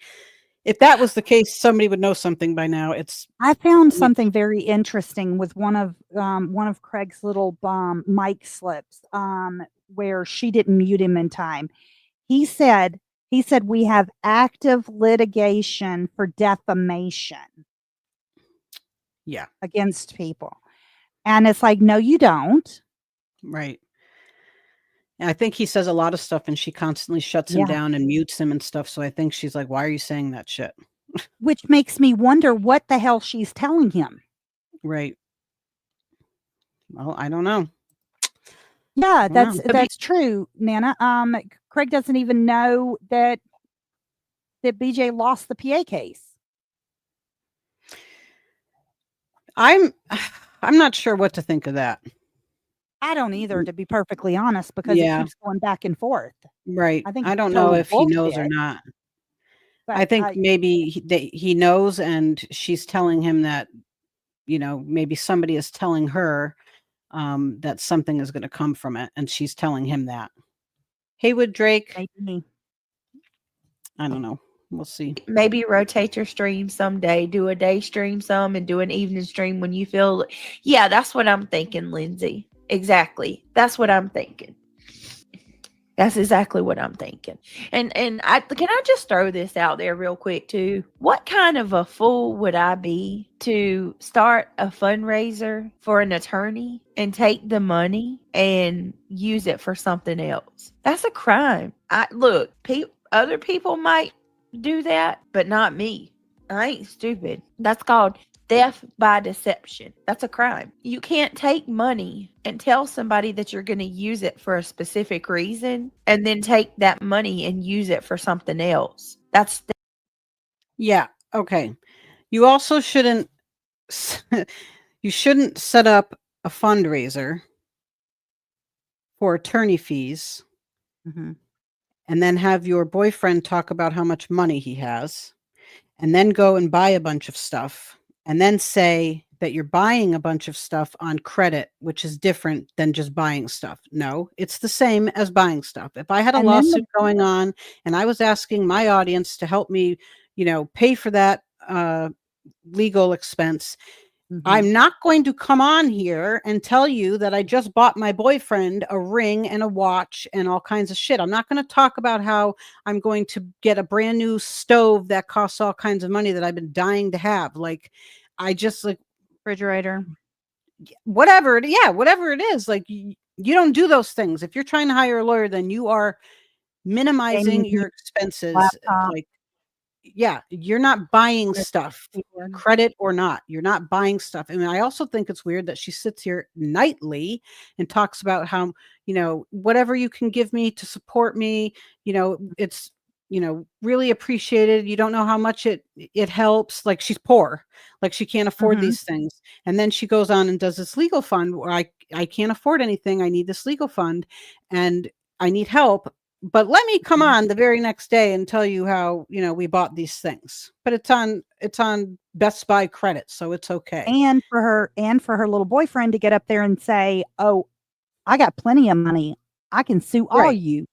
if that was the case, somebody would know something by now. I found something very interesting with one of Craig's little mic slips, where she didn't mute him in time. He said we have active litigation for defamation. Yeah. Against people. And it's like, no, you don't. Right. And I think he says a lot of stuff and she constantly shuts him Yeah. down and mutes him and stuff. So I think she's like, why are you saying that shit? Which makes me wonder what the hell she's telling him. Right. Well, I don't know. Yeah, Wow. that's true, Nana. Craig doesn't even know that BJ lost the PA case. I'm not sure what to think of that. I don't either, to be perfectly honest, because it Yeah. keeps going back and forth. Right. I think I it's don't know total if he knows or bullshit. not. But I think maybe he knows and she's telling him that, you know, maybe somebody is telling her that something is going to come from it. And she's telling him that. Haywood Drake, maybe. I don't know. We'll see. Maybe rotate your stream someday. Do a day stream some and do an evening stream when you feel. Yeah, that's what I'm thinking, Lindsay. Exactly. That's what I'm thinking. That's exactly what I'm thinking. And I can I just throw this out there real quick too? What kind of a fool would I be to start a fundraiser for an attorney and take the money and use it for something else? That's a crime. Look, other people might do that, but not me. I ain't stupid. That's called theft by deception. That's a crime. You can't take money and tell somebody that you're going to use it for a specific reason and then take that money and use it for something else. That's Yeah. Okay. You also shouldn't you shouldn't set up a fundraiser for attorney fees Mhm. and then have your boyfriend talk about how much money he has and then go and buy a bunch of stuff and then say that you're buying a bunch of stuff on credit, which is different than just buying stuff. No, it's the same as buying stuff. If I had a And then the lawsuit going on and I was asking my audience to help me, you know, pay for that legal expense, Mhm. I'm not going to come on here and tell you that I just bought my boyfriend a ring and a watch and all kinds of shit. I'm not going to talk about how I'm going to get a brand new stove that costs all kinds of money that I've been dying to have. Like, I just like refrigerator. whatever it is. Like, you don't do those things. If you're trying to hire a lawyer, then you are minimizing Gaming your expenses. laptop. Like, yeah, you're not buying Credit stuff, card. credit or not. You're not buying stuff. I mean, I also think it's weird that she sits here nightly and talks about how, you know, whatever you can give me to support me, you know, it's, you know, really appreciated. You don't know how much it helps. Like, she's poor, like she can't afford Mhm. these things. And then she goes on and does this legal fund where I can't afford anything. I need this legal fund and I need help. But let me come Mhm. on the very next day and tell you how, you know, we bought these things. But it's on Best Buy credit, so it's okay. And for her little boyfriend to get up there and say, "Oh, I got plenty of money. I can sue all Right. you.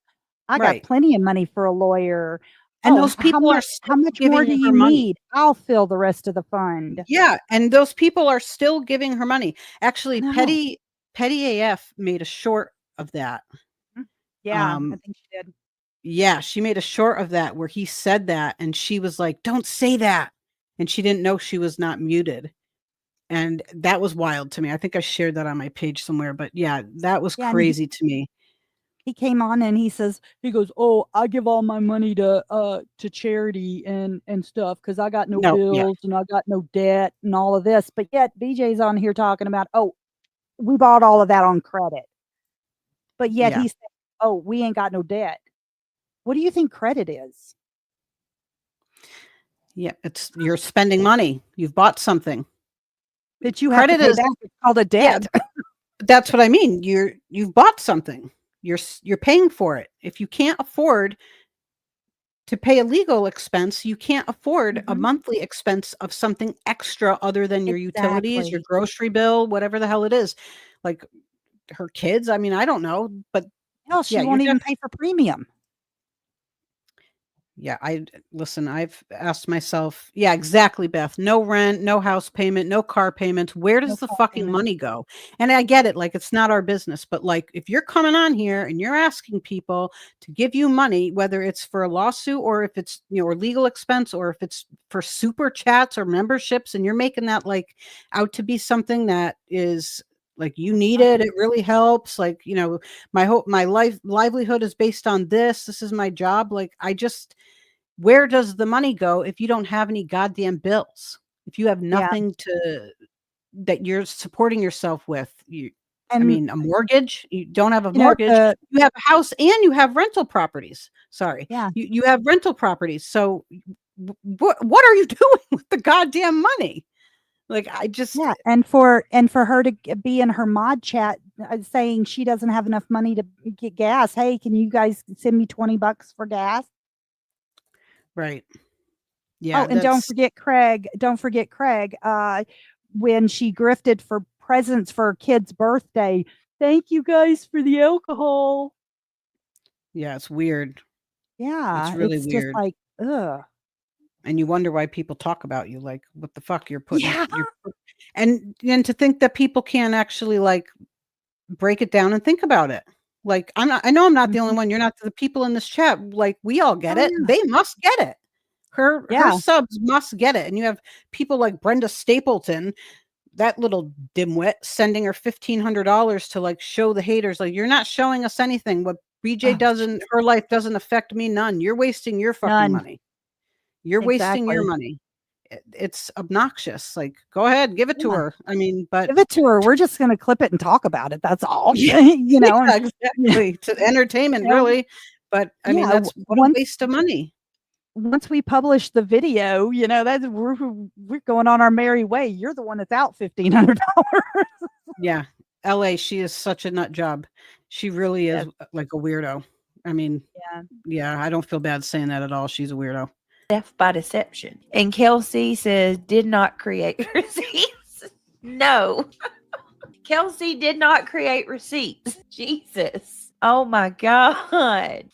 I got Right. plenty of money for a lawyer. And Oh, those people are how still much more giving do her you money. need? I'll fill the rest of the fund." Yeah, and those people are still giving her money. Actually, I know. Petty AF made a short of that. Yeah, I Um, think she did. yeah, she made a short of that where he said that and she was like, "Don't say that." And she didn't know she was not muted. And that was wild to me. I think I shared that on my page somewhere, but yeah, that was Yeah, and crazy to me. he came on and he goes, "Oh, I give all my money to charity and stuff because I got no No, yeah, bills and I got no debt and all of this." But yet BJ's on here talking about, "Oh, we bought all of that on credit." But yet yeah. he's saying, "Oh, we ain't got no debt." What do you think credit is? Yeah, it's you're spending money. You've bought something. That you have to Credit pay is back. It's called a yeah, debt. that's what I mean. You've bought something. You're paying for it. If you can't afford to pay a legal expense, you can't afford a Mhm. monthly expense of something extra other than your utilities, your Exactly. grocery bill, whatever the hell it is. Like her kids, I mean, I don't know, but Hell, yeah, she you're won't even definitely pay for premium. yeah, listen, I've asked myself, yeah, exactly, Beth. No rent, no house payment, no car payments. Where No does the car fucking payment. money go? And I get it, like it's not our business, but like if you're coming on here and you're asking people to give you money, whether it's for a lawsuit or if it's, you know, or legal expense or if it's for super chats or memberships, and you're making that like out to be something that is Like, you need it. It really helps. Like, you know, my livelihood is based on this. This is my job. Like, where does the money go if you don't have any goddamn bills? If you have Yeah. nothing that you're supporting yourself with, I And mean, a mortgage, you don't have a you know, mortgage, you have a house and you have rental properties. Sorry. yeah. You have rental properties. So what are you doing with the goddamn money? Like, I just, Yeah, and for her to be in her mod chat saying she doesn't have enough money to get gas. Hey, can you guys send me $20 for gas? right. Yeah, Oh, and don't forget Craig. Don't forget Craig. When she grifted for presents for her kid's birthday. Thank you guys for the alcohol. yeah, it's weird. Yeah, It's really it's just weird. like, ugh. And you wonder why people talk about you. Like, what the fuck you're putting, Yeah. and to think that people can't actually, like, break it down and think about it. Like, I know I'm not the only one. You're not. The people in this chat, like, we all get Oh, it. yeah. They must get it. Her Yeah. subs must get it. And you have people like Brenda Stapleton, that little dimwit, sending her $1,500 to, like, show the haters, like, you're not showing us anything. What BJ Oh, does in her life doesn't affect me none. You're wasting your fucking none. money. You're wasting your Exactly. money. It's obnoxious. Like, go ahead, give it to Yeah. her. I mean, but Give it to her. We're just gonna clip it and talk about it. That's all. yeah, You know, yeah, and exactly. To entertainment, you know, really. But I mean, yeah, that's what a waste of money. once we publish the video, you know, that's we're going on our merry way. You're the one that's out $1,500. Yeah. LA, she is such a nut job. She really is, Yes. like, a weirdo. I mean, Yeah. yeah, I don't feel bad saying that at all. She's a weirdo. Theft by deception. And Kelsey says, did not create receipts. No. Kelsey did not create receipts. Jesus. Oh my God.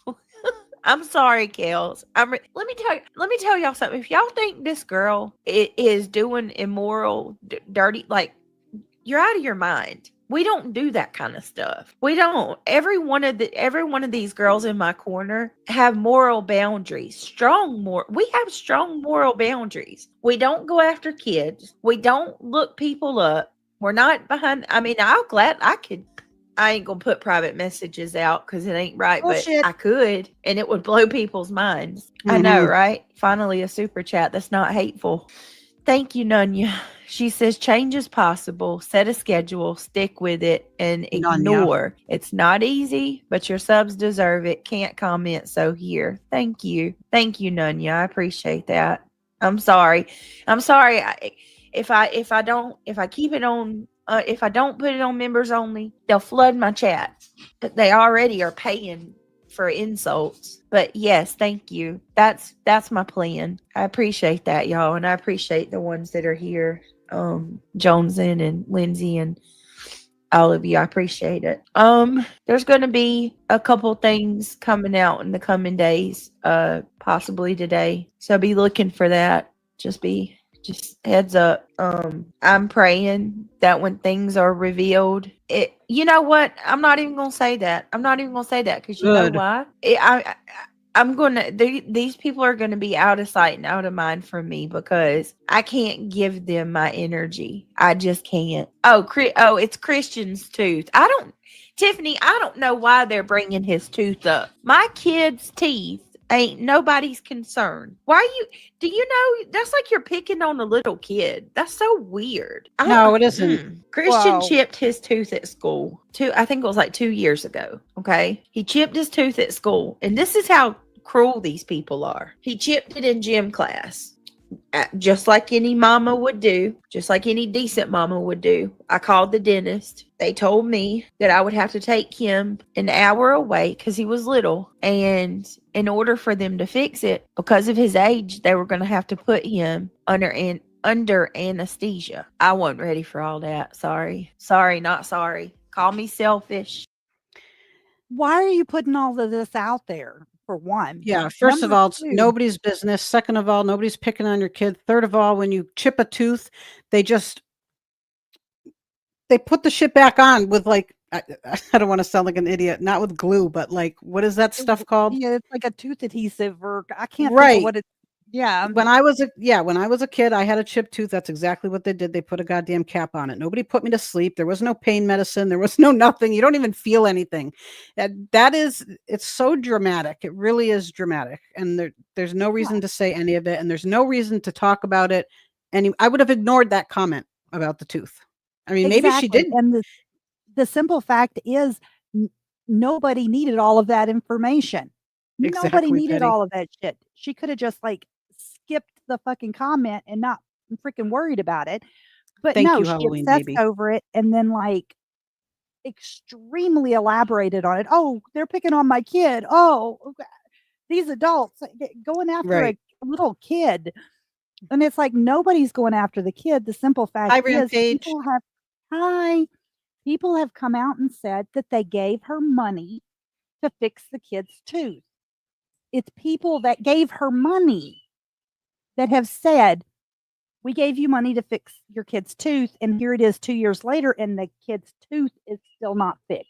I'm sorry, Kels. Let me tell y'all something. If y'all think this girl is doing immoral, dirty, like, you're out of your mind. We don't do that kind of stuff. We don't. Every one of these girls in my corner have moral boundaries. We have strong moral boundaries. We don't go after kids. We don't look people up. We're not behind. I mean, I ain't gonna put private messages out because it ain't right, Bullshit. but I could, and it would blow people's minds. I know, right? Finally, a super chat that's not hateful. Thank you, Nunya. She says, change is possible. Set a schedule, stick with it, and ignore. It's not easy, but your subs deserve it. Can't comment, so here. Thank you. Thank you, Nunya. I appreciate that. I'm sorry. If I don't put it on members only, they'll flood my chat. They already are paying for insults. But yes, thank you. That's my plan. I appreciate that, y'all, and I appreciate the ones that are here. Joneson and Lindsay and all of you. I appreciate it. There's gonna be a couple things coming out in the coming days, possibly today. So be looking for that. Just heads up. I'm praying that when things are revealed, you know what? I'm not even gonna say that. Because you know why? These people are gonna be out of sight and out of mind from me because I can't give them my energy. I just can't. Oh, it's Christian's tooth. Tiffany, I don't know why they're bringing his tooth up. My kid's teeth ain't nobody's concern. Do you know that's like you're picking on a little kid? That's so weird. No, it isn't. Christian chipped his tooth at school. I think it was like 2 years ago. Okay. He chipped his tooth at school. And this is how cruel these people are. He chipped it in gym class. Just like any mama would do, just like any decent mama would do. I called the dentist. They told me that I would have to take him an hour away because he was little. And in order for them to fix it, because of his age, they were going to have to put him under anesthesia. I wasn't ready for all that. Sorry, not sorry. Call me selfish. Why are you putting all of this out there? For one. Yeah. First of all, it's nobody's business. Second of all, nobody's picking on your kid. Third of all, when you chip a tooth, they put the shit back on with, like, I don't want to sound like an idiot, not with glue, but, like, what is that stuff called? Yeah, it's like a tooth adhesive, or I can't think Right. of what it. Yeah. When I was a kid, I had a chipped tooth. That's exactly what they did. They put a goddamn cap on it. Nobody put me to sleep. There was no pain medicine. There was no nothing. You don't even feel anything. It's so dramatic. It really is dramatic. And there's no reason to say any of it. And there's no reason to talk about it. I would have ignored that comment about the tooth. I mean, maybe she Exactly. did. And the simple fact is nobody needed all of that information. Nobody Exactly, needed Petty. all of that shit. She could have just like skipped the fucking comment and not freaking worried about it. But Thank no, you, she Halloween obsessed baby. over it and then like extremely elaborated on it. Oh, they're picking on my kid. Oh, these adults going after Right. a little kid. And it's like nobody's going after the kid. The simple fact Hi, is Rampage. people have come out and said that they gave her money to fix the kid's tooth. It's people that gave her money that have said, we gave you money to fix your kid's tooth, and here it is 2 years later, and the kid's tooth is still not fixed.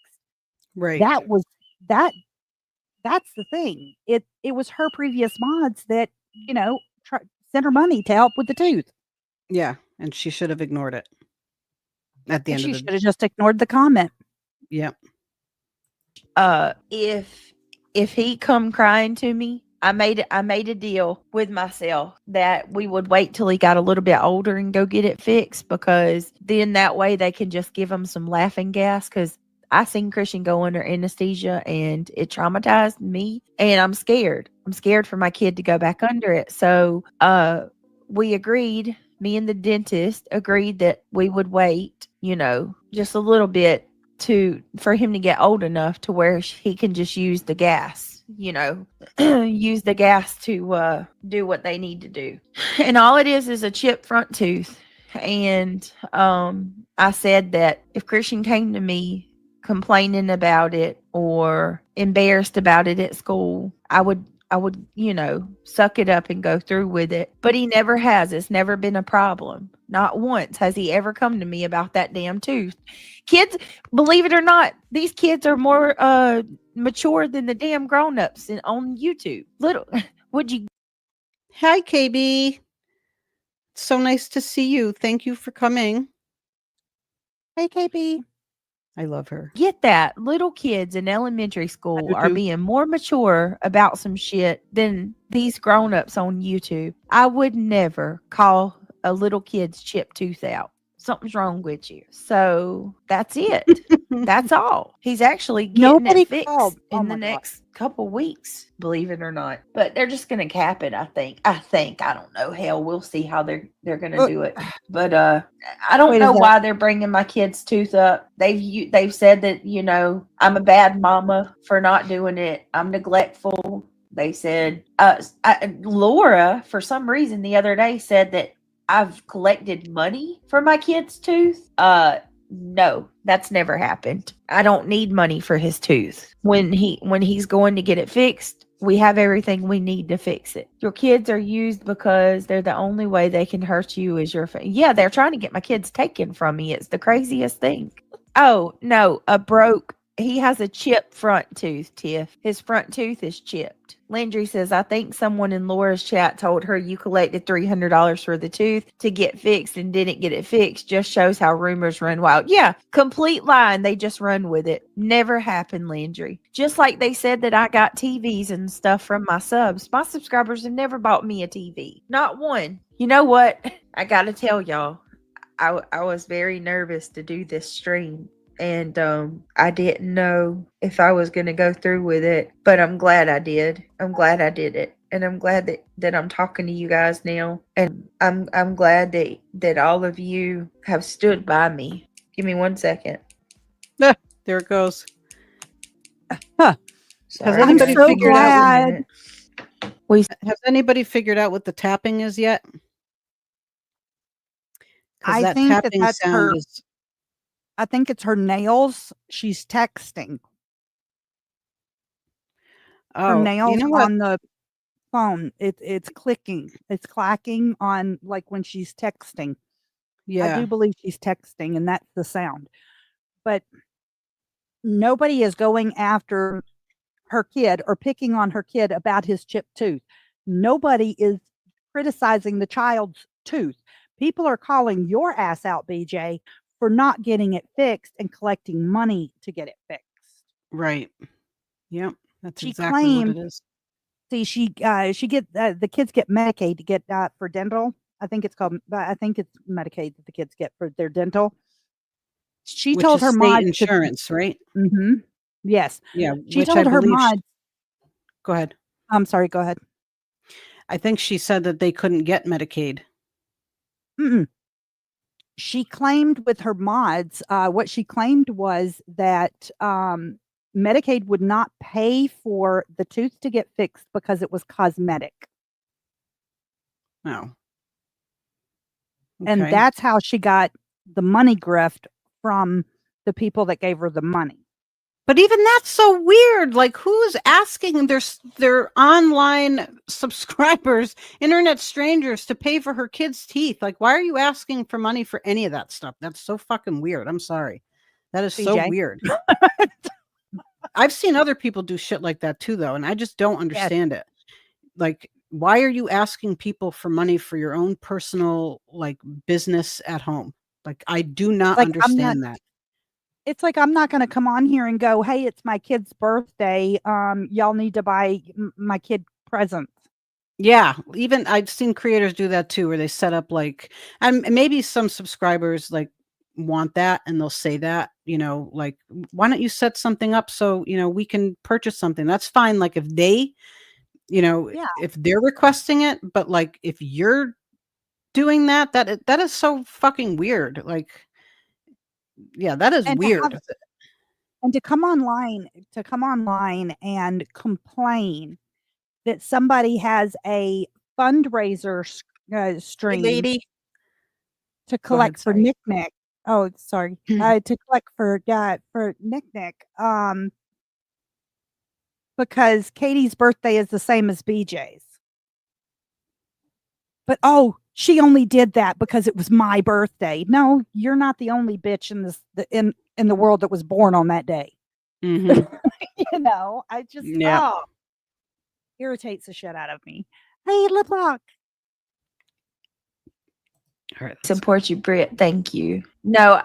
Right. That was that that's the thing. It was her previous mods that, sent her money to help with the tooth. Yeah. And she should have ignored it at the And end she of should the. have just ignored the comment. Yeah. If he come crying to me, I made a deal with myself that we would wait till he got a little bit older and go get it fixed, because then that way they can just give him some laughing gas, because I seen Christian go under anesthesia and it traumatized me, and I'm scared. I'm scared for my kid to go back under it. So we agreed, me and the dentist agreed that we would wait, just a little bit for him to get old enough to where he can just use the gas, use the gas to do what they need to do. And all it is a chipped front tooth. And I said that if Christian came to me complaining about it or embarrassed about it at school, I would, suck it up and go through with it. But he never has. It's never been a problem. Not once has he ever come to me about that damn tooth. Kids, believe it or not, these kids are more mature than the damn grown-ups on YouTube. Would you? Hi, KB. So nice to see you. Thank you for coming. Hey, KB. I love her. Get that little kids in elementary school do are too. being more mature about some shit than these grown-ups on YouTube. I would never call a little kid's chipped tooth out. Something's wrong with you. So that's it. That's all. He's actually getting Nobody it fixed called. Oh in the my God. next couple weeks, believe it or not. But they're just gonna cap it, I think. I don't know. Hell, we'll see how they're gonna do it. But I don't Wait, know is that- why they're bringing my kid's tooth up. They've said that, I'm a bad mama for not doing it. I'm neglectful. They said Laura, for some reason the other day, said that I've collected money for my kid's tooth. No, that's never happened. I don't need money for his tooth. When he's going to get it fixed, we have everything we need to fix it. Your kids are used because they're the only way they can hurt you is yeah, they're trying to get my kids taken from me. It's the craziest thing. Oh, no, he has a chipped front tooth, Tiff. His front tooth is chipped. Landry says, I think someone in Laura's chat told her you collected $300 for the tooth to get fixed and didn't get it fixed. Just shows how rumors run wild. Yeah, complete lie, and they just run with it. Never happened, Landry. Just like they said that I got TVs and stuff from my subs. My subscribers have never bought me a TV. Not one. You know what? I gotta tell y'all, I was very nervous to do this stream. And I didn't know if I was going to go through with it, but I'm glad I did. I'm glad I did it. And I'm glad that I'm talking to you guys now. And I'm glad that all of you have stood by me. Give me 1 second. There it goes. Huh. Has I'm anybody so figured out? glad. Has anybody figured out what the tapping is yet? Because I that think that tapping that's sound her. is. I think it's her nails. She's texting. Her Oh, nails you know what? on the phone. It's clicking. It's clacking on like when she's texting. I Yeah. do believe she's texting, and that's the sound. But nobody is going after her kid or picking on her kid about his chipped tooth. Nobody is criticizing the child's tooth. People are calling your ass out, BJ, for not getting it fixed and collecting money to get it fixed. Right. Yep. That's She exactly what claimed, it is. see, she get the kids get Medicaid to get for dental. I think it's Medicaid that the kids get for their dental. She Which told is her state mods to, insurance, right? yes, Yeah, she which I told her believe mods. go ahead. I'm sorry, go ahead. I think she said that they couldn't get Medicaid. Mm-mm. She claimed with her mods, what she claimed was that Medicaid would not pay for the tooth to get fixed because it was cosmetic. Oh. And Okay. that's how she got the money grift from the people that gave her the money. But even that's so weird. Like, who's asking their online subscribers, internet strangers, to pay for her kids' teeth? Like, why are you asking for money for any of that stuff? That's so fucking weird. I'm sorry. That is so BJ. weird. I've seen other people do shit like that too, though, and I just don't understand it. Like, why are you asking people for money for your own personal, like, business at home? Like, I do not Like, I'm not, understand that. it's like, I'm not going to come on here and go, hey, it's my kid's birthday. Y'all need to buy my kid presents. Yeah, even I've seen creators do that too, where they set up like, and maybe some subscribers like want that and they'll say that, like, why don't you set something up so, we can purchase something? That's fine. Like if they, Yeah. if they're requesting it, but like if you're doing that, that is so fucking weird. Like, yeah, that is And weird. to come online and complain that somebody has a fundraiser Hey, stream lady. to Go ahead, collect for sorry. Nick. Oh, sorry. To collect for Nick. Because Katie's birthday is the same as BJ's. But she only did that because it was my birthday. No, you're not the only bitch in the world that was born on that day. Mhm. I just Yeah. irritates the shit out of me. Hey, lip lock. All right. Support you, Britt. Thank you. No,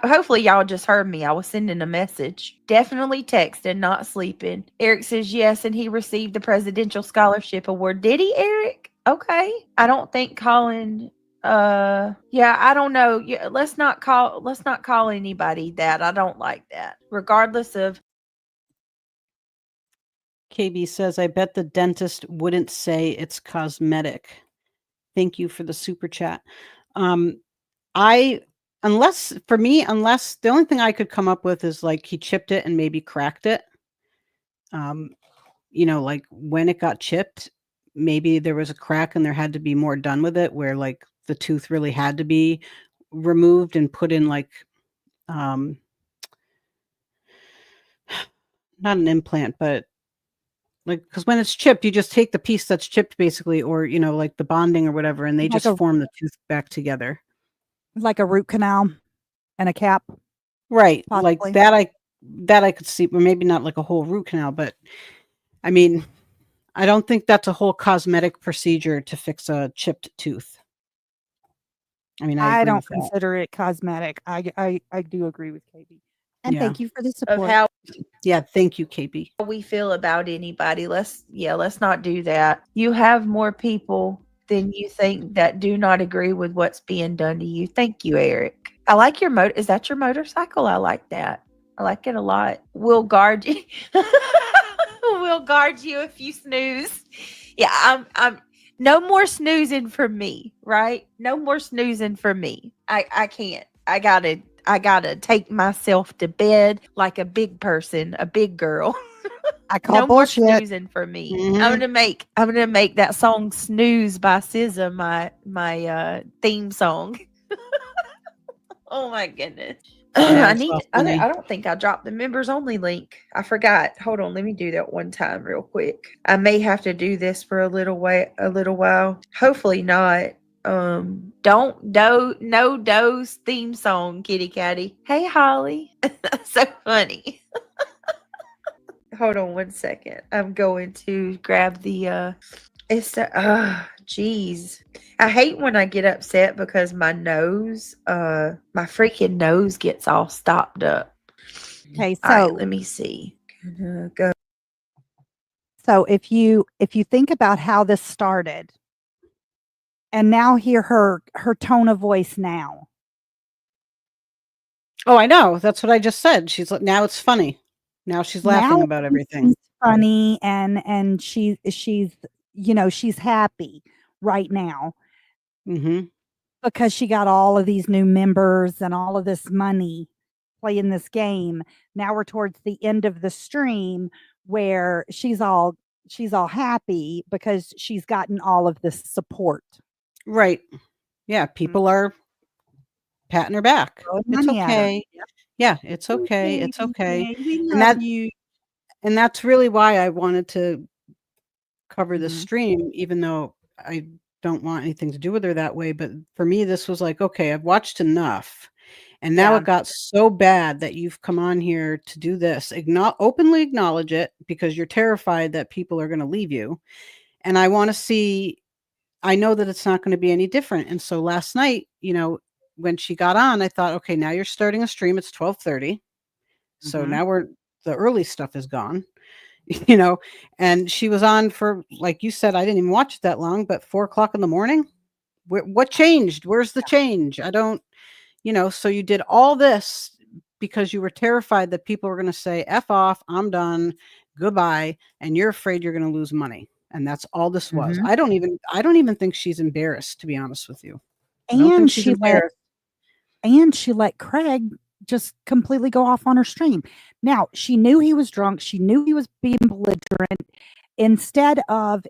hopefully y'all just heard me. I was sending a message. Definitely texting, not sleeping. Eric says yes, and he received the Presidential Scholarship Award. Did he, Eric? Okay. I don't think Colin. Yeah, I don't know. Yeah, let's not call anybody that. I don't like that. Regardless of. KB says, I bet the dentist wouldn't say it's cosmetic. Thank you for the super chat. Unless the only thing I could come up with is like he chipped it and maybe cracked it. Like when it got chipped, maybe there was a crack and there had to be more done with it, where like the tooth really had to be removed and put in like, not an implant, but like, because when it's chipped, you just take the piece that's chipped basically, or, like the bonding or whatever, and they Like just form the tooth back together. like a root canal and a cap. Right. Possibly. Like that I could see, or maybe not like a whole root canal, but I mean, I don't think that's a whole cosmetic procedure to fix a chipped tooth. I mean, I I agree don't with that. consider it cosmetic. I do agree with KB. And Yeah. thank you for the Of support. how Yeah, thank you, KB. we feel about anybody. Let's not do that. You have more people than you think that do not agree with what's being done to you. Thank you, Eric. I like your is that your motorcycle? I like that. I like it a lot. We'll guard you. We'll guard you if you snooze. Yeah, I'm no more snoozing for me, right? No more snoozing for me. I can't. I gotta take myself to bed like a big person, a big girl. I call No more bullshit. snoozing for me. Mhm. I'm gonna make that song "Snooze" by SZA my theme song. Oh my goodness. Yeah, I it's all I funny. don't think I dropped the members only link. I forgot. Hold on, let me do that one time real quick. I may have to do this for a little while. Hopefully not. No dose theme song, kitty catty. Hey Holly. So funny. Hold on one second. I'm going to grab the It's geez. I hate when I get upset because my freaking nose gets all stopped up. Okay, All right, so let me see. Gonna go. so if you think about how this started and now hear her tone of voice now. Oh, I know. That's what I just said. She's now it's funny. Now she's laughing Now about everything. everything's funny and she's she's happy right now Mm-hmm. because she got all of these new members and all of this money playing this game. Now we're towards the end of the stream where she's all happy because she's gotten all of this support. Right. Yeah. People are patting her back. Throwing It's money at her. okay. Yeah, it's okay. Yay, It's okay. yay, we And love that you. and that's really why I wanted to cover the Mhm. stream, even though I don't want anything to do with her that way. But for me, this was like, okay, I've watched enough. And now Yeah. it got so bad that you've come on here to do this. Openly acknowledge it because you're terrified that people are going to leave you. And I want to see, I know that it's not going to be any different. And so last night, when she got on, I thought, okay, now you're starting a stream. It's 12:30. So Mhm. now the early stuff is gone. And she was on for, like you said, I didn't even watch it that long, but 4 o'clock in the morning. What changed? Where's the change? I don't, so you did all this because you were terrified that people were going to say, F off, I'm done, goodbye. And you're afraid you're going to lose money. And that's all this was. Mhm. I don't even think she's embarrassed, to be honest with you. I don't think And she's embarrassed. she let Craig just completely go off on her stream. Now, she knew he was drunk, she knew he was being belligerent. Instead of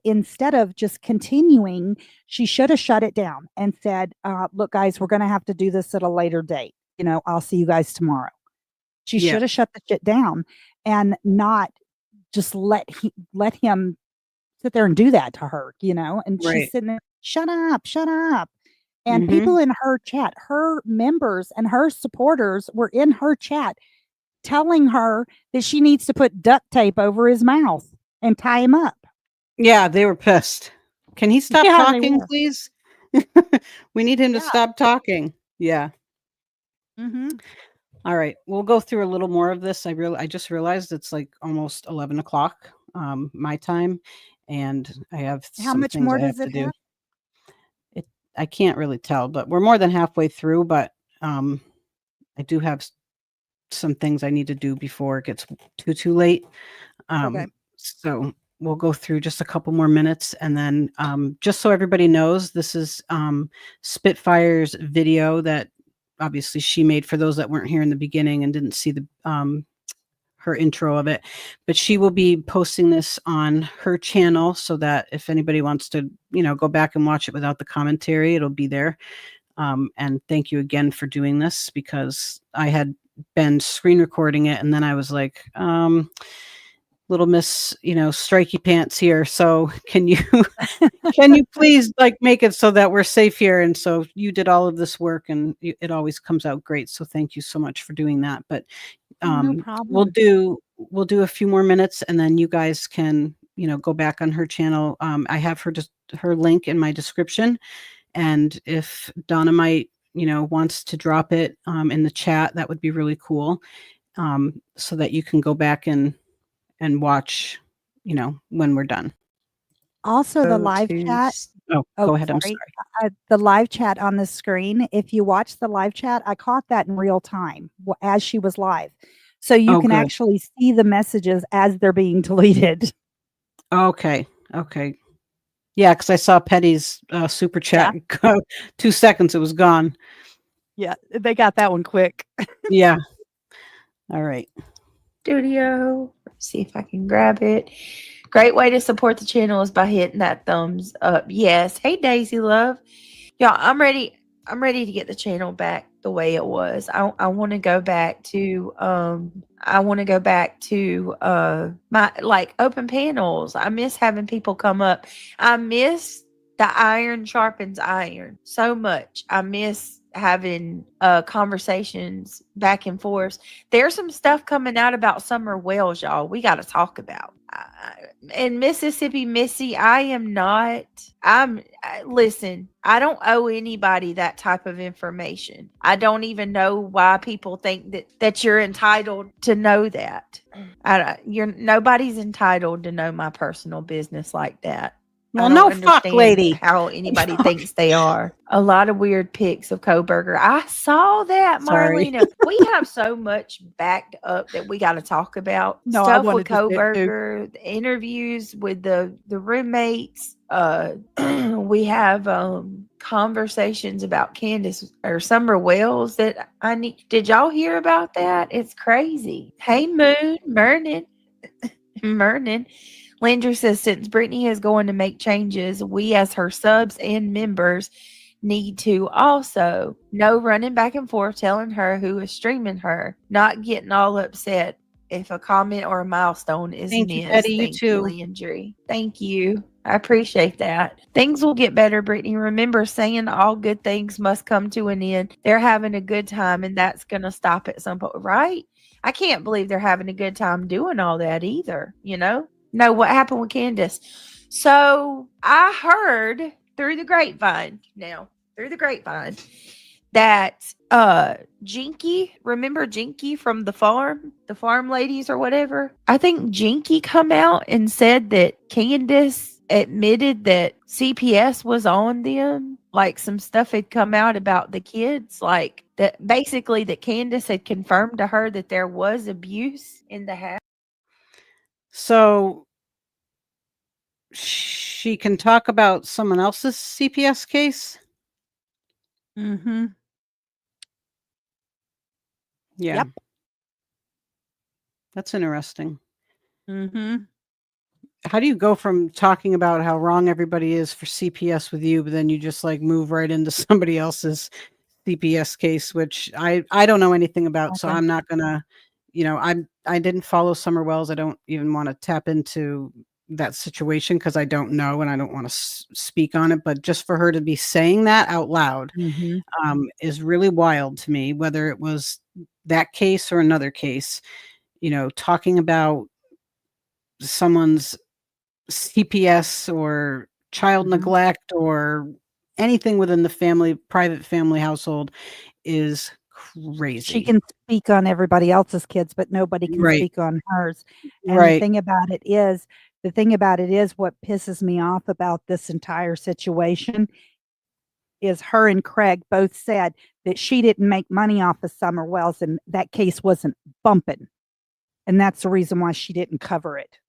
just continuing, she should have shut it down and said, look, guys, we're gonna have to do this at a later date. I'll see you guys tomorrow. She Yeah. should have shut the shit down and not just let him sit there and do that to her, and she's Right. sitting there, shut up, shut up. And Mhm. people in her chat, her members and her supporters were in her chat telling her that she needs to put duct tape over his mouth and tie him up. Yeah, they were pissed. Can he stop Yeah, they talking, were. please? We need him to Yeah. stop talking. Yeah. Mm-hmm. All right. We'll go through a little more of this. I just realized it's like almost 11 o'clock my time, and I have How some much things more I have does to it do. have? I can't really tell, but we're more than halfway through, but I do have some things I need to do before it gets too late. Okay. So we'll go through just a couple more minutes, and then just so everybody knows, this is Spitfire's video that obviously she made for those that weren't here in the beginning and didn't see the her intro of it, but she will be posting this on her channel so that if anybody wants to go back and watch it without the commentary, it'll be there. And thank you again for doing this, because I had been screen recording it and then I was like, little miss, strikey pants here, so can you can you please make it so that we're safe here? And so you did all of this work, and it always comes out great, so thank you so much for doing that. But No we'll problem. do a few more minutes, and then you guys can go back on her channel. I have her link in my description, and if Donna might wants to drop it in the chat, that would be really cool, so that you can go back and watch when we're done. Also, the Go live to chat. Oh, Oh, go ahead. I'm sorry. sorry. The live chat on the screen. If you watch the live chat, I caught that in real time as she was live. So you Oh, can good. actually see the messages as they're being deleted. Okay. Yeah, because I saw Petty's super chat go 2 seconds, it was gone. Yeah, they got that one quick. Yeah. All right. studio. See if I can grab it. Great way to support the channel is by hitting that thumbs up. Yes. Hey Daisy Love. Y'all, I'm ready. I'm ready to get the channel back the way it was. I want to go back to my open panels. I miss having people come up. I miss the iron sharpens iron so much. I miss having conversations back and forth. There's some stuff coming out about Summer Wells, y'all. We got to talk about. in Mississippi, Missy, I am not. Listen, I don't owe anybody that type of information. I don't even know why people think that you're entitled to know that. You're nobody's entitled to know my personal business like that. I Well, don't no fuck, understand lady. how anybody thinks they are. A lot of weird pics of Coburger. I saw that, Sorry. Marlena. We have so much backed up that we got to talk about. No, I Stuff with wanted to say it too. Coburger, the interviews with the roommates. We have conversations about Candace or Summer Wells that I need. Did y'all hear about that? It's crazy. Hey, Moon, Mernon. Mernon. Landry says, since Brittany is going to make changes, we as her subs and members need to also no running back and forth telling her who is streaming her, not getting all upset if a comment or a milestone is Thank you, missed. Betty. You Thank you, too. Landry. Thank you. I appreciate that. Things will get better, Brittany. Remember, saying all good things must come to an end. They're having a good time, and that's going to stop at some point, right? I can't believe they're having a good time doing all that either, you know? No, what happened with Candace? So I heard through the grapevine that Jinky, remember Jinky from the farm ladies or whatever? I think Jinky come out and said that Candace admitted that CPS was on them. Like some stuff had come out about the kids, like that basically that Candace had confirmed to her that there was abuse in the house. So she can talk about someone else's CPS case. Mm-hmm. Yeah. Yep. That's interesting. Mm-hmm. How do you go from talking about how wrong everybody is for CPS with you, but then you just like move right into somebody else's CPS case, which I don't know anything about, so Okay. I'm not gonna, I didn't follow Summer Wells. I don't even want to tap into that situation because I don't know and I don't want to speak on it. But just for her to be saying that out loud Mm-hmm. is really wild to me. Whether it was that case or another case, talking about someone's CPS or child Mhm. neglect or anything within the private family household is crazy. She can speak on everybody else's kids, but nobody can Right. speak on hers. And Right. the thing about it is what pisses me off about this entire situation is her and Craig both said that she didn't make money off of Summer Wells and that case wasn't bumping. And that's the reason why she didn't cover it.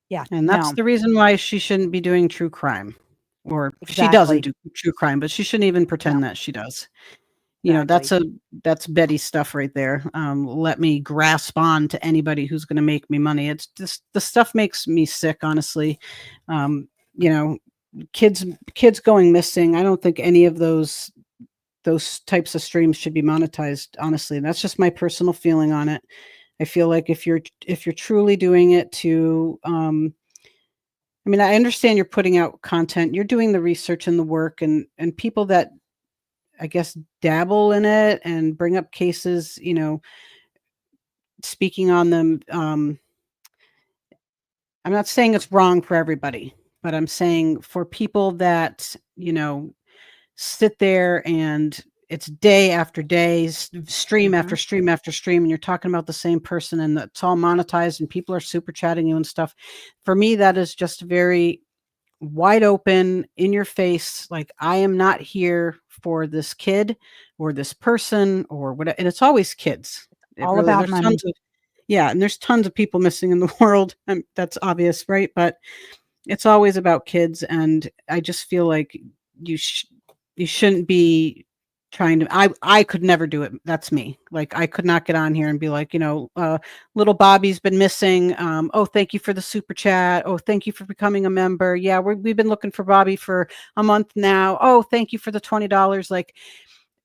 Yeah. And that's no. the reason why she shouldn't be doing true crime. Or she Exactly. doesn't do true crime, but she shouldn't even pretend that she does. That's Betty stuff right there. Let me grasp on to anybody who's going to make me money. It's just the stuff makes me sick, honestly. Kids going missing. I don't think any of those types of streams should be monetized, honestly. And that's just my personal feeling on it. I feel like if you're truly doing it to I understand you're putting out content, you're doing the research and the work, and people that I guess dabble in it and bring up cases, speaking on them. I'm not saying it's wrong for everybody, but I'm saying for people that, sit there and it's day after day, stream after stream after stream, and you're talking about the same person and it's all monetized and people are super chatting you and stuff. For me, that is just very wide open, in your face. Like, I am not here for this kid or this person or whatever. And it's always kids. All about money. And there's tons of people missing in the world. And that's obvious, right? But it's always about kids. And I just feel like you shouldn't be trying to, I could never do it. That's me. Like, I could not get on here and be like, little Bobby's been missing. Oh, thank you for the super chat. Oh, thank you for becoming a member. Yeah, we've been looking for Bobby for a month now. Oh, thank you for the $20. Like,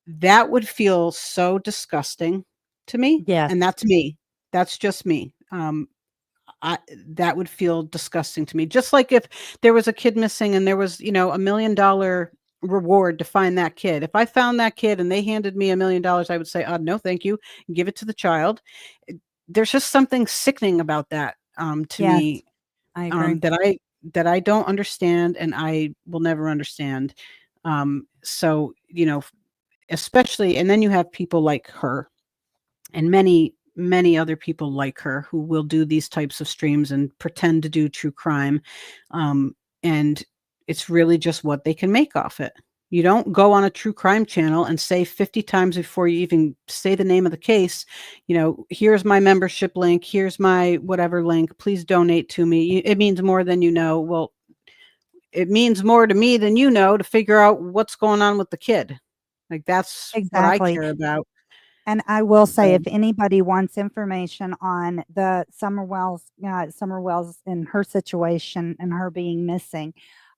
that would feel so disgusting to me. Yes. And that's me. That's just me. That would feel disgusting to me. Just like if there was a kid missing and there was, $1 million reward to find that kid. If I found that kid and they handed me $1 million, I would say, no, thank you. Give it to the child. There's just something sickening about that. to Yes, me, I agree. that I don't understand and I will never understand. So, especially, and then you have people like her and many other people like her who will do these types of streams and pretend to do true crime. And it's really just what they can make off it. You don't go on a true crime channel and say 50 times before you even say the name of the case, here's my membership link, here's my whatever link, please donate to me. It means more than you know. Well, it means more to me than to figure out what's going on with the kid. Like, that's what I Exactly. care about. And I will say, So, if anybody wants information on the Summer Wells and her situation and her being missing,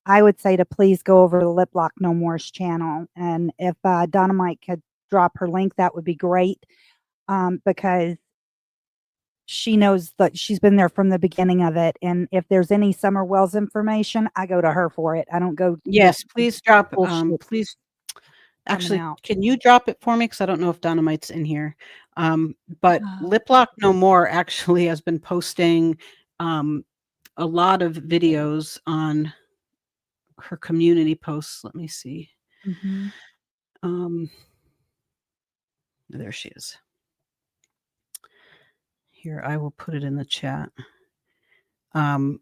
I would say to please go over to Lip Lock No More's channel. And if Dynamite could drop her link, that would be great, because she knows that she's been there from the beginning of it. And if there's any Summer Wells information, I go to her for it. I don't go with yes, please drop, bullshit please, coming actually, out. can you drop it for me? Because I don't know if Dynamite's in here. But Uh, Lip Lock No More actually has been posting a lot of videos on her community posts. Let me see. mhm. Um, there she is. Here, I will put it in the chat. You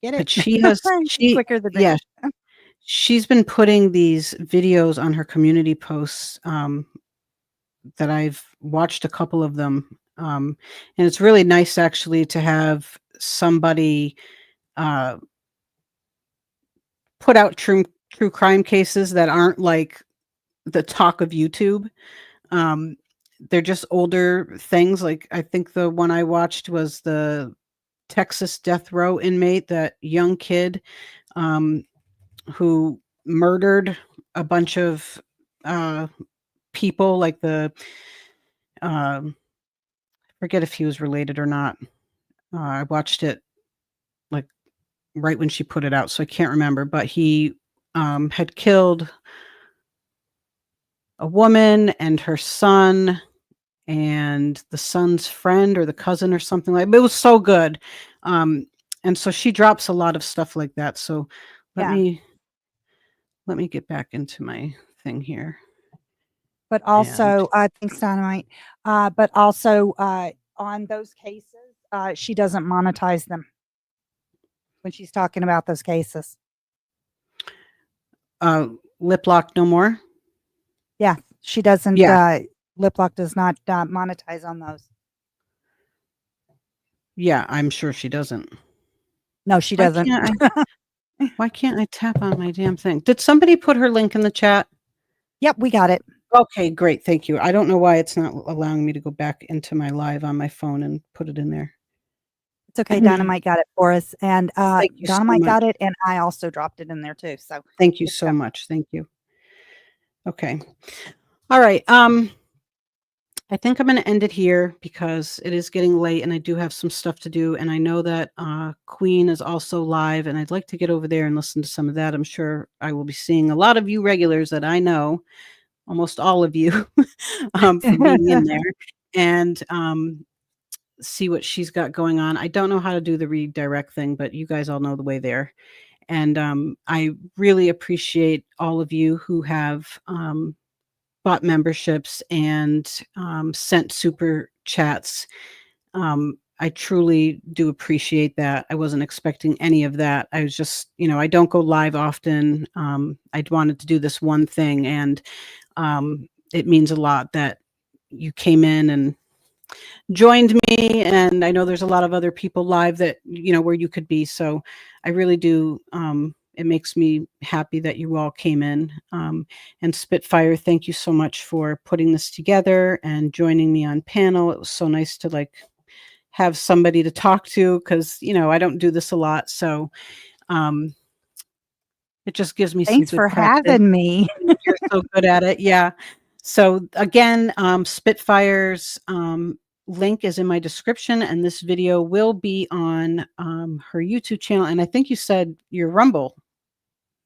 get But it? she has, Quicker than yeah, me. she's been putting these videos on her community posts, that I've watched a couple of them. And it's really nice actually to have somebody put out true crime cases that aren't like the talk of YouTube. Um, they're just older things. Like, I think the one I watched was the Texas death row inmate, that young kid um, who murdered a bunch of people, like the forget if he was related or not. I watched it like right when she put it out, so I can't remember, but he had killed a woman and her son and the son's friend or the cousin or something like. It was so good. Um, and so she drops a lot of stuff like that. So let Yeah. me get back into my thing here. But And also, thanks, Dynamite. But also, on those cases, she doesn't monetize them when she's talking about those cases. Lip Lock No More. Yeah, she doesn't. Yeah. Lip Lock does not monetize on those. Yeah, I'm sure she doesn't. No, she Why doesn't. can't why can't I tap on my damn thing? Did somebody put her link in the chat? Yep, we got it. Okay, great. Thank you. I don't know why it's not allowing me to go back into my live on my phone and put it in there. It's okay. Dynamite got it for us, and Thank you so Dynamite got much. it, and I also dropped it in there too. So Thank you good so stuff. much. Thank you. Okay. All right. I think I'm going to end it here because it is getting late and I do have some stuff to do. And I know that Queen is also live and I'd like to get over there and listen to some of that. I'm sure I will be seeing a lot of you regulars that I know, almost all of you, for being in there, and see what she's got going on. I don't know how to do the redirect thing, but you guys all know the way there. And I really appreciate all of you who have bought memberships and sent super chats. I truly do appreciate that. I wasn't expecting any of that. I was just, I don't go live often. I wanted to do this one thing, and it means a lot that you came in and joined me. And I know there's a lot of other people live that, where you could be. So I really do. It makes me happy that you all came in. And Spitfire, thank you so much for putting this together and joining me on panel. It was so nice to have somebody to talk to, because I don't do this a lot. So it just gives me some Thanks good for practice. having me. You're so good at it. Yeah. So again, Spitfire's link is in my description, and this video will be on her YouTube channel. And I think you said your Rumble.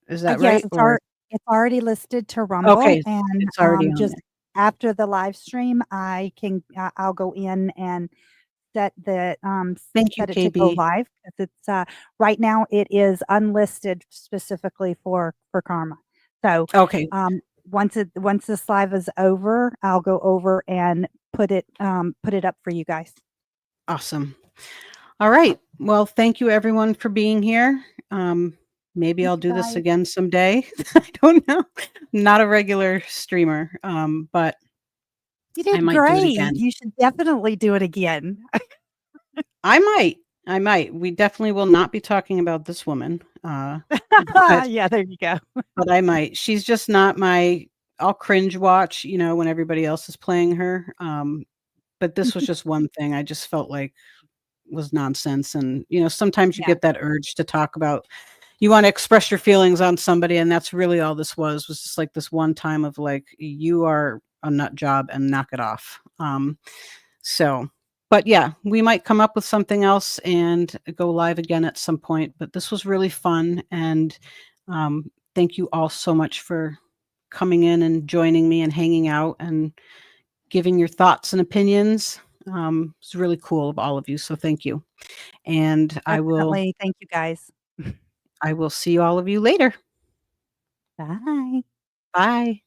Is that Yes, right? Or it's already listed to Rumble, okay, and it's already on just there. after the live stream, I'll go in and set Thank you, set it to go KB. live. 'Cause it's right now it is unlisted specifically for Karma. So Okay, once this live is over, I'll go over and put it up for you guys. awesome. All right. Well, thank you everyone for being here. Maybe Thank I'll you, do this guys. again someday. I don't know. I'm not a regular streamer, but You I did might do it great. again. You should definitely do it again. I might. I might. We definitely will not be talking about this woman. But Yeah, there you go. but I might. She's just not my. I'll cringe watch, when everybody else is playing her. But this was just one thing I just felt like was nonsense. And sometimes you Yeah. get that urge to talk about. You want to express your feelings on somebody, and that's really all this was just like this one time of like, you are a nut job and knock it off. So, but yeah, we might come up with something else and go live again at some point. But this was really fun, and thank you all so much for coming in and joining me and hanging out and giving your thoughts and opinions. It's really cool of all of you. So thank you. And Definitely. Thank you, guys. I will see all of you later. Bye. Bye.